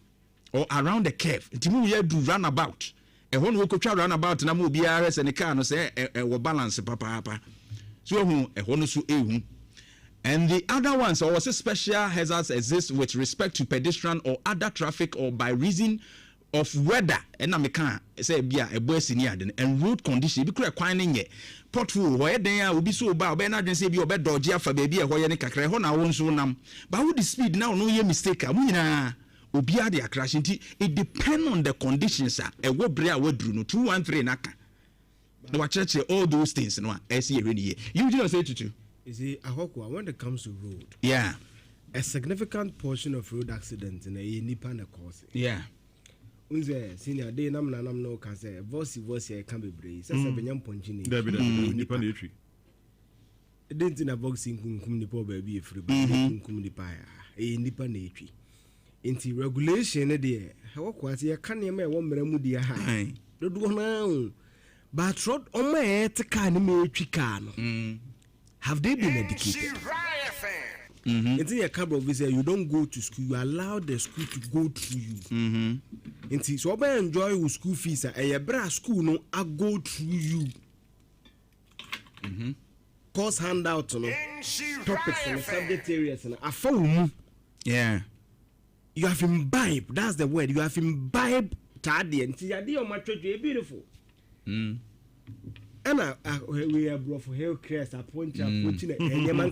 or around the curve ntimu ye do roundabout ehon wo kotwa roundabout na mo biara se ne car no say wo balance papa so ehun ehon so ehun. And the other ones also special hazards exist with respect to pedestrian or other traffic or by reason of weather and na meka say bia ebo asini ade and road condition bi kura kwan ne nye pothole ho eden a obi so ba obe na dwen say bi obe dodge afa ba bi e ho ye ne kakra ho na wo nso nam ba wo the speed now no ye mistake a mu nyina obi ade akrash nti it depend on the conditions a e wo bre a waduru no 213 naka na wa cheche all those things no a ese ye hwe ne ye you just say tutu. You see, Akokoa, when it comes to road, a significant portion of road accidents in a nipa na cause. Yeah. Unze senior day nam no ka say voice can be brave. Say benyam ponjini. Nipa na etwi. Didn't na boxing kum nipa baby free kum nipa ya. Nipa na etwi. Inti regulation ne de wo kwase ye kan yema e wo mra mu dia ha. Dodo na but road on my head car ne me etwi car no. Have they been educated? It's in a couple of visa. You don't go to school. You allow the school to go through you. So I enjoy your school fees. A bra school no, I go through you. Course handout no topics and subject areas and I follow. Yeah. You have imbibed. That's the word. You have imbibed. Tadi and Tiadi on my church. Beautiful. And we are brought for health care. I point out, no man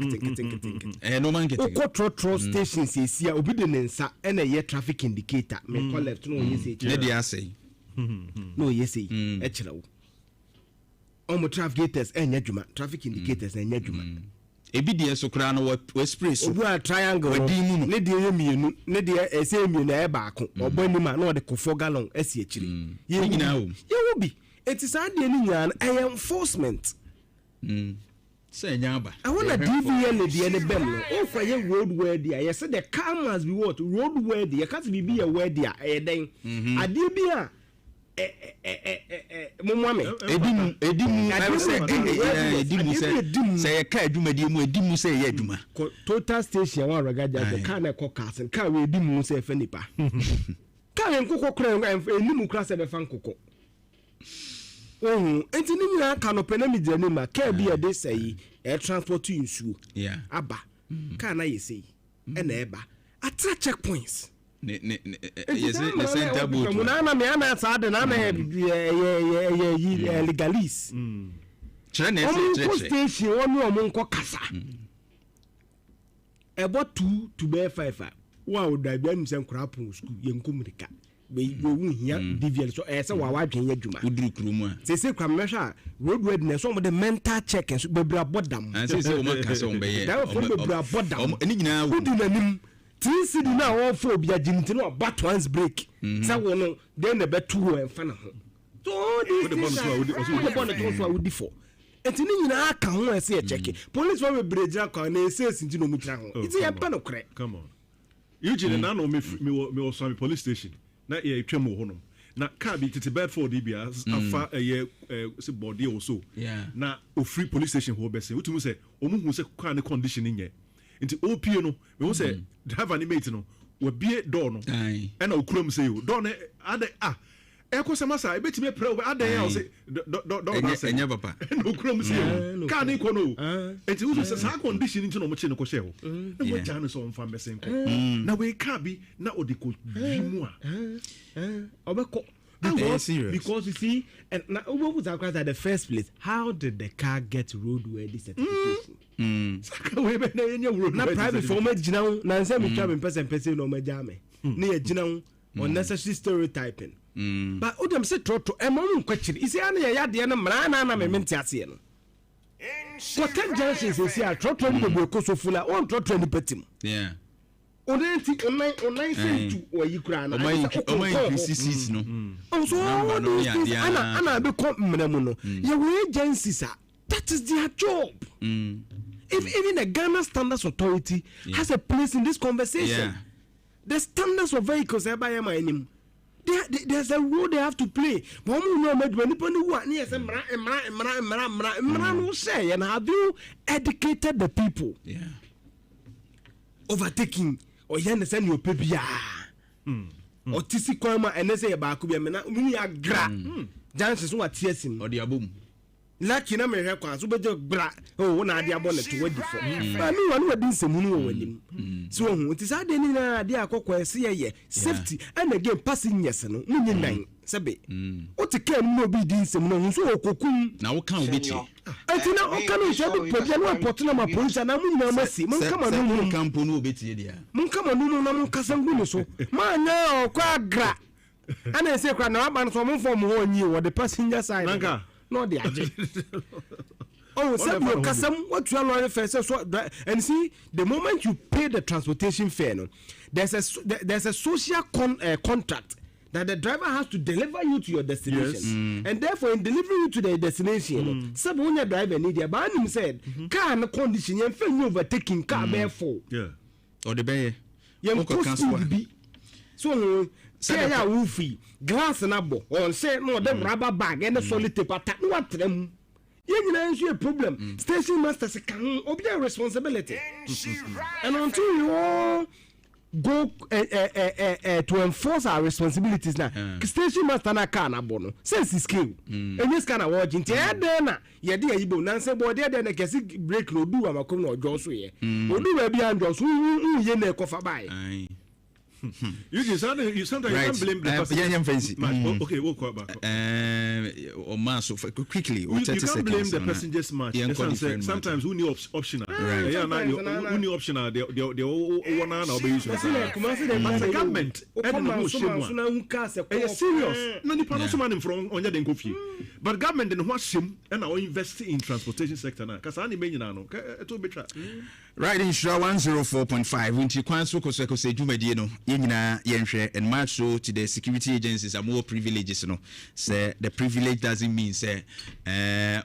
getting. Control stations is here. Obedience and a year traffic indicator. Me call left. No, yes, say. No, yes, actually. Omo traffic gators and yajuma. Traffic indicators and yajuma. Ebidia so kra no we spray so. We are triangle. We di mu. Ne di emienu. Ne di ese emienu e ba ko. Obo ni ma na o de ko 4 gallon esi akiri. Ye nyina wo. Ye wo bi. It is hard to enforcement. Say nyaba. I want to DVL the any bello. Oh, for your road where there. You said the car must be what road where there. Can't be a where there. Then I did be a total station one regaja the car na caucus and car we dimu say fenipa. Car en koko kran en nimu class e be fan koko. Enti ni nyina ka no pena mi jani ma ka bi e de sei e transport to nsuo aba ka na yesei e na eba atra checkpoints yes the center board mo na me ana sa de na na legalise chere station wonu o mo nko kasa about 2 to be 5 wow da bia mi se nkura pon school ye nkomunika we here DVL so say wa wadwen adwuma uduru krumu a say kwa mesha road readiness some of the mental check and bebra bodam and say o man kasa on be ye bebra bodam eni nyina wo udu nanim TCD na wo for bia ginti no bat once break say wo no then the betu ho emfa na ho so the bonus so would for enti ni nyina aka ho say check police for bebra gira kwa na say sinti no mu kira ho iti ye pa no kre come on usually na no me was on police station na ye twem ho no na car bi tete Bedford bia afa ye se body also na o free police station ho be say utumu say o mu hu say car ne condition nye nti opie no me hu say driver ni mate no we bie door no e na okuram say o door ne ade eko se masa ebetime pre o ade ya o say door na say enya papa na okuram say o car ni ko no nti hu say sa condition nti no mo che ne ko she ho na mo ja no so mfa mbese nko na we car bi na odiko bimu obeko because you see and now what was at the first place how did the car get roadworthy certification na private for me gina na say me try me person no ma jame na ye gina unnecessary stereotyping but odem say trotro e mo nkwachiri isi ana ye yade no mra na me mente ase no what junction say see trotro ni be ko so fula on trotro ni petim onenti online say to oyikura na online CCs no so ana be ko mnamu no ye we agencies that is their job if even the Ghana Standards Authority has a place in this conversation the standards of vehicles there's a role they have to play but no say and have you educated the people overtaking or yen send your baby or tisi kwama and say ba ku bi me na mu ya gra jances no atiesim or the abum lucky na me hwe kwa so beje bra o na ade abon to wadi for ba mi wanu wadi nsemu no wanim so hu tisa de ni na ade akokwa ese ye safety and again passengers no munyi nan sebe o te kan mo bi di nsemu no so okokum na wo kan obi ti atina o kan o so bi podi na poti na ma police na munyi na masi mun kama no mun kampo no obi ti dia mun kama no na mun kasangu ni so ma nya o kwa gra ana ese kwa na aba no so mun form ho nyi wo the passenger side nanka no de aje Oh, Kasam, what you are first, and see, the moment you pay the transportation fare, no, there's a social contract that the driver has to deliver you to your destination, and therefore in delivering you to the destination, some when your driver need your ban him said, car no condition, you feel overtaking car therefore, or the bay, be so. Say ya woofy glass and abo or say no them rubber bag and the solid tape attack what them. You know, a problem. Station masters can obey responsibility. And until you all go to enforce our responsibilities now, station master na can abono. Sense is skill. And this kind of watching. Then, yeah, dear, you Nancy boy, there, then I can see break no do. I'm a come or Joshua. We'll do a behind Josh. Who you never cover by. You sometimes right. You can't blame the person. Okay, we'll call back. Or mass quickly. You can't blame the passenger's match. Sometimes who knew optional. Right. Yeah, who knew optional. They one hour be used. The government. Serious. No, the panel man from on your coffee. But government then watch him and now invest in transportation sector now. Because I need no. Right in Shra 104.5. When you can so say Jumedino. And match so to the security agencies are more privileges, say the privilege doesn't mean say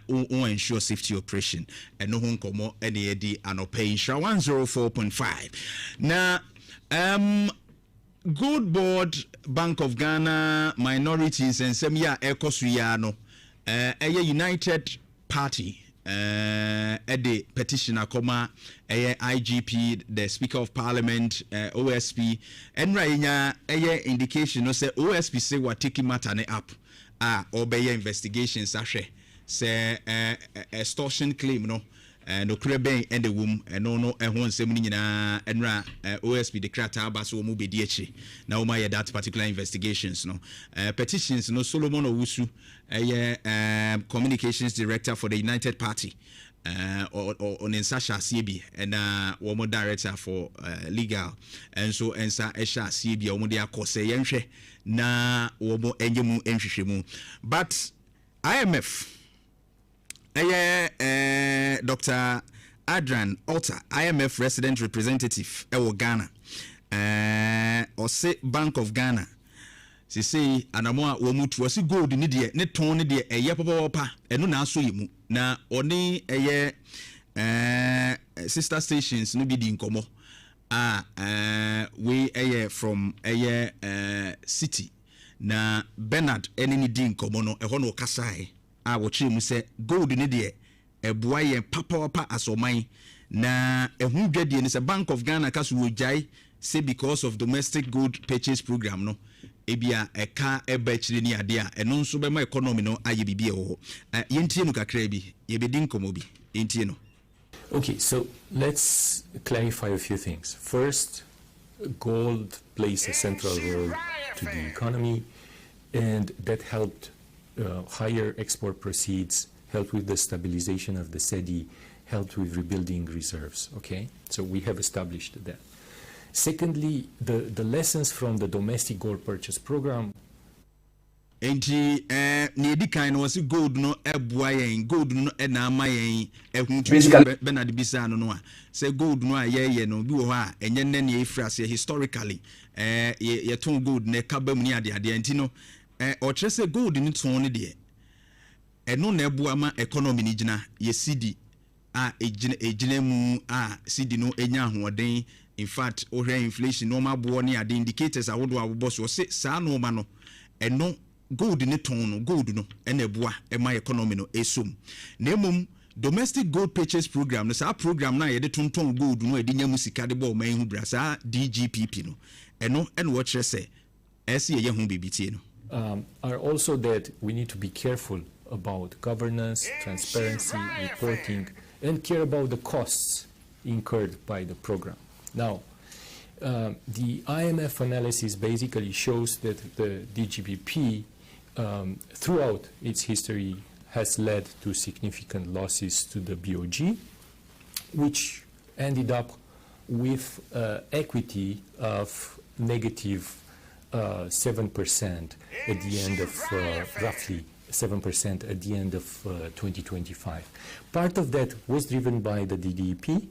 ensure safety operation and no one come any and pay 104.5 now Good Board Bank of Ghana minorities and some Ekosuyano a United Party the petitioner comma IGP, the Speaker of Parliament, OSP, and Rainya indication no say OSP say what taking matter up obey investigations say extortion claim no no krebe and the womb and no one semini na enra OSP the krata baso mu be diechi na uma that particular investigations no petitions no Solomon Owusu communications director for the United Party or Nsasha CB and one director for legal and so Ensa Esha CB or Modia Kose Yenche na womo enjemu enhwehwemu but IMF Dr. Adrian Alta, IMF resident representative ewo Ghana or say Bank of Ghana say anamo wo mutu wasi gold ni de ne ton ne de eye papa eno na aso yimu na oni sister stations no bi di nkomo we from city na Bernard enini di nkomo no eho no kasai wo chemu se gold ni de eboa ye papa asoman na ehu dwadie ni se Bank of Ghana kaso wojai say because of domestic gold purchase program no ebia eka ebachire ni ade a eno nso be ma economy no aye bibie ho yentie no kakra bi ye bedin komo bi yentie no. Okay, so let's clarify a few things. First, gold plays a central role to the economy, and that helped higher export proceeds, helped with the stabilization of the cedi, helped with rebuilding reserves. Okay, so we have established that. Secondly, the lessons from the domestic gold purchase program. Enti ne di kan no wasi gold no eboa yen gold no na ama yen ehun Bernard bisa no a say gold no aye no bi wo ha enye ne ne efrase historically ye ton gold ne kabam ni ade enti no o kire say gold ni ton ne de eno na eboa ma economy ni gina ye cedi ejina mu cedi no enya ahoden. In fact, inflation normal bo ni ade indicators awodo abobo so say sa no ma no eno gold ni ton no gold no ena eboa my economy no esum na emum domestic gold purchase program no sa program na ye de tonton gold no ede nyamu sika de bo man hu bra sa DGPP no eno what kire say ese ye hu bibitie no are also that we need to be careful about governance, transparency, reporting, and care about the costs incurred by the program. Now, the IMF analysis basically shows that the DGPP, throughout its history, has led to significant losses to the BOG, which ended up with equity of negative 7% at the end of roughly 7% at the end of 2025. Part of that was driven by the DDP.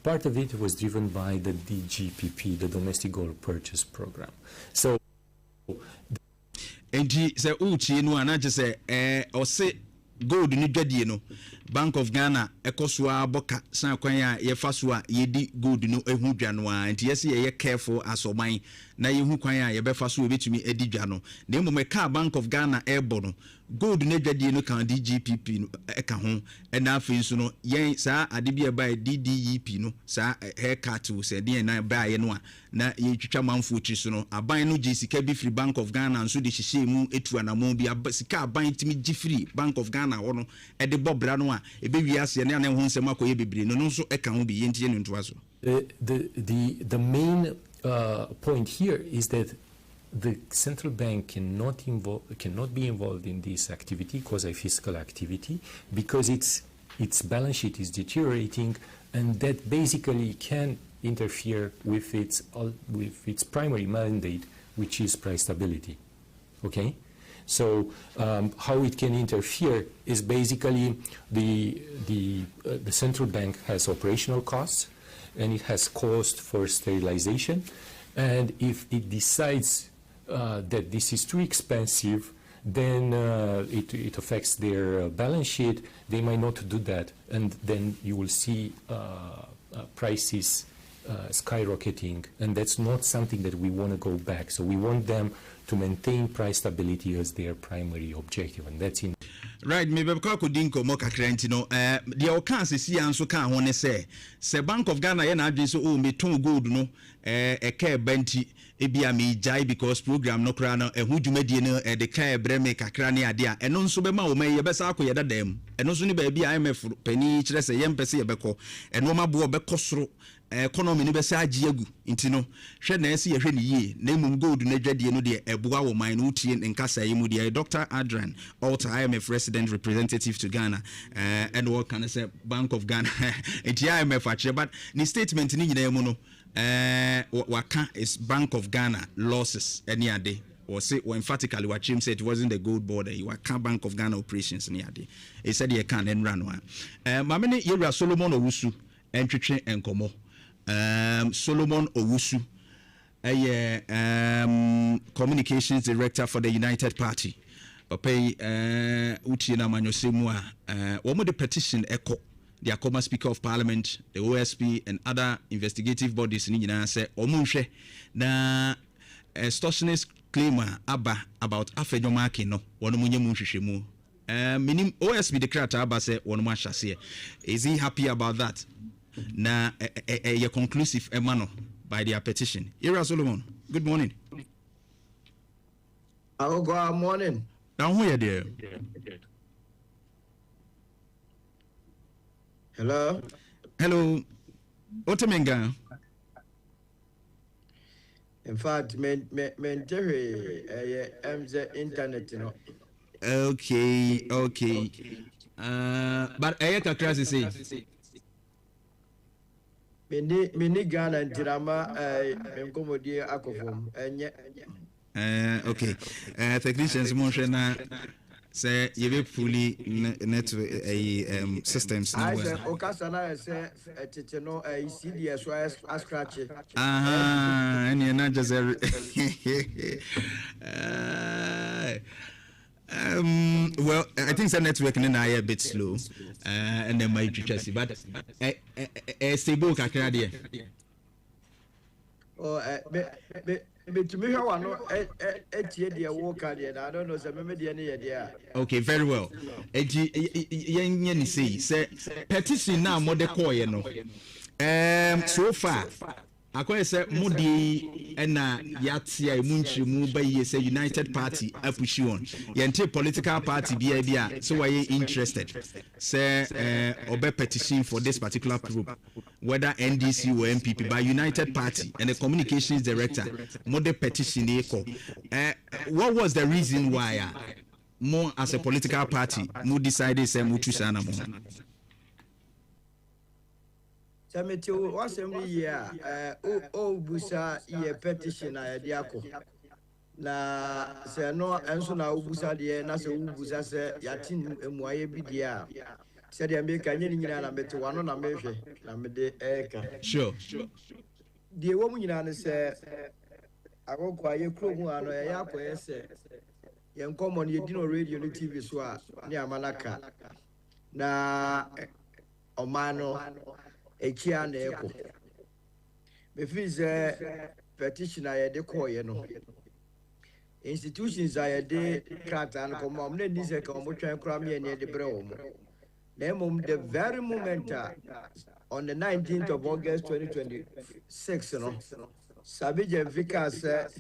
Part of it was driven by the DGPP, the Domestic Gold Purchase Program. So, say uchi no anaje say ose gold ni dwadie no Bank of Ghana ekosua boka san kwan a ye faso a yedi gold no ehu dwa no a nti yesi ye careful asoman na yehu kwan a ye befa so ebetumi edi dwa no na emom ka Bank of Ghana ebo no gold ne dwadie no kan DGPP no eka ho na afi so no yen saa ade bia ba DDEP no saa haircut wo se de na ba ye no a na ye twitwa manfo tri so no aban no gi sika bi free Bank of Ghana nso de hihye mu etu anamo bi sika aban timi gi free Bank of Ghana ho no e de bobra no a ebe wi ase na ho nsem akoye bebre no nso eka ho bi yentie no ntoa so. The main point here is that the central bank cannot be involved in this activity, quasi-fiscal activity, because its balance sheet is deteriorating, and that basically can interfere with its primary mandate, which is price stability. Okay, so how it can interfere is basically the central bank has operational costs, and it has cost for sterilization, and if it decides that this is too expensive, then it affects their balance sheet. They might not do that, and then you will see prices skyrocketing, and that's not something that we want to go back. So we want them to maintain price stability as their primary objective, and that's in. Right, maybe because Kodinko Moka Crentino, the Okan see answer can one say Bank of Ghana and address oh me ton gold no a care benti ebia me jai because program no krana e hu dwumadi no e de kai breme kakra ne ade a eno nso be ma wo mai ye be sa akoyeda dem eno nso ne ba bia IMF pani kire se yem pese ye beko eno ma bo be kosoro economy ni be sa agi agu nti no hwe na ese ye hwe ne yie na mum gold na dwadie no de eboa wo man no tie nkasa yi mu de Dr. Adrian Alter IMF resident representative to Ghana and what can I say Bank of Ghana enti IMF akire but ni statement ni nyina mu no waka is Bank of Ghana losses any ade or say or emphatically what Jim said it wasn't the gold border you waka Bank of Ghana operations any ade he said he can and run one mamene yewra Solomon Owusu entwetwe enkomo Solomon Owusu communications director for the United Party papa uti na manyosemu a wo the petition echo the Akokoa Speaker of Parliament, the OSP, and other investigative bodies in United say omunhwe na extortionist claimer about afejo marking no wono munye munhwehwemu minim OSP declared aba say wono mahase is he happy about that na a conclusive emano by their petition. Ira Solomon, good morning. Good morning. Now who are there? Hello. Hello. Otemenga. In fact, MZ internet, you know. Okay. But I kakra say. Mini Ghana and Tirama Mkomodi Akofom. Okay. Technicians motion say you be fully network systems now. I say Okasana say no CD as well as scratch. And you're not just well, I think the network in I a bit slow, and then my Chelsea, but a stable kakra there. Oh, to me, I don't know, so maybe any idea. Okay, very well. Yen say petition now more the core, you know. So far. Akoye say mudi na yatia munchi mu baye say United Party apushi on yente political party bia so why interested say obe petition for this particular group whether NDC or MPP by United Party and the communications director mode petition what was the reason why more as a political party mu decided say mu choose ana mo Samiti was every year, Busa, ye petition, I diaco. na sɛ no ɛnso na wobusa deɛ na sɛ wobusa sɛ yɛate mmuayɛ bi deɛ a sɛdeɛ meka nyɛ ne nyinaa na mete wano na mehwɛ na mede ɛɛka sure deɛ wɔ mu nyinaa ne sɛ Akokoa yɛ kurom a no ɛyɛ akɔyɛ sɛ yɛn nkɔmmɔ no yɛdi no radio no TV so a ne ama no ka na ɔman no ɛkyia na ɛkɔ mefiri sɛ petition a yɛde kɔɔyɛ no institutions a yɛde krataa no kɔma ɔm na ɛni sɛ ka ɔmotwɛn koraa meɛ ne yɛde berɛ wɔ mu na mmom the very moment on the 19th of August 2026 no Sabija Vika said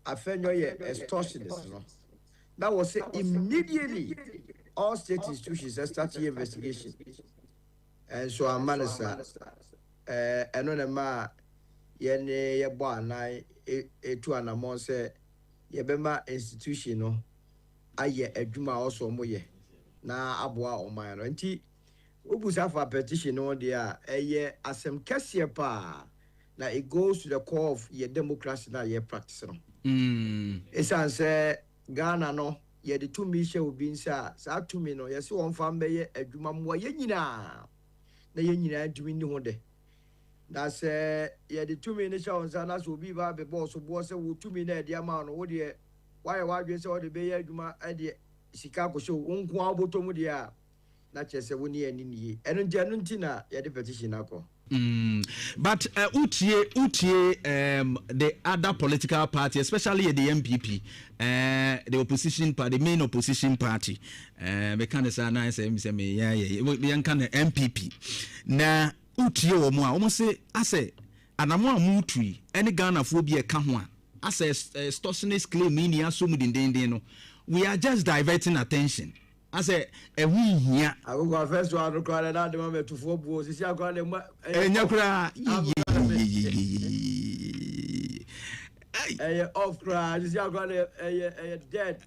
Afenyo ye extortionist no that was say immediately all state institutions started investigation and so amanasa enonema yene ye bo anan etu anamon say ye bema institution no aye adwuma also mo ye na aboa oman no nti obusa for petition no dia eye asem kese pa na it goes to the core of your democracy na your practice no esan say Ghana no ye the two mission will be inside sa to me no yes one fam be ye adwuma mo ye nyina na ye nyina adwumi ni ho de na say ye the two mission on sa na so bi ba be boss bo say wo two me na de ama no wo de why dwe say wo de be ye adwuma e de sika ko show nko abotom de a na chese wo ni ani ni eno nti na ye de petition akọ. But utie the other political party, especially the MPP, the opposition party, the main opposition party, we can say na say me we can MPP. Na utie wo mo a almost say ase anamo amutui any Ghana fo bi e ka ho a ase extortionist claim ni asomu dindindin no, we are just diverting attention. I say ehu hia I go first one record that the moment to four boys is akwa dem enyakura off cry is akwa dead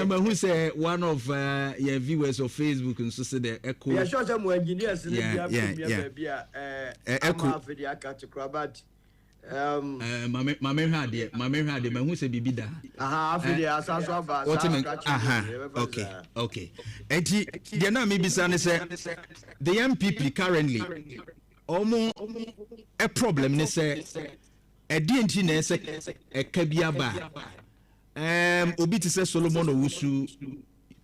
but who say one of your viewers of Facebook and so say the echo yeah sure some engineers yeah echo for the akati krabat mame hade me hu se bibida afide asaso aba okay enti de na me bisa ne se the MPP currently omo a problem ne se edi enti na se eka bia ba obi ti se Solomon Owusu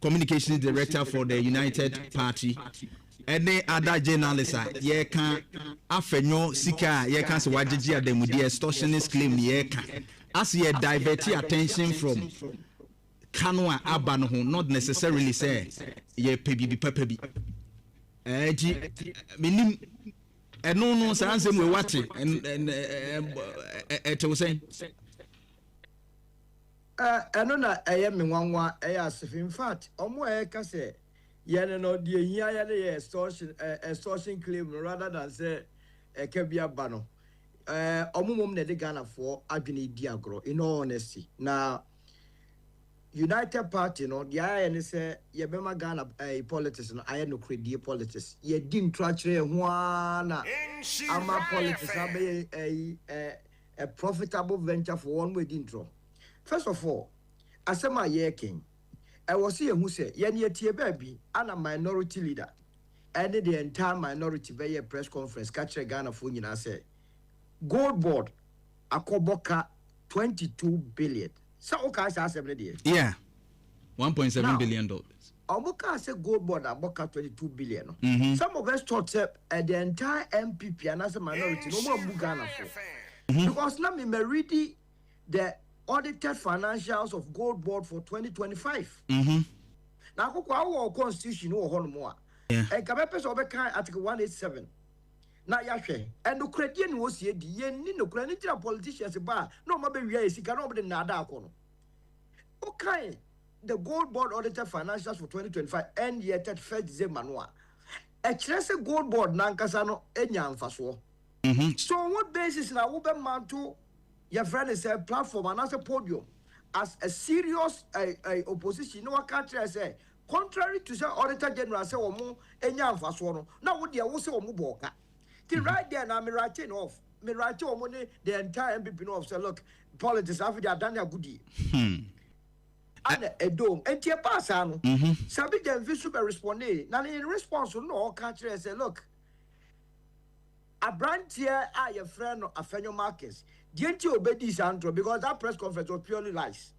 communications director for the United Party any other journalist ye can afenyo sika ye can se wagigi ademudi extortionist claim ye can as ye divert attention from kanwa aba no ho not necessarily say ye pebi pepebi ji minim eno no sanse we wate and it was saying eno na eye me nwanwa eye asif in fact omo eye ka say yene no de hia ya le extortion claim rather than say ekabia ba no omumom na de Ghana for adwene di agro in all honesty na United Party no de aye ne say ye be ma Ghana politics no aye no credit politics ye di ntrachire ho na ama politics abe a profitable venture for one way di ntro. First of all asema ye king I was here who said, Yenya baby, and a minority leader. And the entire minority by a press conference, catch a Ghana for you. I say, gold board, Akoboka 22 billion. So, okay, I say, yeah, $1.7 billion. Omoka say gold board, Aboka 22 billion. Some of us thought at the entire MPP and as a minority, no more Ghana for. Because now me read the audited financials of gold board for 2025. Now, our constitution or Honmoa. And Kabepes Obekai Article 187. Now, Yashe, and the credit was ye, no credit politicians bar, no maybe we see cannot be nada. Okay, the gold board audited financials for 2025 and yet at Fed Zemanua. A Chelsea gold board Nankasano Enyan Faswo. So, on what basis now, Uber Manto? Your friend is a platform and as a podium as a serious opposition. No, I can't say contrary to say Auditor General say omo enya mfaso no. Now what they will say omo boka. The right there now me writing off. me write your money the entire MPP know say look politics after they have done their goodie. And a dome and tear pass ano. Sabi dem fi super respond. Now in response no country say look. A brand here are your friend of Afenyo Marcus. Didn't you obey this antro because that press conference was purely lies.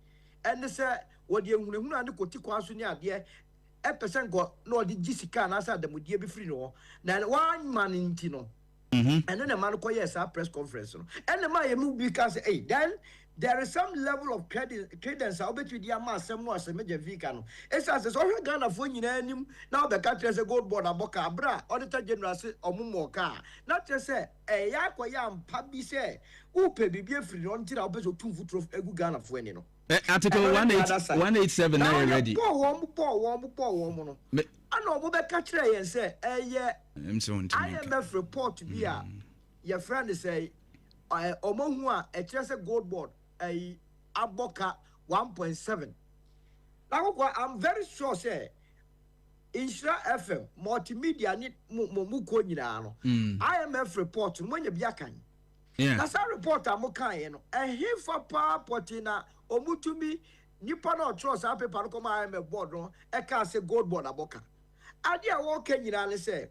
And they said what the young and the Kotikwa there. A percent got no the Jessica and answer them would be free no. Now one man in Tino. And then a man call yes our press conference. And the man move because hey then there is some level of credence. I'll bet you the amount some more as a major vehicle. It's as a social Ghana for you now the country has a gold board a boca bra auditor general or mumoka. Not just say a yakoyam pabi say who pay be free until I'll bet you 2 foot of a good Ghana for any. Article 187 now ready. Poor woman. I know what catch and say, IMF report to be your friend say, Omonwa, a Chelsea gold board, a Aboka 1.7. Now, I'm very sure, say, Insura FM, multimedia, need Muko Nilano. IMF report, when you be a can. That's a report I'm okay, and here for Pa Potina, Omutumi, Nippano trust our paper come IMF board, a can't say gold board Aboka. Idea walking in say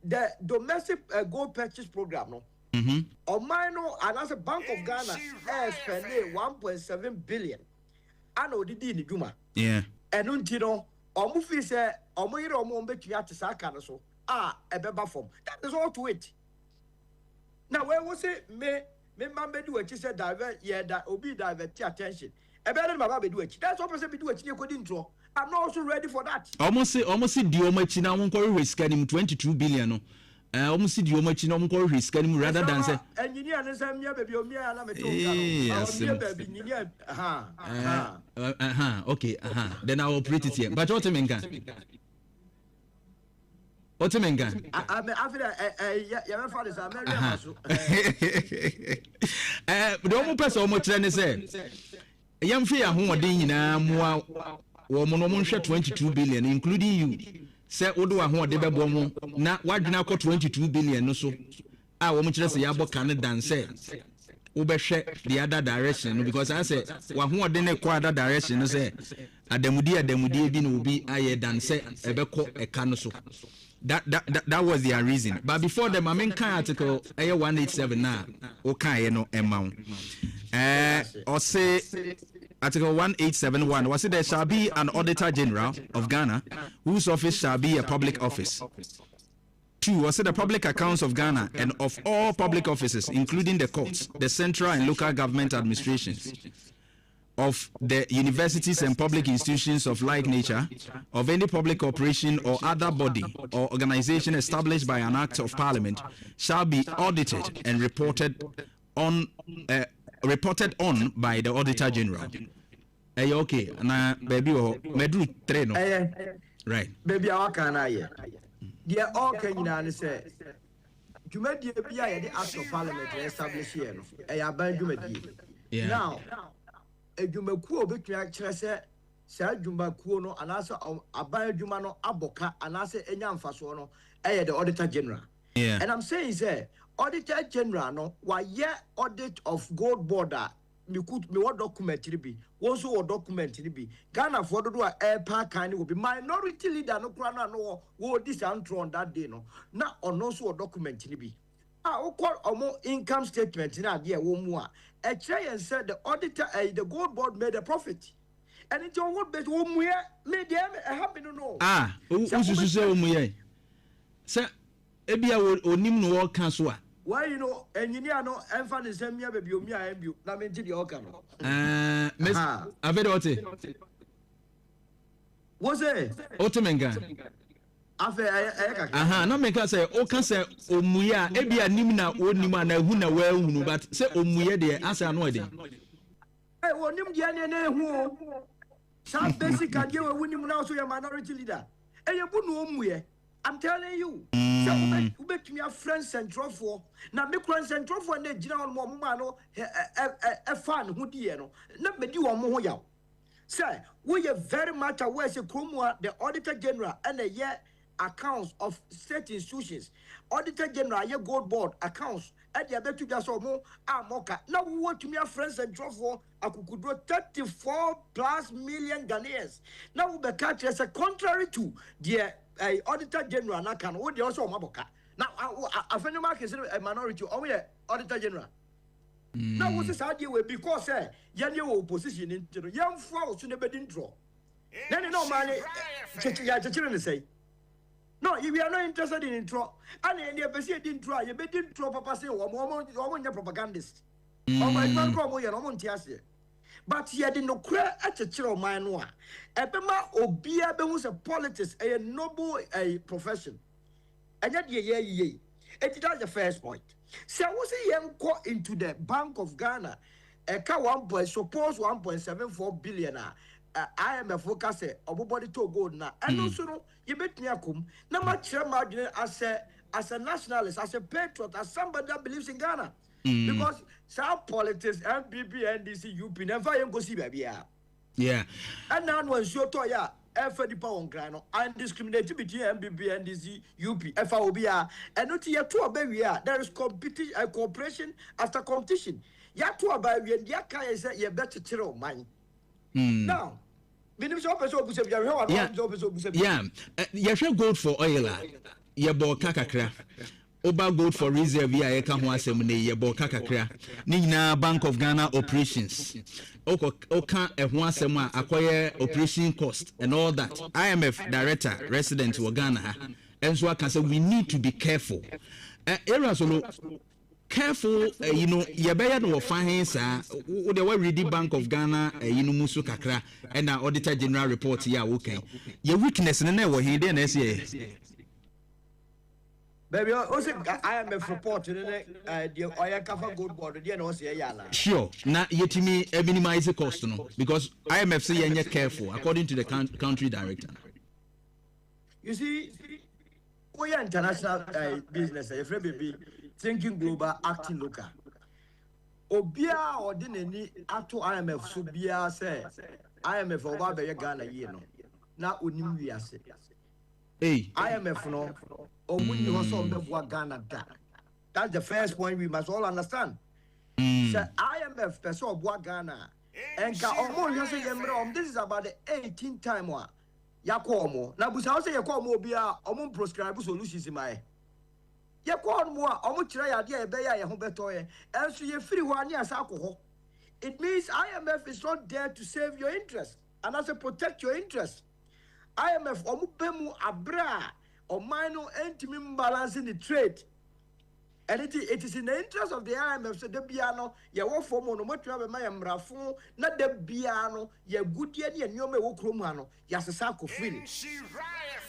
the domestic gold purchase program, no. Or minor and as a Bank of Ghana spending 1.7 billion. I know the Dini Juma. Yeah. And untino, or Mufi say, or Moira Mombe to Yatisaka so. A beba form. That is all to it. Now, where was it? Me mamma do it, she said, divert, yeah, that obi divert attention. A better baby do it. That's what person be doing. You could intro. I'm not also ready for that. Almost the Omachina won't call risk him 22 billion. Almost the Omachina won't call risk him rather than say. Engineer and some baby, okay, then I'll operate it here. But what I mean, what I mean, after your father's the only person how much then say. Young fear who are doing now, woman 22 billion, including you. Say, Odo, who are the bomb, now what now got 22 billion or so. I want to say, Yabo Canada and say, Ubershare the other direction because I said, one who are then a quarter direction, say, at the Mudi bin will be higher than say, a beko a canoso. That was their reason. But before the main article, 187 now, okay, no amount. Or say Article 1871 was it there shall be an Auditor General of Ghana whose office shall be a public office. 2 was it the public accounts of Ghana and of all public offices including the courts, the central and local government administrations, of the universities and public institutions of like nature, of any public corporation or other body or organization established by an act of parliament shall be audited and reported on by the Auditor General. Hey, okay, na baby, medru treno. Right. Baby, how can I? Dear, all can you say? You made the the act of parliament to establish here. Now, a Jumaku between Chese, Sir Jumaku, no, and answer Abaya Jumano Aboka, and answer Enyam Fasono, the Auditor General. Yeah. And I'm saying, sir, Auditor General, no, why audit of gold border, me what document to be, also what document to be. Ghana for the do a air park kind will be minority leader, no crana, no, what this antro on that day, no, not on also a document to be. I call a more income statement in a year, one more. A and said the auditor, the gold board made a profit. And it's on what bet one year made them happy to know. Who's to say, sir, Ebia or Nim no cancel. Why you know, engineer no, and fan is send me a baby, me, I am you, Lamin to the Okano. Miss Avedote. Was it? Otomenga. Aha, no make us say, O can say, O Muya, Ebia Nimna, O Nimana, who know well, but say, O Muya, the answer no idea. I want him, Diana, who some basic idea of winning now, so your minority leader. And you put no Muya. I'm telling you, you bet me a friend central for now. Make friend central for the general Momano, a fan who dear no, not me you on Moya. Sir, we are very much aware, say, Krumwa, the Auditor General, and a year accounts of state institutions. Auditor General, your gold board accounts, and the betu just more amoka. Now we want to be friends and draw for Akokoa 34+ million Ghanaians. Now we catch as a contrary to the Auditor General Nakan, what they also maboka. Now a phenomenon is a minority only Auditor General. Now what's this idea because young opposition into the young frogs in the bed draw. Then you know money children say. No, if you are not interested in intro, and the person didn't try, you didn't throw Papa say, or your propagandist. Oh, my God, but he didn't know at a chill of mine. Ebema Obia was a politics, a noble profession. And yet, ye. It is the first point. So, I was a young caught into the Bank of Ghana, a car 1.74 billion. IMF focus everybody to gold now. And also, you bet me a come. Now, much margin as a nationalist, as a patriot, as somebody that believes in Ghana. Because some politics, MPP, NDC, UP, never go see baby. Yeah. And now one show to ya, FD pound grano, and discriminate between MPP, NDC, UP, FOBA, and not yet to a baby. There is competition, cooperation after competition. Ya to a baby, and ya can say you better chill mine. Now, yeah, you should go for oil. You bought kakakra. Oba gold for reserve. Ya eka ho asem ne you bought kakakra. Ni Bank of Ghana operations. Oka ho asem a acquire operation cost and all that. IMF director resident in Ghana. And so I can say we need to be careful. Careful, you better no fine, sir. The way read the Bank of Ghana, musu kakra, and our Auditor General report, okay. Your weakness in the way he didn't say. Baby, also IMF report the oil cover good board, the NOC. Sure, now yet me minimize the cost, no, because IMF say you're careful, according to the country director. You see, we are international business, baby. Thinking global, acting local. Obia or didn't ato IMF so bia say IMF over the Ghana year no. Na unim we ase. Hey, IMF no omuni ho so be Ghana da. That's the first point we must all understand. Say IMF person of Ghana and ka omo hwe say yemre this is about the 18th time wa yakọ na busa say yakọ omo bia omo prescribe solutions in my ye call more almost try idea beya ye ho betoye and so ye free one year alcohol. It means IMF is not there to save your interest and also protect your interest. IMF omubemu abra or minor entimi balancing the trade. And it is in the interest of the IMF so the biano ye wo for no motua be ma ye mrafo na the biano ye goodie ne nyome wo krom ha no ya sesa ko free.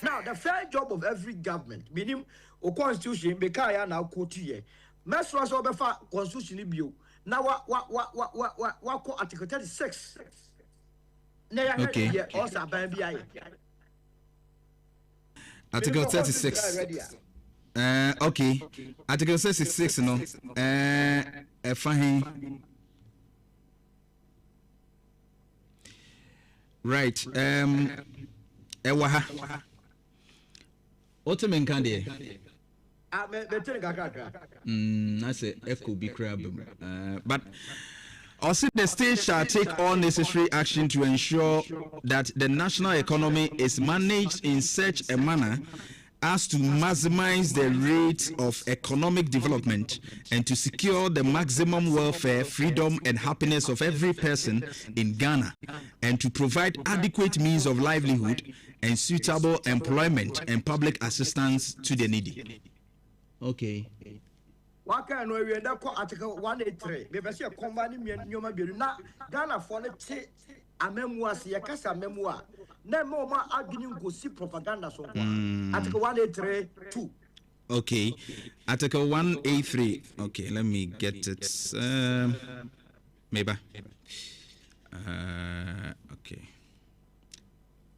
Now the fair job of every government meaning o constitution be ka ya na quote ye mesro so be fa constitution bio na wa ko article 36 na ya okay. Also ban bi aye article 36 okay. Article 66 no fine. Right. Ewaha. Otemen kande. I say echo be crab. But also the state shall take all necessary action to ensure that the national economy is managed in such a manner as to maximize the rate of economic development and to secure the maximum welfare, freedom, and happiness of every person in Ghana, and to provide adequate means of livelihood and suitable employment and public assistance to the needy. Okay. Waka no we da ko article 183 be be say combine nyoma bienu na Ghana for ne te amemu ase ye kasa amemu a na mo ma adwini ngosi propaganda so article 183(2). Okay, article 183. Okay, let me get it. Maybe. Okay.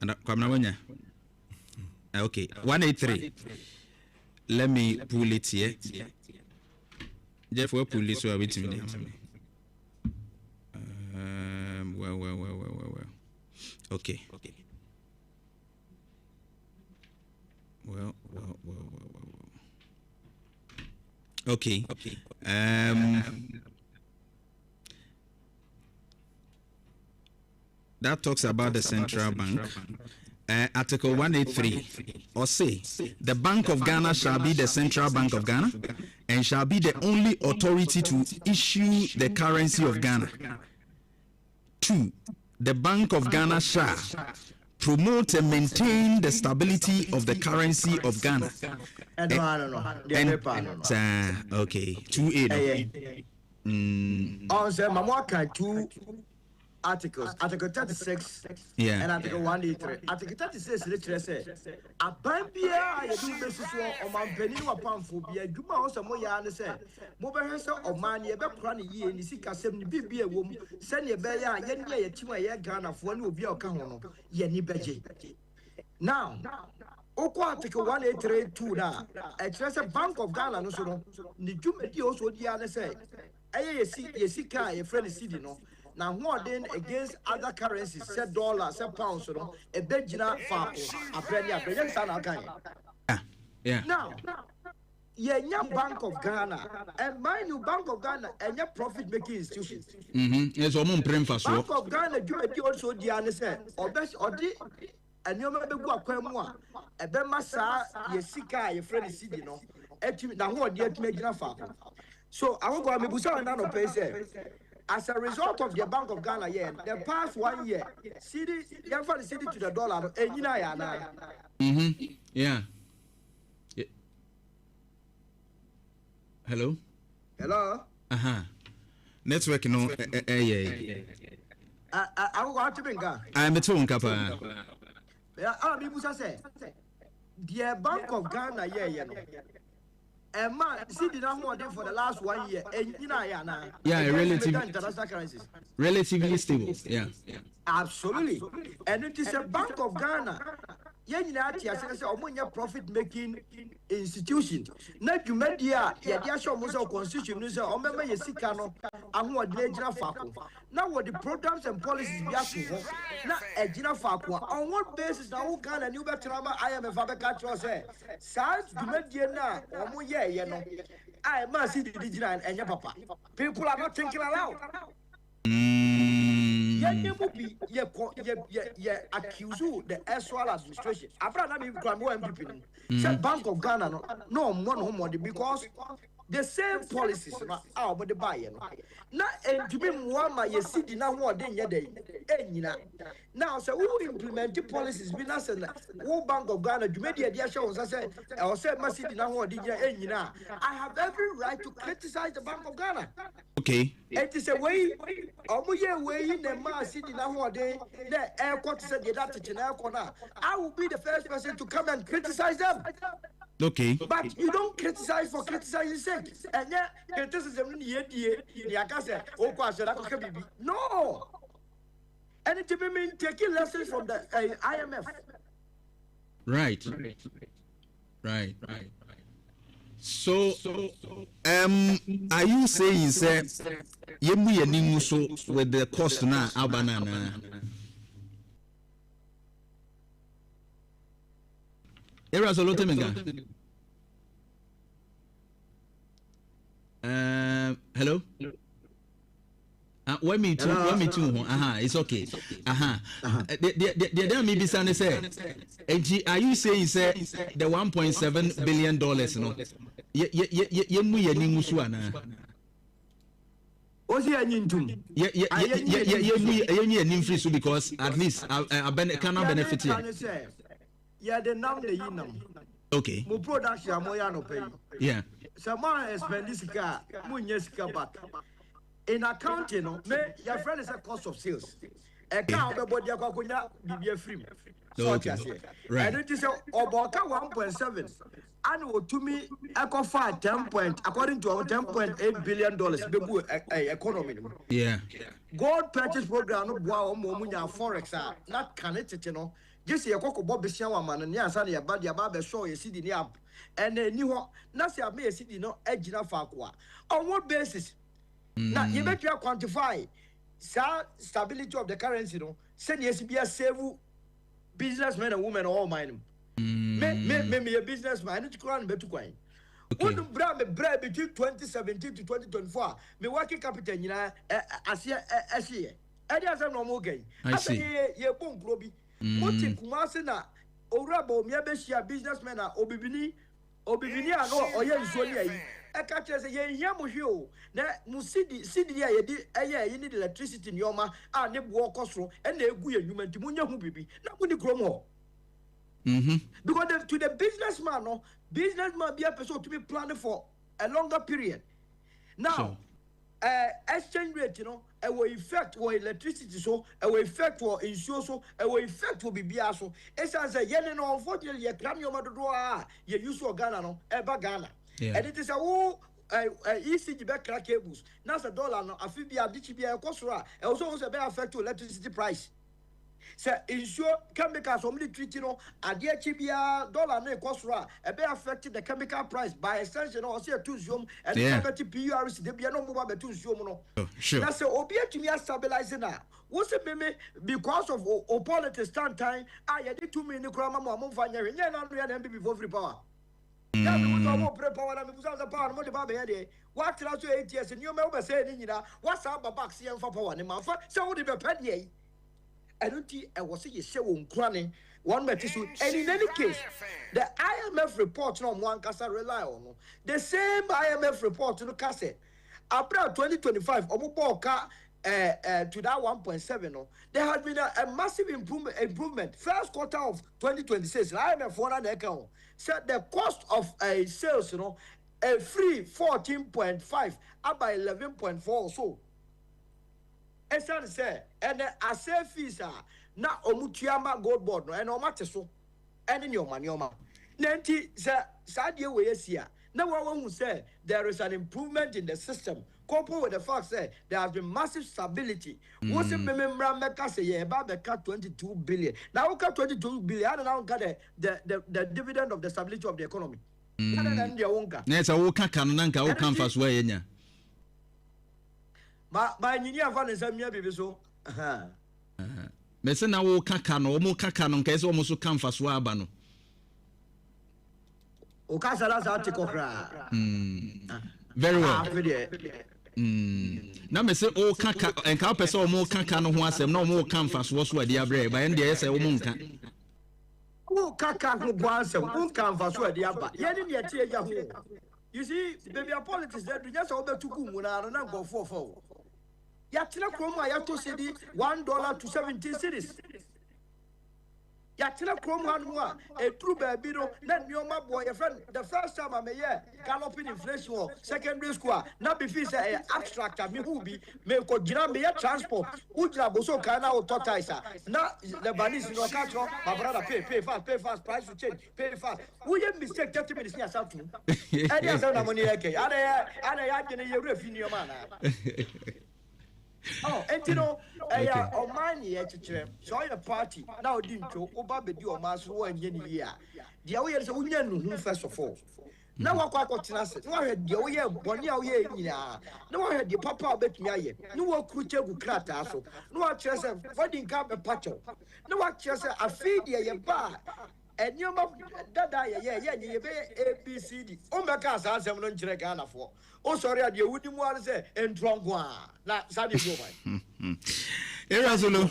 And okay, 183. Let me pull it here. Jeff, we'll pull this with me. Well. Okay. Well. Okay. That talks about the central bank. Article 183 or say the Bank of Ghana shall be the central bank of Ghana and shall be the only authority to issue the currency of Ghana. 2. The Bank of Ghana shall promote and maintain the stability of the currency of Ghana. Okay. 2 articles, Article 36 and Article 183. Article 36 literally says, a bambia, you do this or my penny or pound for be a Juma or some more yarn say, Moberhesa or man, you better run a year and you see a 70 be a woman, send your bear, yen a Chima Ghana for one will be a canon, Yenny Beji. Now, Oko Article 183 now, a treasure Bank of Ghana, no so, the Juma also the other say, I see a sick guy, a friend is sitting on. Now, more than against other currencies, said dollars, said pounds, a bedjina farm, a penny, a penny, Now, your Bank of Ghana, and my new Bank of Ghana, and your profit making institutions. Yes, Bank of Ghana, you also the answer, or best, or the, and you remember what Quemua, a Bemasa, your Sika, your friend is sitting on, now what yet making a farm. So, I will go and Busa and Nano Pay. As a result of the Bank of Ghana, the past 1 year, city, for the city to the dollar, yeah. Hello? Network, no, I will go to Benga. I'm a tone kappa. The Bank of Ghana, and man, see the number for the last 1 year, and relatively stable. Yeah. Absolutely. And it is a Bank of Ghana. Profit making institution. Not you media, constitution, or member Yesikano, and what Legina Faku. Now, what the programs and policies we have to work, not a Gina Faku. On what basis now can a new Batrama I am a Faber say? Sans the media now, or more, you know. I must see the digital and your papa. People are not thinking aloud. Accuse the actual administration. After that, we can go and be Bank of Ghana, no more because the same policies are about the buyer. Now, and to be Muama, you see, now more than your day. Now, so who implement the policies? We not send who Bank of Ghana, you made the idea shows. I said, my city now more than your I have every right to criticize the Bank of Ghana. Okay. It is a way, in the mass city now more day, the airport said the I will be the first person to come and criticize them. Okay. But you don't criticize for criticizing sake. And yet, criticism no. And it means taking lessons from the IMF. Right. So, are you saying, sir, with the cost now, Abanana? Hello? When me too. It's okay. The maybe Sunday said, are you saying say the $1.7 billion no? Because at least I cannot benefit here. Yeah, the number you know. Okay. Mo production mo ya no pay. Yeah. Someone spend this car, mo nyesika back. In accounting, me your friend is a cost of sales. A car be body akwakonya bibia free. So right. And it is about 1.7. And what to me, eco 10 point according to our $10.8 billion economy. Yeah. Gold purchase program no boa mo munya forex not can it just a cocoa bob shower man and Yasan ya bad ya barber show you see the up and then you not say I may see no edge enough aqua. On what basis? Now you make you quantify stability of the currency, send yes be a save businessmen and women all mine. Me a businessman, it's grand better coin. When the bread between 2017 to 2024, me working capital, you know, as year. I am no more gain. I see. Ye boom, Groby. What in Kumasina, Orabo, Miabesia, businessmen, Obibini, or Yen Solia. I catch as a Yamuhio. Now, Musidi, you need electricity in Yoma, and they walk us through, and they go human to Munya Hubibi. Not when you grow more. Because to the businessman be a person to be planned for a longer period. Now, exchange rate, you know, a will effect or electricity, so a will effect or insurance, so a will effect will be biaso. As I say, yen no, unfortunately, you cram your mother, you use your Ghana, no, Eba Ghana. And it is a ECG back crack cables. Now, the dollar, no, a fibia, ditchibia, cosra, also was a better effect to electricity price. So insure chemicals only treating a dear chibia dollar no cost ra a be affected the chemical price by extension or say to zoom and the PURs they be no more to zoom no. Sure. That's obia to me stabilizing now. What's it me because of politics stand time I did 2 million krama mo fanya nya na no ya before free power. Yeah, we go more power na me buza power mo de ba be here. What try to 8 years and you me be say ni nyina what's up back see for power ni man fa say wo de be pad here. I don't think I was saying show on cranning one material. And in any case, the IMF report no one can rely on. The same IMF report no can say about 2025 omoboka to that 1.7 no. There has been a massive improvement. First quarter of 2026, IMF one account said the cost of sales, you know, a free 14.5 up by 11.4 or so. Esan say and I say fees are na omutiama gold board no and omate so and in your money nanti sadie we yesia na who say there is an improvement in the system coupled with the fact that there has been massive stability. What's it remember meka say ye ba beka 22 billion now got 22 billion and now got the dividend of the stability of the economy. Yes, I will can't nanka o can fast way nya. My engineer fan is a baby so. Mese na wo kaka no mo kaka no nka ese wo so kan faso aba no. O ka sala za ti kokra. Very well. Na mese o kaka enka pese o mo kaka no ho asem na o mo kan faso so ade abre ba en de ese wo mo nka. O kaka no bo asem o kan faso ade aba. Ye ni ne tie ya ho. You see, baby politics there do just obetuku mu na na go for. Yatina Chroma Yato City $1 to 17 cities. Yatina Chroma Noa, a true baby, let your my boy, a friend. The first time I'm a year, galloping inflation, secondary school, not be fees abstract, me who be, me ko jina me transport, Ujra Boso Kana or Totaisa. Now the Banis in Okato, my brother pay fast, price to change, pay fast. We have mistake 30 minutes near something. And yes, I'm money, okay. I can hear in your man. Oh, and you know, on my year to join a party now didn't to Obabe or Masu and Yenny year. The away is a woman first of all. Now I got to us. No, I had the way 1 year. No, I had the papa bet me. No one could tell you cratasso. No, I just a fighting cup a patcho. No, I just a feed ye bar. And your mom, that ABCD. Oh, my gosh, I'm not Ghana for. Oh, sorry, you wouldn't want to say, and drunk one. Not Sunday woman. Erasolo.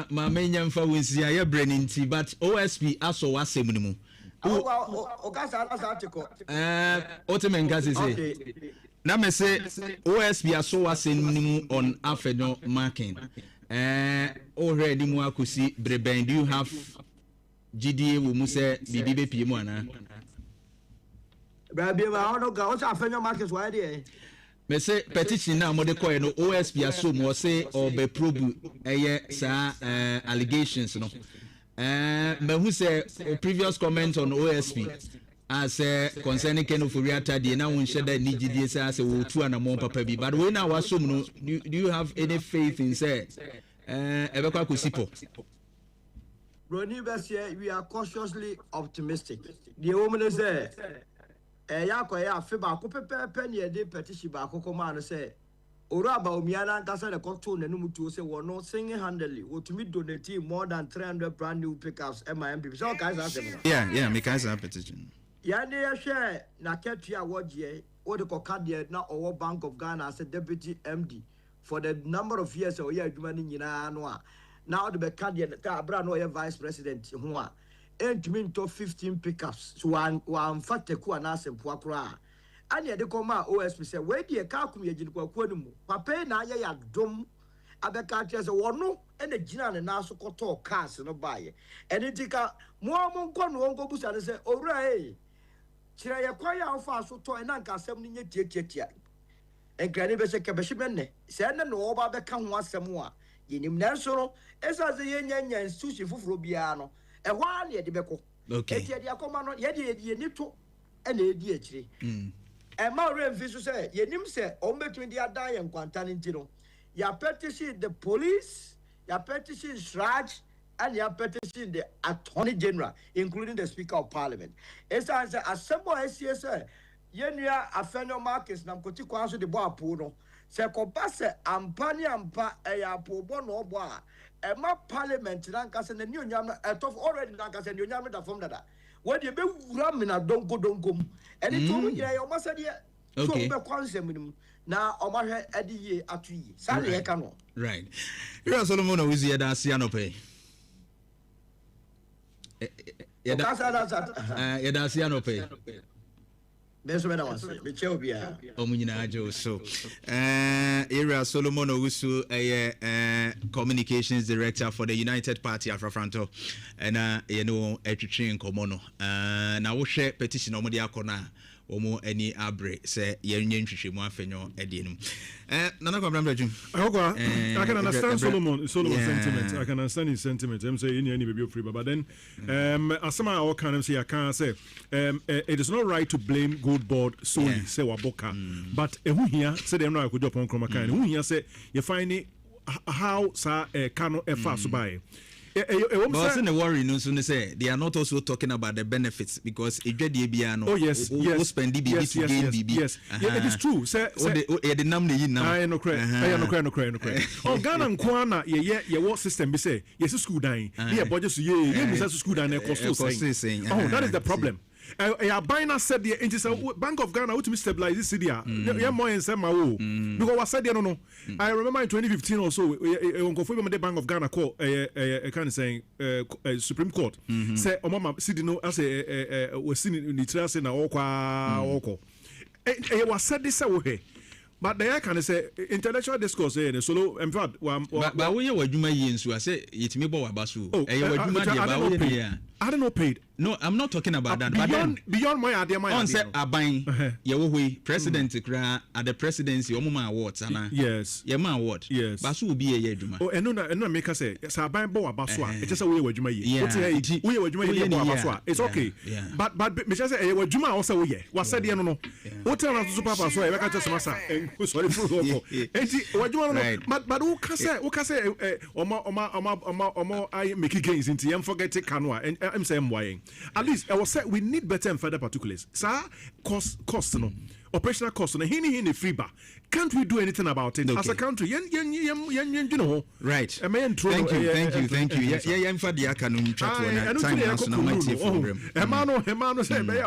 My main young for was your brain in tea, but OSP also was similar. Oh, article. Ottoman Gazi say. Now, me say OSP also was similar on Afeno marking. Already more could see Breben. Do you have GDA will say BBP Pimwana? Baby, I don't go. What's our friend Marcus? Why there? Me say petition now. More the coin no OSP assume or say or be probe sa allegations no. Me who say previous comment on OSP as concerning Ken of Uriata di na won share that ni GDA say as we 2 and more papa bi. But we now assume no. Do you have any faith in say ebekwa kusipo? Ronnie Bessie, we are cautiously optimistic. The woman is there. Ya fiba ko penny de petition ba ko man say ora ba omiana nkasa the control na numu to say wono single handedly wo to me donate more than 300 brand new pickups MIMP. So guys are yeah me guys are petition. Yane share na ketia wodje or the Kokadia now or Bank of Ghana as a deputy MD for the number of years or year noa. Now the Bekadia Brano vice president who ain't mean to 15 pickups. So one fact a kuanas and poakra. And yet the coma OSP said, where the Kakum Yajin Papa na ya dum Abekatras a wano and a general and also koto cars no buy. And it take a more monkon won't go and say, oh, right. Chiraya kwaya ofa so to enanka asem ni nyetiatia enkrani be se kebeshimene se na no oba be ka ho asem a yenim na so no esa se yenya institution fufuro bia no e hwa na ye de beko okay etia de akoma no ye de ni to e na edi akire e ma re mfi so se yenim se o mbetumi de adan ye nkwanta ni ntino ya petition the police ya petition Sraj and you have petitioned the Attorney General, including the Speaker of Parliament. It's as a simple as yes, sir. Yenya Afenyo Marcus Namkoti Kwanso de Boa Puno. Se Compase Ampani Ampa a Pobono Boa. A map Parliament Nankas and the New Yam at of already Nankas and New Yamada from that. When you be Ramina don't go. And it told me, yeah, almost said, yeah. Okay. Now, Omar Eddie Atui. Sally Ekano. Right. You are Solomon who is here, that's Sianope. Yedasianope. That's what I was saying. Omunyinajo. So, Area Solomon Owusu, communications director for the United Party Afrafranto, and you know, Etchin Komono. Now we share petition Omodia Kona. Omo any abre say yenyen hwehwemu afenyo edinum nana kwabram bajum I can understand Solomon sentiment. I can understand his sentiment. I'm saying any baby free, but then asama all kind of say I can say it is not right to blame Gold Board solely say waboka, but who here say them no akudop on kroma kan who here say you find it how sa cano fast by. But in the worry, no sooner say they are not also talking about the benefits because it get the biano. Oh yes, spend DB to gain DB. Yes, it is true. Say the name the now. I no credit. Oh Ghana and Kwana, yeah, what system be say? Yes, school dying. Yeah, but just yeah, school dying. Saying. Oh, that is the problem. Bina said the Bank of Ghana to stabilize this city. Yeah, more in some because I said no. I remember in 2015 or so, the Bank of Ghana call kind of saying Supreme Court say Mama city no as was seen in the trial saying oko. It was said this way. But they can say intellectual discourse and solo in fact but we were Juma Yinsu I say it me bo abasu I don't know paid. No, I'm not talking about that. Beyond my idea, on say Abain, Yahweh, President at the presidency, Omuma Awards, and yes, Yama Award, yes, Basu will be a Yeduma. Oh, and no, make us say, Sabain Boa Baswa, it's just a way where Juma, we were Juma Baswa, it's okay. But Mr. Say, what Juma also, was said, no, what tell us super Baswa, I catch us Massa, and sorry for what you want, but who can say, Oma, I make it gains into them forget it canoa, and I'm saying why. At least I was saying we need better and further particulars. Sir, cost no. Operational cost no. Hini free bar. Can't we do anything about it as a country? You know. Right. Thank you. Yeah, I'm for the Akanum chat one time house na mighty program. Emano say be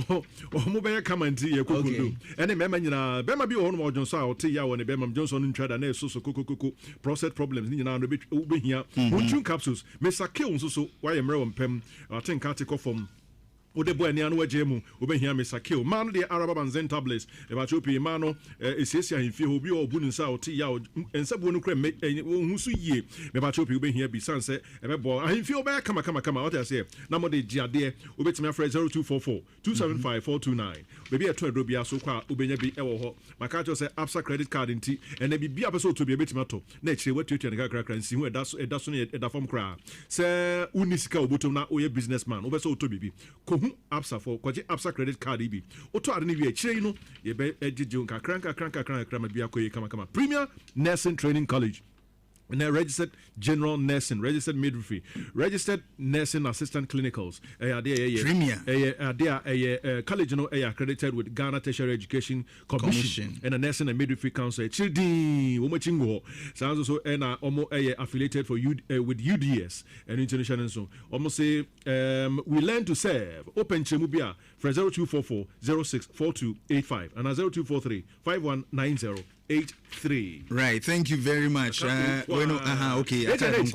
o mo be come and see kukundu. And remember nyina be ma bi o no Johnson out ya won be ma Johnson ntrada na so kukukuku process problems nyina no be hia. Wonchun capsules. Mr. Kill so why am rew mpem. I think article from Odebo eni anu wajemu obehia Mr. Kill man the Arab Banzen tablets e ba chopi mano esesia himfie obi obu nsa oti ya ensabu no kra husu yie me ba chopi obehia bi sanse e be bo himfie obe kama what I say na mo de giade obetimi afre 0244 275429 bebi eto adobia so kwa obenya bi ewo ho maka cho say Absa credit card nti ene bi bia beso to bi betimi to na ekire watuatu ne kakra nsi hu eda so ne eda form kra say unisika obotom na oye businessman obeso to bibi Absa for kwaje Absa credit card ibi oto ade ne wi akire no ye be ejije kakran ma bia koye kama Premier Nursing Training College and then registered general nursing, registered midwifery, registered nursing assistant clinicals. Premier. College, accredited with Ghana Tertiary Education Commission and a nursing and midwifery council. Children, sounds also affiliated with UDS and international. So almost say we learn to serve. Open Chemubia for 0244 064285 and 0243 519083. Right, thank you very much. Okay. H&H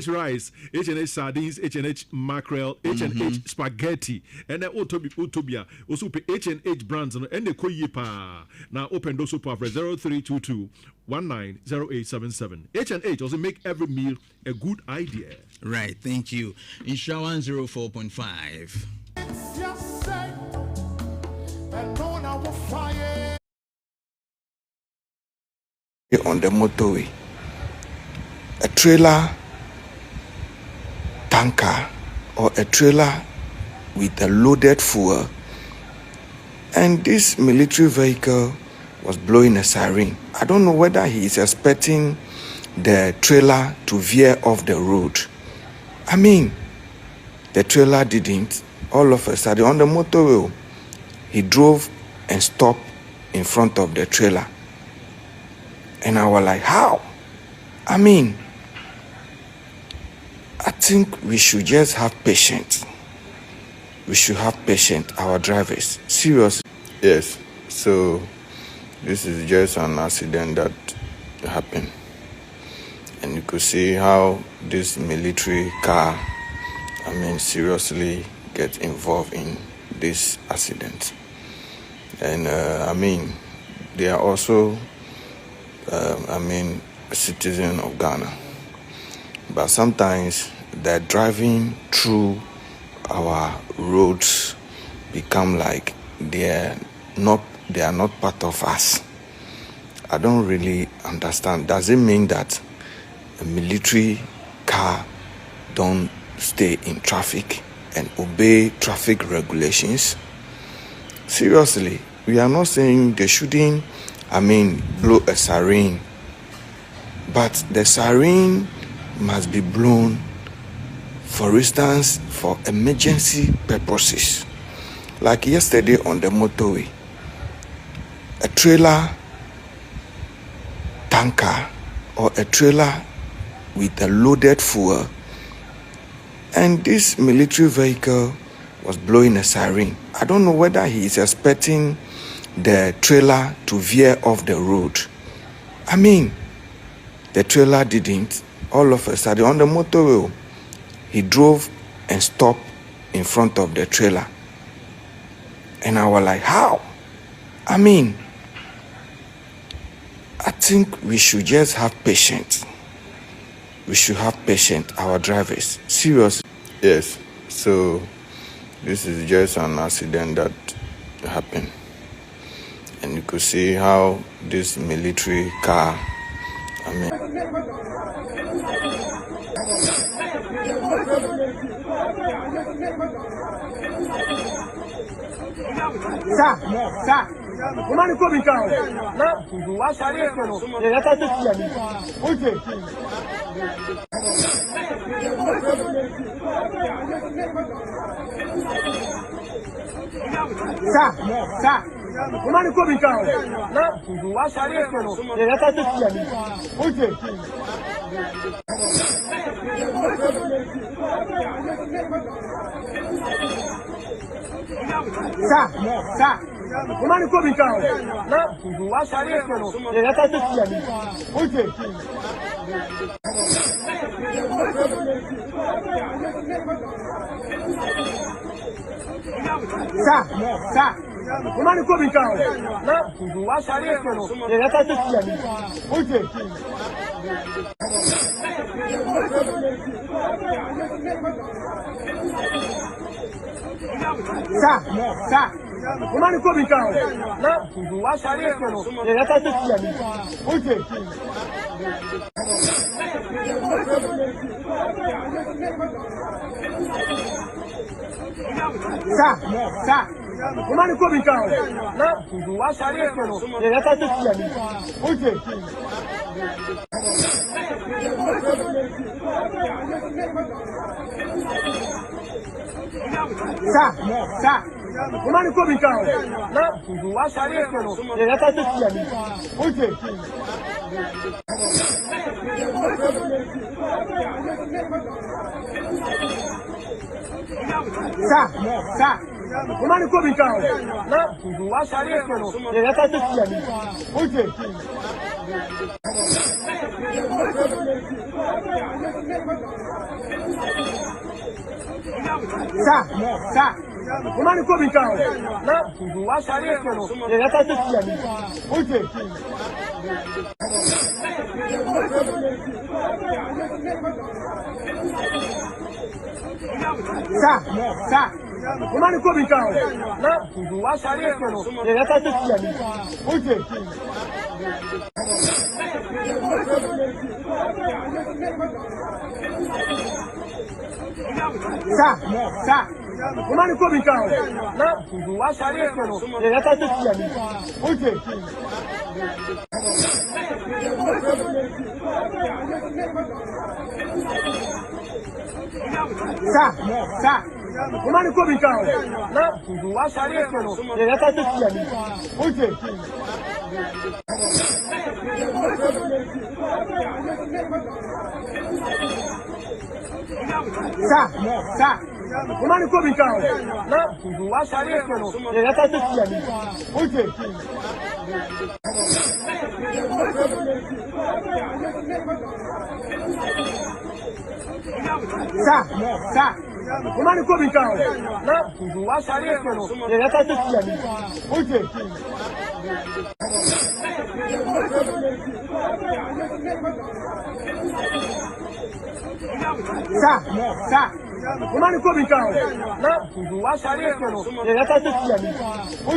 rice, H&H sardines, H&H mackerel, H&H spaghetti, and then Utopia, also H&H brands, and the KuroYiMuNsem. Now open those up for 0322 190877. H&H also make every meal a good idea. Right, thank you. Insha 104.5. On the motorway, a trailer tanker or a trailer with a loaded fuel, and this military vehicle was blowing a siren. I don't know whether he is expecting the trailer to veer off the road. I mean, the trailer didn't. All of a sudden, on the motorway, he drove and stopped in front of the trailer. And I was like, how? I mean, I think we should just have patience. We should have patience, our drivers. Seriously. Yes, so this is just an accident that happened. And you could see how this military car, seriously get involved in this accident. And they are also a citizen of Ghana. But sometimes the driving through our roads become like they are not part of us. I don't really understand. Does it mean that a military car don't stay in traffic and obey traffic regulations? Seriously, we are not saying they shouldn't blow a siren, but the siren must be blown, for instance, for emergency purposes. Like yesterday on the motorway, a trailer tanker or a trailer with a loaded fuel, and this military vehicle was blowing a siren. I don't know whether he is expecting the trailer to veer off the road. I mean, the trailer didn't. All of a sudden, on the motorway, he drove and stopped in front of the trailer. And I was like, how? I mean, I think we should just have patience. We should have patience, our drivers. Seriously. Yes, so this is just an accident that happened. And you could see how this military car, Umani ko bi ka na wa sare ko no ya ta ti ya ni oje sa umani ko bi ka na wa sare ko no ya ta ti ya ni oje sa umani ko bi ka na wa sare ko no ya ta ti ya ni oje sa umani ko bi ka na wa sare ko no ya ta ti ya ni oje sa umani ko bi ka na wa sare ko no ya ta ti ya ni oje sa umani ko bi ka na wa sare ko no ya ta ti ya ni oje sa umani ko bi ka na wa sare ko no ya ta ti ya ni oje sa umani ko bi ka na wa sare ko no ya ta ti ya ni oje sa umani ko bi ka na wa sare ko no ya ta ti ya ni oje sa umani ko bi ka na wa sare ko no ya ta ti ya ni oje sa umani ko bi ka na wa sare ko no ya ta ti ya ni oje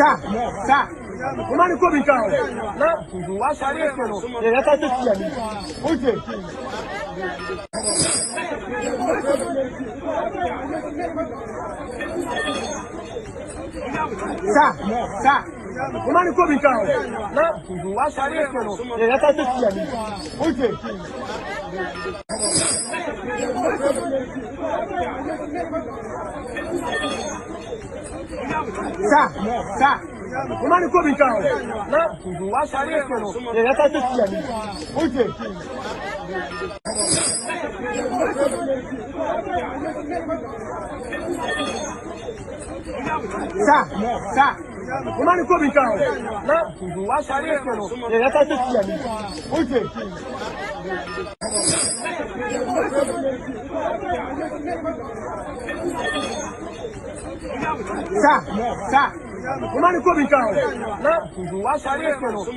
sa umani ko bi ka na wa sare ko no ya ta ti ya ni oje sa umani ko bi ka na wa sare ko no ya ta ti ya ni oje sa umani ko bi ka na wa sare ko no ya ta ti ya ni oje sa umani ko bi ka na wa sare ko no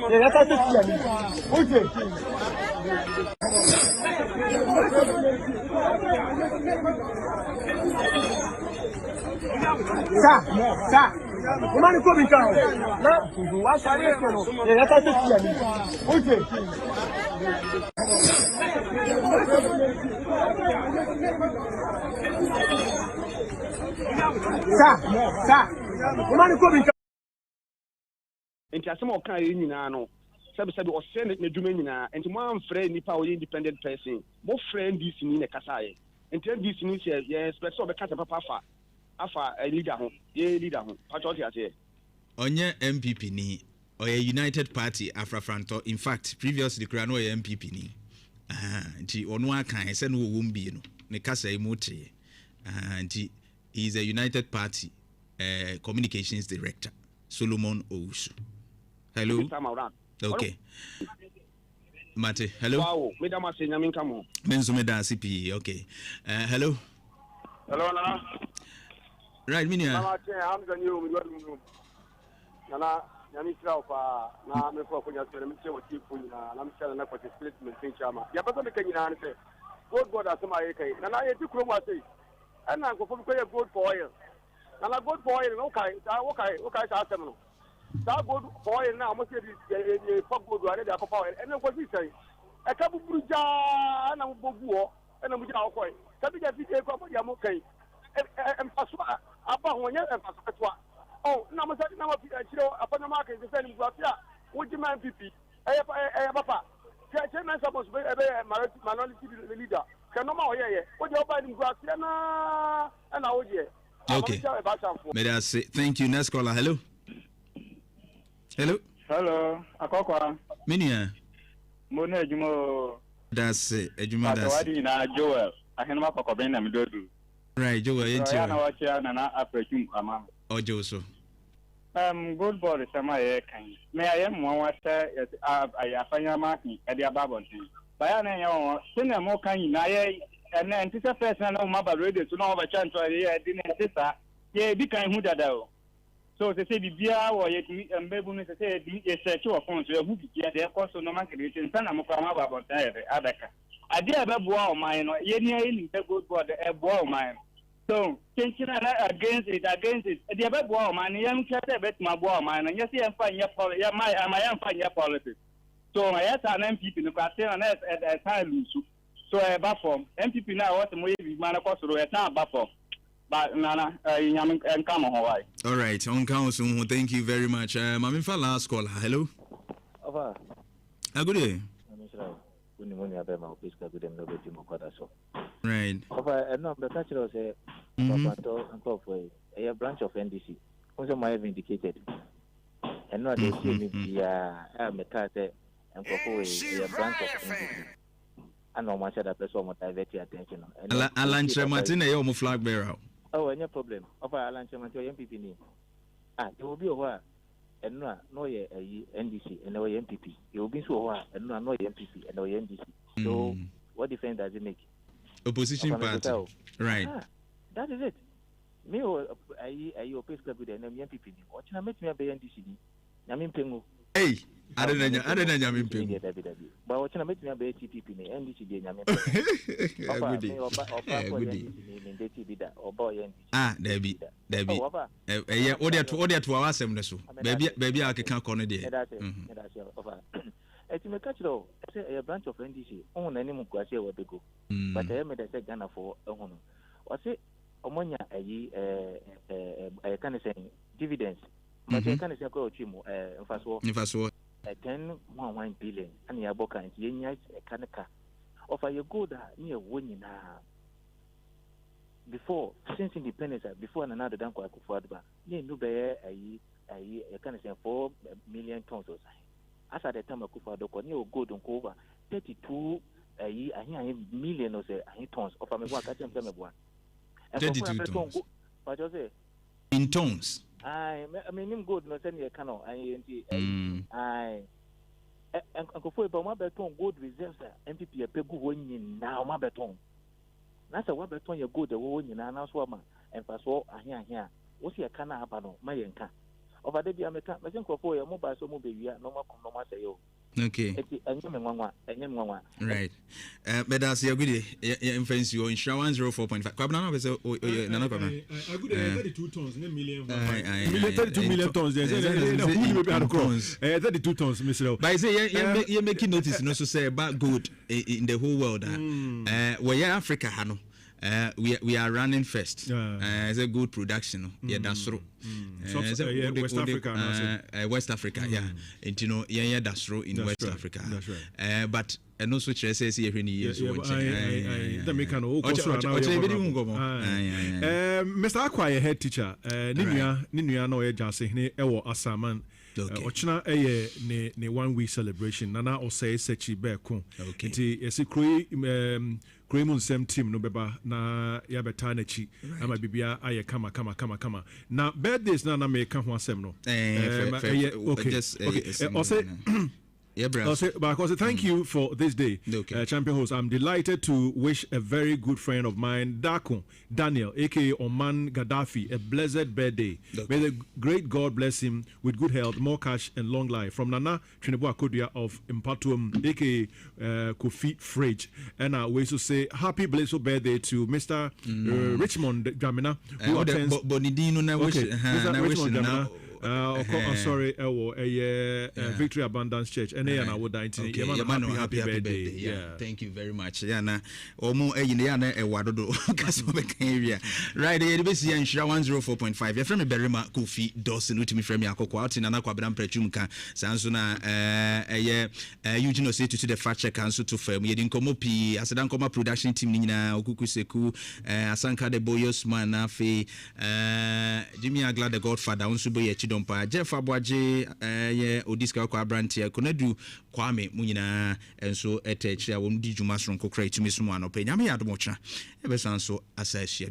ya ta ti ya ni oje sa umani ko bi ka na wa sare ko no ya ta ti ya ni oje sa umani ko bi ka nti asem o kan yi nyina no sabi o se ne dwuma nyina nti mo amfrɛ nipa o independent person mo friend this ni ne kasa ye nti this ni se ye expect so be kasa papa afa leader ho ye leader ho pacho ti ase onye MPP ni oye United Party Afrafranto. In fact previously kura no oye MPP ni nti ono akan se no wo mbie no ne kasa e mote nti he is a United Party communications director Solomon Owusu. Hello. Okay. Mate, hello. Wow, medama se nyamin kamo. Menzo meda CP. Okay. Hello. Hello, Nana. Right, minia. Mama che hamza nyo mi wadu. Nana, nyami sira opa na me ko kunya sere mi che wati kunya na mi shala na ko statement tin chama. Ya bazo me kanyina an se. God asema yekai. Nana ye ti kuro ma sei. Ana ko fo ko ye gold for oil. Nana gold for oil no kai, okay sa asem no. That gold for oil na mo se di ye for gold are dey akopa oil. Ene ko si sei. eka buburuja na mboguo na mujina okoi sabi ja fiti ko mo ya mo kai empaso aba ho nya empaso etwa oh na mo sa na ma chiro apana ma kai se ni buafia woji man pipi papa chairman suppose be minority leader can no ma oyeye wo je oba ni buafia na oje. Okay. May I say thank you. Next caller. Hello. Hello. Akokoa. Minia. Mona Jumo. That's it. Ejuma that's. Wadi na Joel. Ahenma Kokobin na Midodu. Right, Joel. Yeah, na wacha na African ama. Ojo so. Good boy sama ye kan. Me ayem mo wasa ayafanya maki e dia babonti. Baya na yo sene mo kan na ye na ntisa first na no maba radio so na oba chanto ye di na ntisa ye bi kan hu dada o. So they say bibia wo ye mbebu ni say di ye search wo phone so ye hu bibia de ko so no man create sana mo kwa maba bonta ye adaka. Ade abeboa o man no ye ni ni good boy e boa o man. So, changing against it, the other woman, young cat, a bit my woman, and yes, I'm fine, your politics. So, I had an MPP in the question at a time. So, I buffer MPP now, what the way man across the road, not buffer. But Nana, and come on, Hawaii. All right, on council, thank you very much. I'm in for last call. Hello. Good day. Right. No, the culture say, a branch of NDC. Also, my have indicated. And not they see me be a Mekate and propose a branch of NDC. I know much of that person will divert your attention. Alan Tremartin, a young flag bearer. Oh, any problem. Of Alan Tremartin, MPP. Ah, it will be a while. And no, ye NDC and no MPP. You will be so while and no MPP and no NDC. So, what difference does it make? Opposition party. Right. That is it. Me, I oppose club with the MPP. What can I make me a NDC? Yamin Pengu. Hey, I don't know Yamin Pengu. But what can I make me a TPP? NDC, Yamin Pengu. Ah, Debbie. Yeah, order to our assembly. Baby, I can't call it. It's a catch though. A branch of NDC own any Mukwasi or Bego. But I made a second for a woman. Was it Omonia a kind of saying dividends? But I can't say go Chimo, first war. 10.1 billion and Yaboka and Yenya Kanaka. Offer you go near winning before, since independence, before another Danko Akufadba, you knew a kind of saying 4 million tons or something. As at the time of Kufadoko, you go to over 32 million or tons of a work at them. 32 tons. What you say? In tons. I mean, good, not any canoe. I Uncle for my beton good reserves, MPP a pegu winning now, my beton. That's a what beton you go the winning and now swammer and pass all here. What's your canna happen? My enca. Over the American, I think for your mobile so mobile, no more say you. Okay. Right. But that's your good influence your insurance 04.5. Kwabna no say no problem. I good 32 tons, no million. 32 million tons. There's 32 tons, Mr. But I say you making notice no so say about good in the whole world. Where Africa hano. We are running first. It's a good production. Yeah, that's true. West Africa. West Africa, yeah. And you know, yeah, that's true in West Africa. That's right. But no switch says here in years. The Mekano. Mr. Akokoa, head teacher. Ninuya no jase ne ewo asaman. Ochina ne 1 week celebration. Nana osay sechi beko. Nti yesi KuroYiMuNsem team no beba na ya beta na chi ama bibia aye kama na birthdays na make ho asem no okay yeah, bro. Because thank you for this day, champion host. I'm delighted to wish a very good friend of mine, Daniel, aka Oman Gaddafi, a blessed birthday. May the great God bless him with good health, more cash, and long life. From Nana Trinidad Akodia of Impatuum, aka Kofi Fridge. And we also say happy blessed birthday to Mr. Richmond Jamina, who attends. Mr. Richmond Jamina. sorry, Victory Abundance Church. And they are happy birthday. Yeah, thank you very much. Yana, Omo Eyana Ewadodo, Casabeka area. Right, the ABC and Shra 104.5. You're from Barima Kofi Dawson, with me from Akokoa, in Anaquabram Prechumka, Sansuna, Eugene say to the fact check and so to firm. You didn't come up, Asadan Koma production team, Nina, Okukuseku, Asanka de Boyos Manafe, Jimmy Agla, the Godfather, Unsubo Chidompa, Jeff Abwaje, Odiska Quabrantia, Konedu, Kwame, Munina, and so etch, I won't do Jumas from Cocray to Miss Moano, Penyami Admocha, ever so as I share.